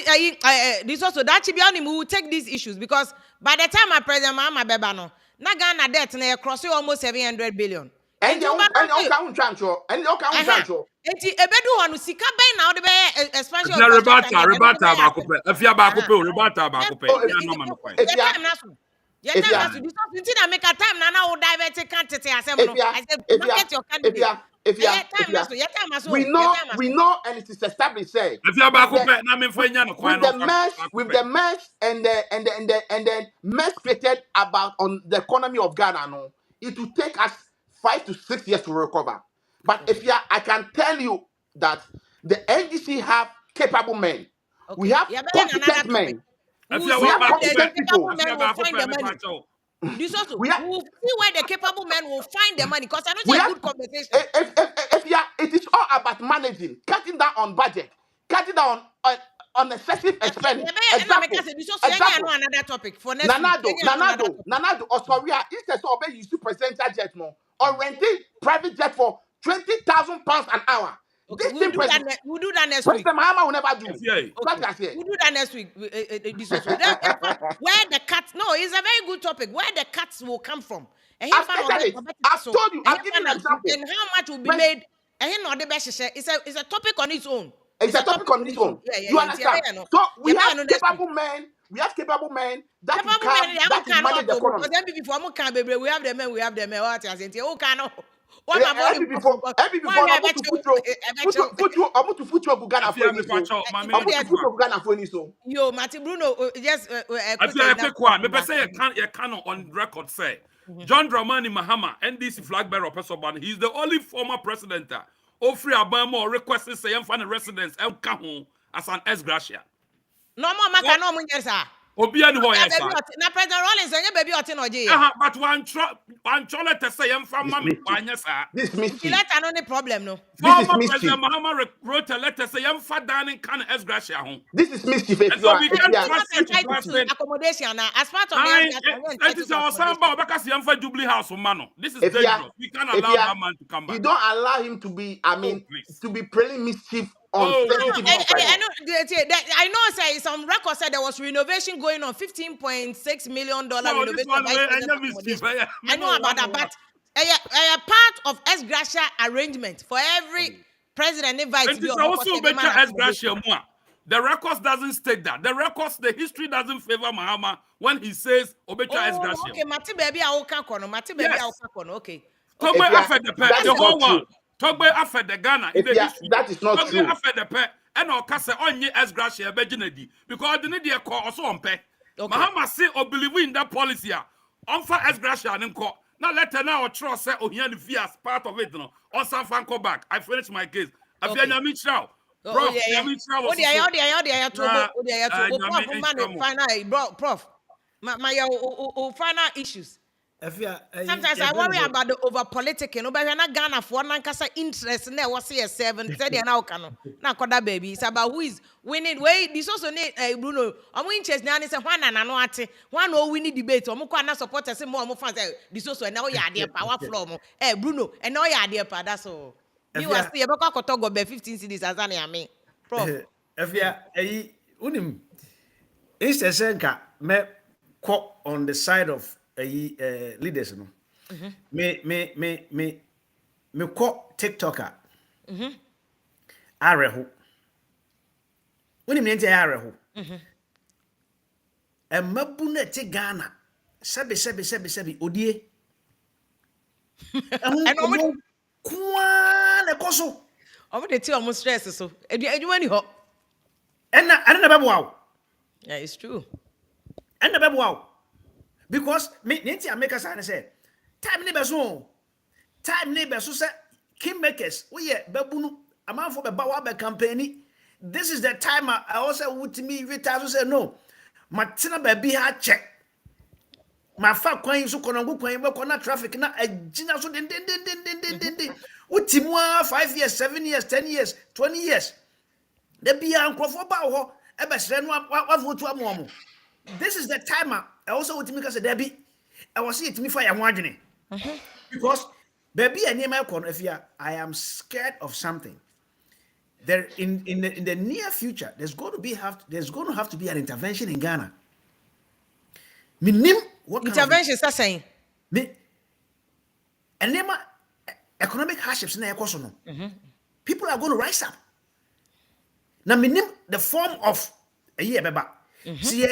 Speaker 1: this also that we will take these issues because by the time my president Mahama Beba no, na Ghana debt na cross almost 700 billion.
Speaker 5: And you can't transfer. And you can't transfer.
Speaker 1: Enti ebedu honu sika ben na ode be expansion
Speaker 4: Na
Speaker 1: of
Speaker 4: rebata ba ko pe. Afia ba ko pe, rebata ba ko pe. Ya no man ko.
Speaker 1: Your time na so. Your time na so. This something that make a time na na o divert candidate asem no. I said market your candidate.
Speaker 5: We know, and it is established. Say
Speaker 4: Afia ba ko pe na me fa nya no kwan no.
Speaker 5: With the mess and the mess created about on the economy of Ghana, no, it will take us 5 to 6 years to recover. But I can tell you that the NDC have capable men. Okay. We have competent men. We have competent people.
Speaker 1: We will find the money. This also, we will see where the capable men will find the money because I know it's a good conversation.
Speaker 5: It is all about managing, cutting down on budget, cutting down on excessive expense.
Speaker 1: Another topic for next
Speaker 5: Nanado, or sorry, instead of obey you presidential jet more or renting private jet for 20,000 pounds an hour.
Speaker 1: Okay, we'll do that next week.
Speaker 5: President Mahama will never do.
Speaker 1: Okay. We'll do that next week. Where the cuts? No, it's a very good topic. Where the cuts will come from?
Speaker 5: I've told you. I've given an example.
Speaker 1: And how much will be made? It's a topic on its own.
Speaker 5: It's a topic on its own. You understand? So we have capable men. We have capable men that can manage the economy.
Speaker 1: Because before we have the men. We have the men. What I say? Who can?
Speaker 5: Every before I'm to put you Ghana for any so.
Speaker 1: Yo, Marty Bruno, just
Speaker 4: I feel like quick one. Maybe say you can on record say John Dramani Mahama, NDC flag bearer Pesoban, he's the only former president Ofri Abamo requesting say find residence El Cajon as an ex gratia.
Speaker 1: No more Macano Mungersa.
Speaker 4: Obi ani ho
Speaker 1: Yeah,
Speaker 4: yes.
Speaker 1: baby, na President Rawlings, and your baby ought to know.
Speaker 4: But one cholet to say I'm from mommy. Why yes, sir?
Speaker 5: This
Speaker 1: If you
Speaker 5: mischief.
Speaker 1: let another problem, no.
Speaker 5: This is
Speaker 4: Former
Speaker 5: mischief.
Speaker 4: President Mahama wrote a letter saying I'm fat down in can Gracia home.
Speaker 5: This is mischief.
Speaker 4: And so we can't
Speaker 1: You're
Speaker 4: trust
Speaker 1: not
Speaker 4: such a
Speaker 1: entitled to
Speaker 4: person.
Speaker 1: accommodation now. As part of the
Speaker 4: I
Speaker 1: you're
Speaker 4: it is our son because I'm for Jubilee House man. This is
Speaker 5: If you are,
Speaker 4: dangerous. We can't allow that man to come
Speaker 5: you
Speaker 4: back.
Speaker 5: don't allow him to be,
Speaker 4: Please.
Speaker 5: to be playing mischief on
Speaker 4: Oh,
Speaker 5: sensitive
Speaker 1: I,
Speaker 5: issues like
Speaker 1: I, I
Speaker 5: that.
Speaker 1: know. I know. Say some record said there was renovation going on, $15.6 million
Speaker 4: No,
Speaker 1: renovation
Speaker 4: this one
Speaker 1: of vice president
Speaker 4: I mischief.
Speaker 1: accommodation. I know about that, but a part of ex gratia arrangement for every president and vice.
Speaker 4: And it's also better as Gracia Mua. The records doesn't state that. The history doesn't favor Mahama when he says Obecha as Gracia.
Speaker 1: Okay, Mati baby, I will kono. Mati baby, I will kono. Okay.
Speaker 4: Togbe
Speaker 5: If you are-
Speaker 4: affect the
Speaker 5: that
Speaker 4: pet, the
Speaker 5: is
Speaker 4: whole
Speaker 5: not
Speaker 4: world.
Speaker 5: true.
Speaker 4: Togbe affect the Ghana in
Speaker 5: If
Speaker 4: the
Speaker 5: you are-
Speaker 4: history.
Speaker 5: that is not
Speaker 4: Togbe
Speaker 5: true.
Speaker 4: affect the pet, and Okase onye as Gracia Bejinedi because the Nidia call also on pet.
Speaker 1: Okay.
Speaker 4: Mahama say or believe in that policy. On for as Gracia and co. Now let her now trust say Ohian the fear as part of it. No, on San Franco back. I finished my case. I feel Nyami Chow. Prof, Nyami Chow was
Speaker 1: Prof. My final issues. Sometimes I worry about the over politicking. No, but we're not Ghana for Nankasa interest in there. Was here 7:30 now? Cano now, Koda baby. It's about who is winning. Wait, this also need Bruno. I'm interest now. It's a one and no ate. One no winning debate. I'm going to support us more. More fans. This also now you are there power flow. Bruno, and now you are there. That's all. You are still about to talk about 15 cities as I mean. Prof.
Speaker 3: If you unim, it's me quote on the side of leaders, no. Me quote TikToker. Areho. Unim nente areho. Mabuna te Ghana. Sebi odie.
Speaker 1: And
Speaker 3: Kwan ekoso.
Speaker 1: I'm going to tell you stress. So, you any hope?
Speaker 3: And never wow.
Speaker 1: Yeah, it's true.
Speaker 3: And never wow. Because me Nancy America say time neighbors so time neighbors so say kingmakers we babunu a man for the bawa campaign. This is the time I also would to me retire say no. Matina baby ha check. My fat coin so konangu coin we kona traffic na a gina so din. Utimwa 5 years, 7 years, 10 years, 20 years. The be uncle for bow ho this is the time I also want to make us a Debbie. I was see it me fire one because baby and my if I am scared of something. There in the near future, there's going to have to be an intervention in Ghana. What
Speaker 1: Intervention is saying.
Speaker 3: And economic hardships in the people are going to rise up. Now, the form of a year, baba. See,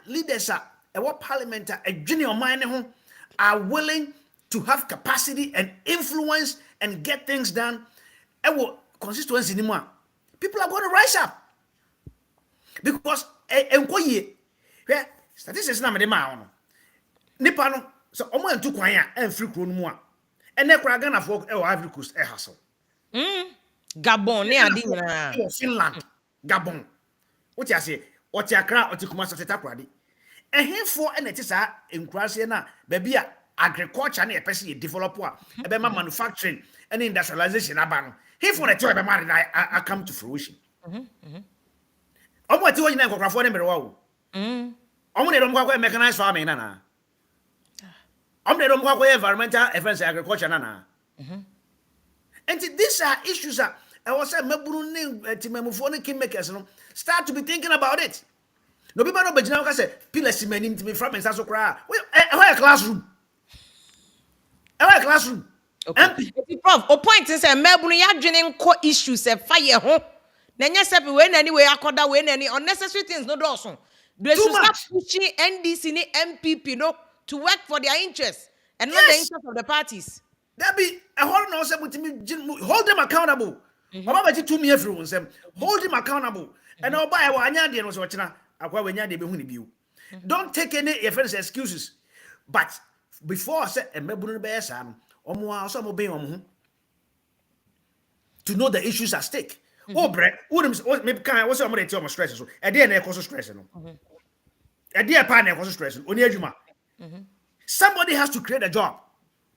Speaker 3: leaders are what parliament are junior minor are willing to have capacity and influence and get things done. And what constituency anymore? People are going to rise up because statistics na me ma nipa no so omo antu kwan a enfri kro no mu a ene kra Ghana for Ivory Coast hustle
Speaker 1: Gabon ne adi na
Speaker 3: Finland Gabon what you say what you Accra what you Kumasi teta krade ehefo ene ti sa enkurase na ba bia agriculture na pese develop a e be ma manufacturing and industrialization aba no hefo na ti e be ma I come to fruition omo ti wo nyina nkokrafo ne merewa wo omo ne dom kwa mechanized farming na omo ne dom kwa environmental affairs agriculture na and these are issues that I was saying mabunu ne timamufo ne kingmakers no start to be thinking about it. No people no begina ka say pillars many to me from so kra where classroom
Speaker 1: okay. Prof, o point is say mabunu ya dwene nko issues e fire ho na nya sepe we na anyway akoda we na any unnecessary things no do so they should start pushing NDC ni MPP no to work for their interests and not the interests of the parties.
Speaker 3: That be a whole no say hold them accountable. Mama be to me everyone say hold him accountable. And now buy wa anya de no so china akwa we nya de be hu ni biu. Don't take any excuses. But before I say emebunu no be yesa no omo a so mo be omo to know the issues at stake. Oh bre, what me kan what say omo dey tell omo stress so. E dey na e cause stress no. A dear partner was stressing. Somebody has to create a job,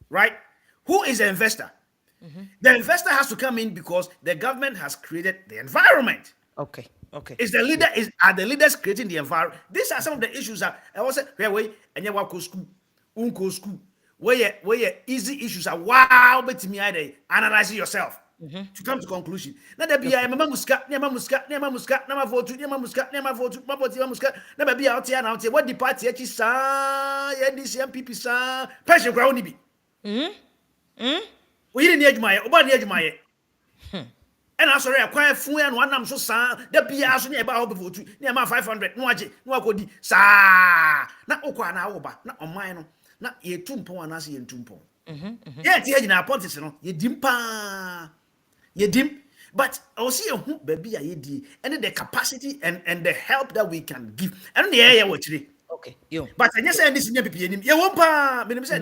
Speaker 3: right? Who is the investor? The investor has to come in because the government has created the environment.
Speaker 1: Okay.
Speaker 3: Is the leader are the leaders creating the environment? These are some of the issues that I was saying. Wait, and you walk school, school. Where easy issues are wow, but me analyze yourself to come to conclusion. Now there be a muska, nama vote, never be out here now. What the party actually sa, this MPP sa, pressure ground be. We didn't need my, about the edge my. And I'm sorry, I quite fool and one I'm so sad. The Pia so near about vote near my 500. No, I could sa not Okwa na oba, not on mine. Not ye tumpo and as ye tumpo. Yet, here in our politics, ye dimpa, ye dim. But I'll see a hoop baby, ye di, and the capacity and the help that we can give. And the area what today.
Speaker 1: Okay, you.
Speaker 3: But I just say this in your PPN. You won't pa, Minimum said,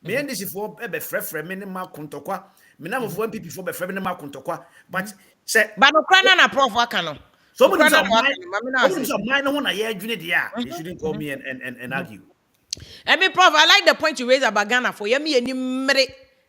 Speaker 3: me and this is for a befre, minimal contokwa. Minam of 1 people for befre, minimal contokwa. But say,
Speaker 1: But no crana na prof wakano.
Speaker 3: somebody of mine, no one I hear you. They shouldn't call me and argue.
Speaker 1: I mean, Prof, I like the point you raised about Ghana for you. Me and you,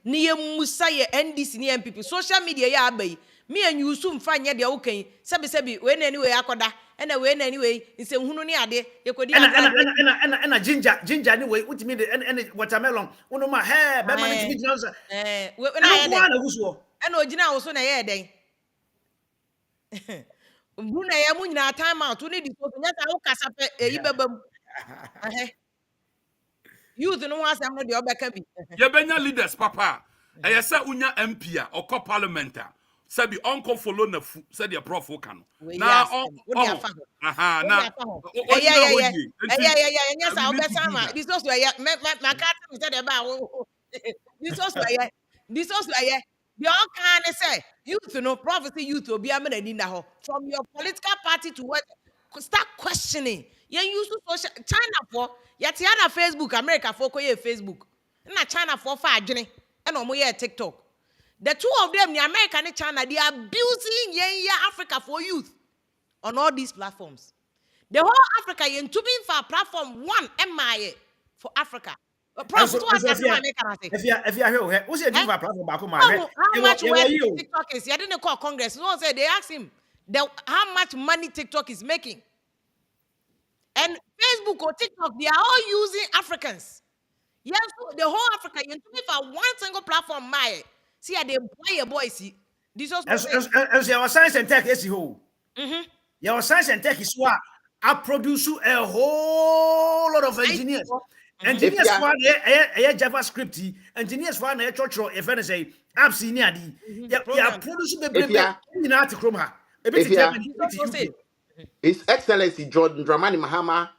Speaker 1: near Musa, NDC, near MPP, social media, ya bay. Me and you soon find ya the okay. Sabi, when anyway, I could and I win anyway. It's a hununi ade. You could
Speaker 3: And a ginger anyway. What you mean? And watermelon. One of my hair, by my answer.
Speaker 1: When I had
Speaker 3: I
Speaker 1: know Gina was on a year day. Muna ya munya time out. We need to go to Yasa Okasape, youth no one am not the obeka bi.
Speaker 4: Ye benya leaders papa. E ye say unya MP a oko parliamentar. Say be uncle follow na fu say the prof kan. Na aha na.
Speaker 1: Yeah. Yes, I obesa ma. This was where my cat said about this was where the all kind say youth no prophecy youth will be a man from your political party to what start questioning. You use social China for Yatiana Facebook, America for Facebook. Na China for Fajini and Omoye TikTok. The two of them, the American and China, they are abusing Africa for youth on all these platforms. The whole Africa in to be for platform one MIA for Africa.
Speaker 3: If you are here, what's your platform back home?
Speaker 1: How much TikTok is? You didn't call Congress. No one said they asked him how much money TikTok is making. And Facebook or TikTok, they are all using Africans. Yes, the whole Africa, you need for one single platform, my. See, they play a boy, see. This also
Speaker 3: as your science and tech is who. Your science and tech is what I produce a whole lot of engineers. Engineers for a JavaScript, engineers for an actual, if I say, I've seen the. You are producing the baby in Artichroma.
Speaker 5: His Excellency Jordan Dramani Mahama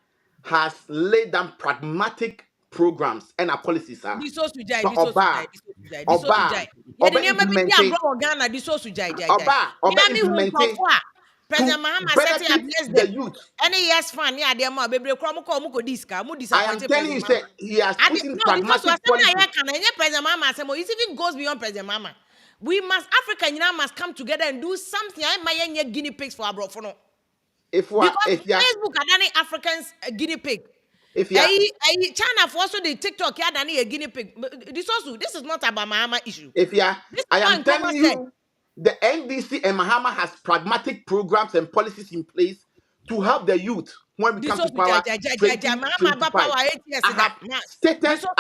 Speaker 5: has laid down pragmatic programs and policies.
Speaker 1: President Mahama said he blessed
Speaker 5: the youth.
Speaker 1: Any yes fan, yeah, they are baby.
Speaker 5: I am telling you, say he has put in pragmatic policies.
Speaker 1: President Mahama said, it even goes beyond President Mahama. We must, Africa, must come together and do something. I might guinea pigs for our bro for no. Because Facebook are done Africans a guinea pig. If China for also the TikTok yeah done a guinea pig. This is not about Mahama issue.
Speaker 5: I am telling you, the NDC and Mahama has pragmatic programs and policies in place to help the youth when we come to power. I've stated some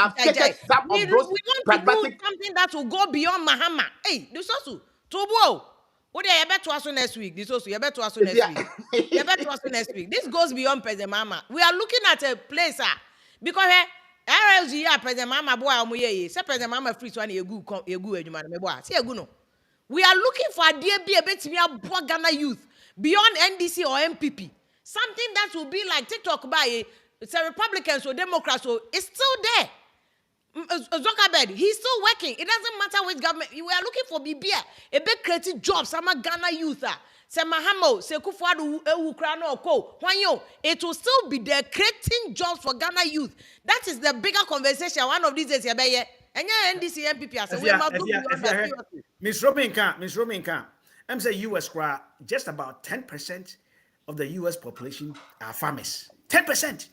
Speaker 5: of those pragmatic.
Speaker 1: Something that will go beyond Mahama. Hey, this also Tobo. What do you bet to us next week? This also you bet to us next week. You bet to us next week. This goes beyond President Mahama. We are looking at a place because RLG President Mahama boy omoye. Say President Mahama free to any good eduma me boy. See no. We are looking for a DB bit me a Ghana youth beyond NDC or MPP. Something that will be like TikTok by it's a Republicans or Democrats, so it's still there. Zuckerberg, he's still working. It doesn't matter which government. We are looking for BBA, a big creative jobs. Some Ghana youth. Say Mahamo, say Kufuadu, Ukraino, Ko, Wanyo. It will still be there creating jobs for Ghana youth. That is the bigger conversation. One of these days, and yeah, NDC MPP.
Speaker 3: Miss Robinka, I'm saying US just about 10% of the US population are farmers. 10%.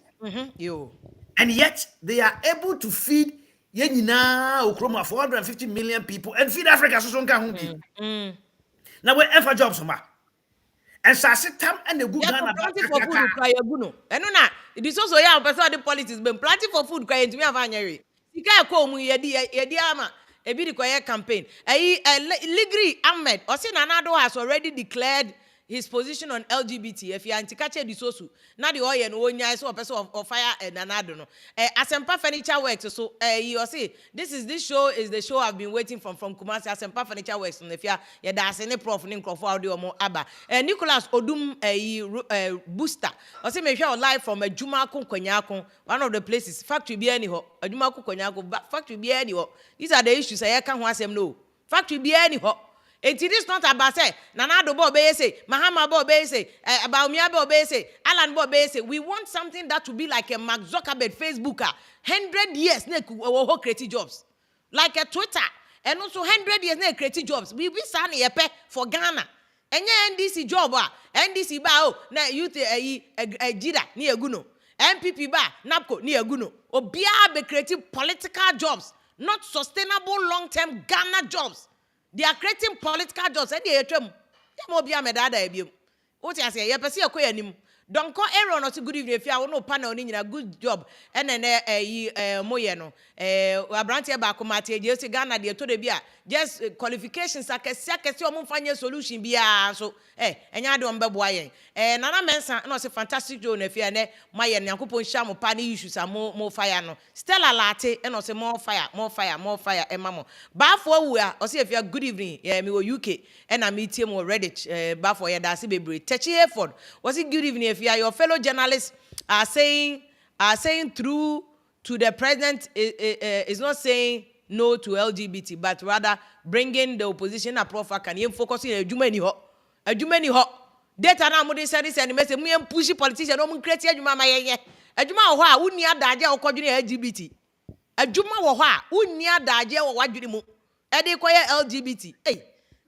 Speaker 1: Yo.
Speaker 3: And yet they are able to feed yenina Okroma 450 million people and feed Africa so son can now we ever jobs ma. And Sasitam and the good
Speaker 1: Yeah,
Speaker 3: Ghana
Speaker 1: planting for food cry guno. And no na it is also yeah person the politics been planting for food cry into me avanyere. Sika ko mu yedi ama e bi the campaign. Ligri Ahmed Osi Nanado has already declared his position on LGBT. If you antikache disosu, na the oye no onya so person of fire nanado no. Asempa Furniture Works so you see this show is the show I've been waiting from Kumasi. Asempa Furniture Works no if ya da ase prof ni nkrofo audio mo aba. Nicholas Odum booster. Osi me hwe live from Adwuma Konkonyako, one of the places factory bi ani ho. Adwuma Konkonyako factory bi ani ho. These are the issues I can ho asem no. Factory bi ani ho. It is not about say Nanado Bo be say Mahama Bo be say about Miabo be say Alan Bo be say. We want something that will be like a Mark Zuckerberg Facebooker 100 years ne who create jobs like a Twitter and also 100 years ne create jobs. We sani yepe for Ghana. Enye NDC job NDC ba o na youth jida ni eguno MPP ba NAPCO ni eguno obia be creating political jobs, not sustainable long-term Ghana jobs. They are creating political jobs. And they are trying. They mo be a medada ebi. What I say? You perceive a koye nim. Don't call Aaron or good evening if you are no panel in a good job. And then moyeno. Abrantia bakomati. Just Ghana they told the just qualifications. I can find a solution. So and you don't be boy. Nana mensa no say fantastic job if you are ne my Yankupon shamo pani issues are more fire no. Stella latte and also more fire. Mamo. Bafo we are. Or say if you are good evening. Me wo UK and I meet him already. Bafo ya dasi bebre. Techi effort. Was it good evening if you are your fellow journalists are saying through to the president is not saying no to LGBT, but rather bringing the opposition a profile can you focus in a jumani ho. Data na mo dey say this and message me push politician no mo create adwuma ma yenye. Adwuma wo ho a wonni adaje a wokɔdwene LGBT. Adwuma wo ho a wonni adaje wo wadwene mu. E dey koye LGBT. Hey.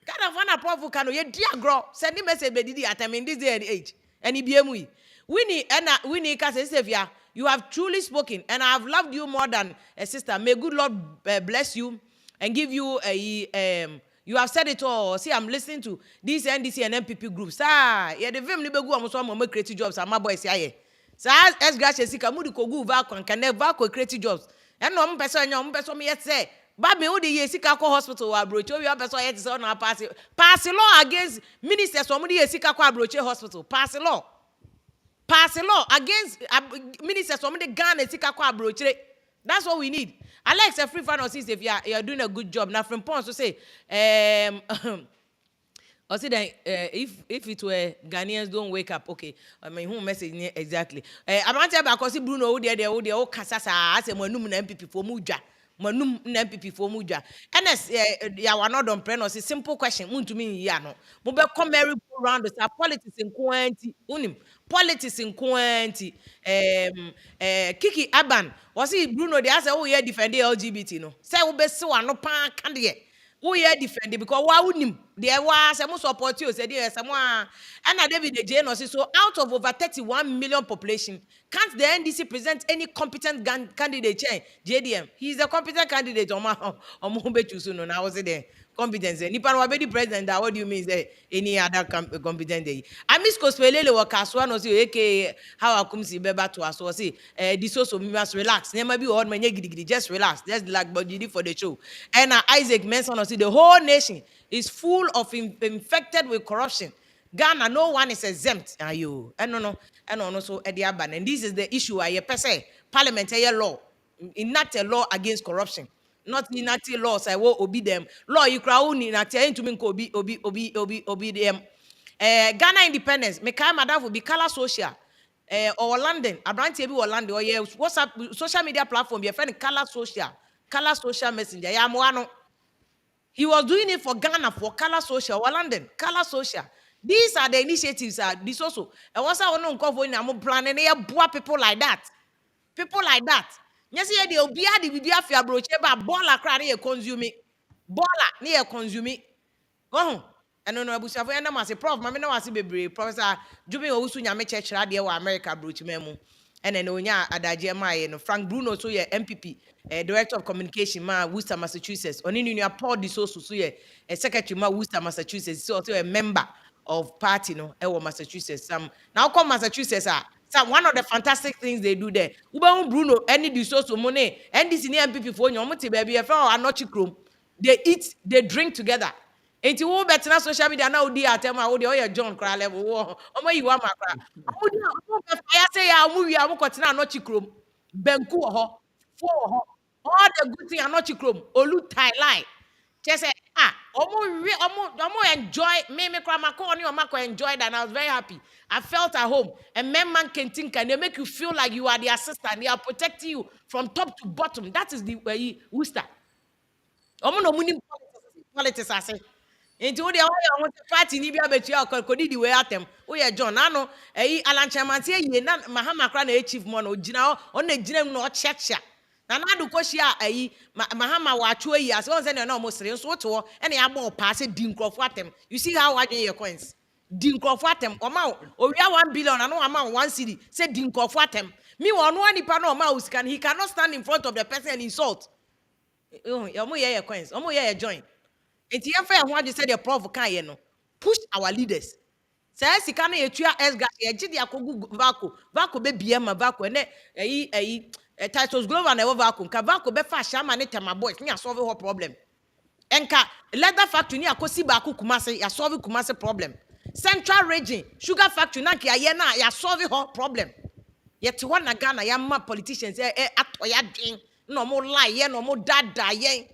Speaker 1: Kind of one approval can you dear grow send message be didi at in this day and age. And BME. Winnie Kasevia, you have truly spoken, and I have loved you more than a sister. May good Lord bless you and give you a you have said it all. See, I'm listening to these NDC and MPP groups. Yeah, the film libegu amuso mo create jobs. I'm my boys here. So as gracious sika mudi kogu vaco can never create jobs. And no person me yet say. But me who the sika ko hospital wa broche we person yet say na pass law against ministers from the sika ko broche hospital. Pass law against ministers from the Ghana sika ko broche. That's what we need. Alex, a free fan or if you are doing a good job. Now from Pons to say or say that if it were Ghanaians don't wake up, okay. I mean, who message exactly? I'm not telling about because Bruno who they all kasasa as a manum MPP for muja. Manum MPP for muja. And ya were not on prenos. A simple question. Mun to me yano. Mube come merry go round the politics in quantity. Unim politics in quantity. Kiki Aban was it Bruno? They asked, oh yeah, defend the LGBT no. Say ube so no pan candy. Oh yeah, defend it because why wouldn't him? There was some support you said yes, someone and David the Jane was so out of over 31 million population. Can't the NDC present any competent candidate? JDM, he's a competent candidate. Now was it there? Competence. Nipa wa be the president. What do you mean? Say any other competent? I miss Kospelele wa kaswa no say okay. How I come see beba to us? Say this also must relax. Never be old man. Just relax. Just like body for the show. And Isaac mentioned say the whole nation is full of infected with corruption. Ghana, no one is exempt. Are you? And no. So Ediaban, and this is the issue. I per se parliamentary law, enact a law against corruption. Not inactive laws. I will obey them. Law you crown in attend to me obi them. Ghana independence. Me kai madam will be color social. Or London. Abranti ebi or London. Or yeah, WhatsApp social media platform. Your friend color social messenger. Yeah, moano. He was doing it for Ghana for color social. Or London color social. These are the initiatives. This also. And once I want to cover in, I'm planning. They are people like that. People like that. Yes, yeah, they'll be at the Biafia broche, but baller cry near consuming. Baller near consuming. Oh, I don't know. I say, Prof, Mamma, no, I see baby. Professor Jumi Osunya, me church radio, America broche memo. and then onya adaje ma no Frank Bruno so ye MPP director of communication ma Worcester Massachusetts oni nua Paul Disoso so ye secretary ma Worcester Massachusetts so also a member of party no Massachusetts now come Massachusetts one of the fantastic things they do there Uba Bruno any Disoso money and this ni MPP for nyo mti baby e fa anochi krom they eat they drink together. Enti wo betena social media na odi atem a wo de oye John kra level wo omo yi wa makra omo di omo be fa ya say ya omo wi am kotena anochi krom banku wo ho fo wo ho all the good thing anochi krom olu tai lie che say omo enjoy me kra makọ ni o makọ enjoy that and I was very happy. I felt at home and men man can think and they make you feel like you are their sister and they are protecting you from top to bottom. That is the way Worcester. Omo no muni politics ase. Enti wo de wo ya party ni bia betua akodi di we atem. Wo ye John ano Alan Chamanti ye na Mahama kra na chief mo no gina o na gina mu no checha. Na na do koshia Mahama wa atwo yi ase won se na mo sere so to e na ya bo pa se di nkrofo atem. You see how wadwen your coins. Di nkrofo atem. Oma o wia 1 billion na no ama 1 cedi say di nkrofo atem. Me wo no anipa na oma usika he cannot stand in front of the person and insult. Omo ye your coins. Omo ye join. Enti ya fa ya ho ade say the prof kan ye no push our leaders say sika na yetua esga ye gide akogu vako be bia ma vako ne titles global na vako ka vako be fa shama ne tema boys ni solve her problem enka leather factory ni akosi ba kumase ya solve kumase problem central region sugar factory na ka ye na ya solve her problem yet one na Ghana ya ma politicians atoya dwen no mo lie ye no mo dada ye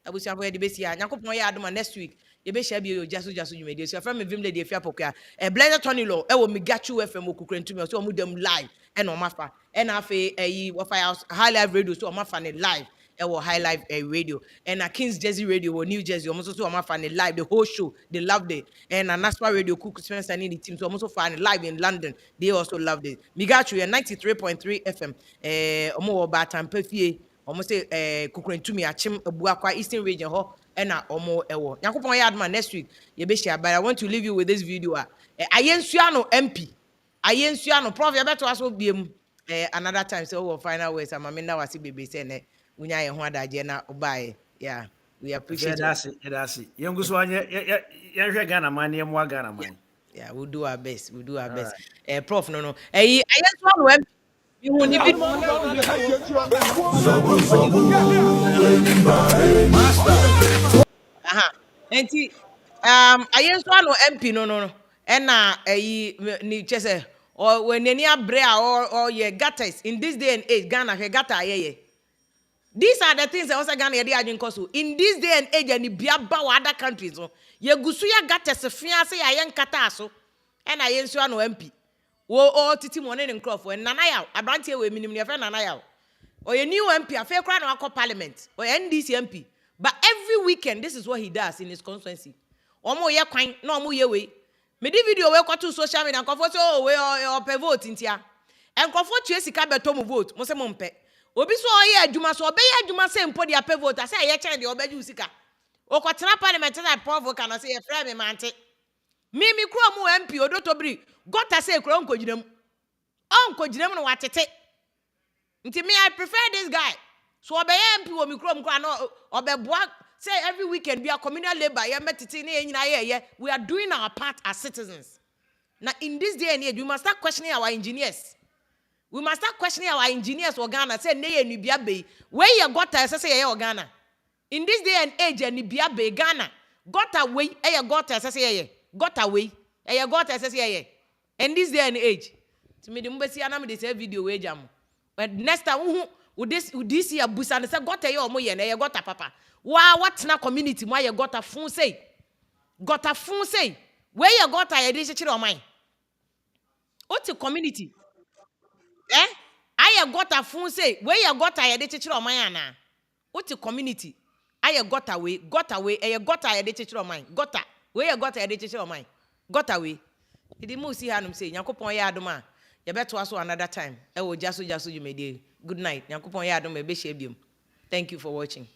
Speaker 1: abusia for the besi ya nyakopon ya adoma next week ye be share bi yo jaso jumede so from me vim lady efia pokua blessed Tony Law e wo migachu FM okukrentumi so mo dem live e no mafa e na afi wo fire high live radio so o mafa ne live e wo high live radio and na Kings Jersey radio wo New Jersey o mo so o mafa ne live the whole show they loved it and na National Radio Cook Spencer and the team so o mo so fa ne live in London they also loved it migachu 93.3 FM o mo wo ba tampa fie almost say kukurentumi achim abuakwa Eastern region ho na omo ewo yakopon ya adma next week ye be share but I want to leave you with this video ayensua no MP ayensua no prof ye beto aso biem another time so we final words amame na wasi bebe say ne unya ye ho adaje na obae yeah we appreciate
Speaker 3: that's it yengu so anye ye hwe Ghana man ye mo Ghana man
Speaker 1: yeah we'll do our best prof no ayensua no MP you won't even enti ayenso ano MP no na ni chese or when any abre or ye gutters in this day and age Ghana he gutter ye these are the things that also Ghana dey adwin koso in this day and age and biaba wa other countries so ye gusu ya gutters fia se ya nkata aso na ayenso ano MP wo titi mo ne nkrofo nana yaw abrantie we minim ne fe nana yaw or a new MP afa kra na akọ parliament or NDC MP but every weekend this is what he does in his constituency omo ye kwan na omo ye we me di video we kwato social media nkofo so we o pe vote ntia enkofo tue sika beto mo vote mo se mo mpe obi so oye adwuma so obe ye adwuma se mpo dia pe vote ase ye kyen de obeji usika o kwatena parliament na provo kana se ye frɛ me mante mi kro mu MP odotobri gota say kro nkogirem onkogirem no watete nti me I prefer this guy so obey MP wo mi kro mu kro no obeboa say every weekend we are communal labor ye metiti ne nyina ye we are doing our part as citizens now in this day and age we must start questioning our engineers for Ghana say ne ye nubia be where ye gota say ye Ghana in this day and age nubia be Ghana gota we ye gota say ye gota we ye gota say ye in this day and age to me the mbesi ana me dey say video we jam but next time this year busa ne say gota ye omo ye na ye gota papa wa what na community mo ye gota fun say where ye gota ye dey chire oman what community aye gota fun say where ye gota ye dey chire oman ana what community aye gota we ye gota ye dey chire oman gota where ye gota ye dey chire oman gota we idi mo si hanum say yakopon ye adoma ye beto aso another time e wo jaso you made good night yakopon ye adoma e be share biom thank you for watching.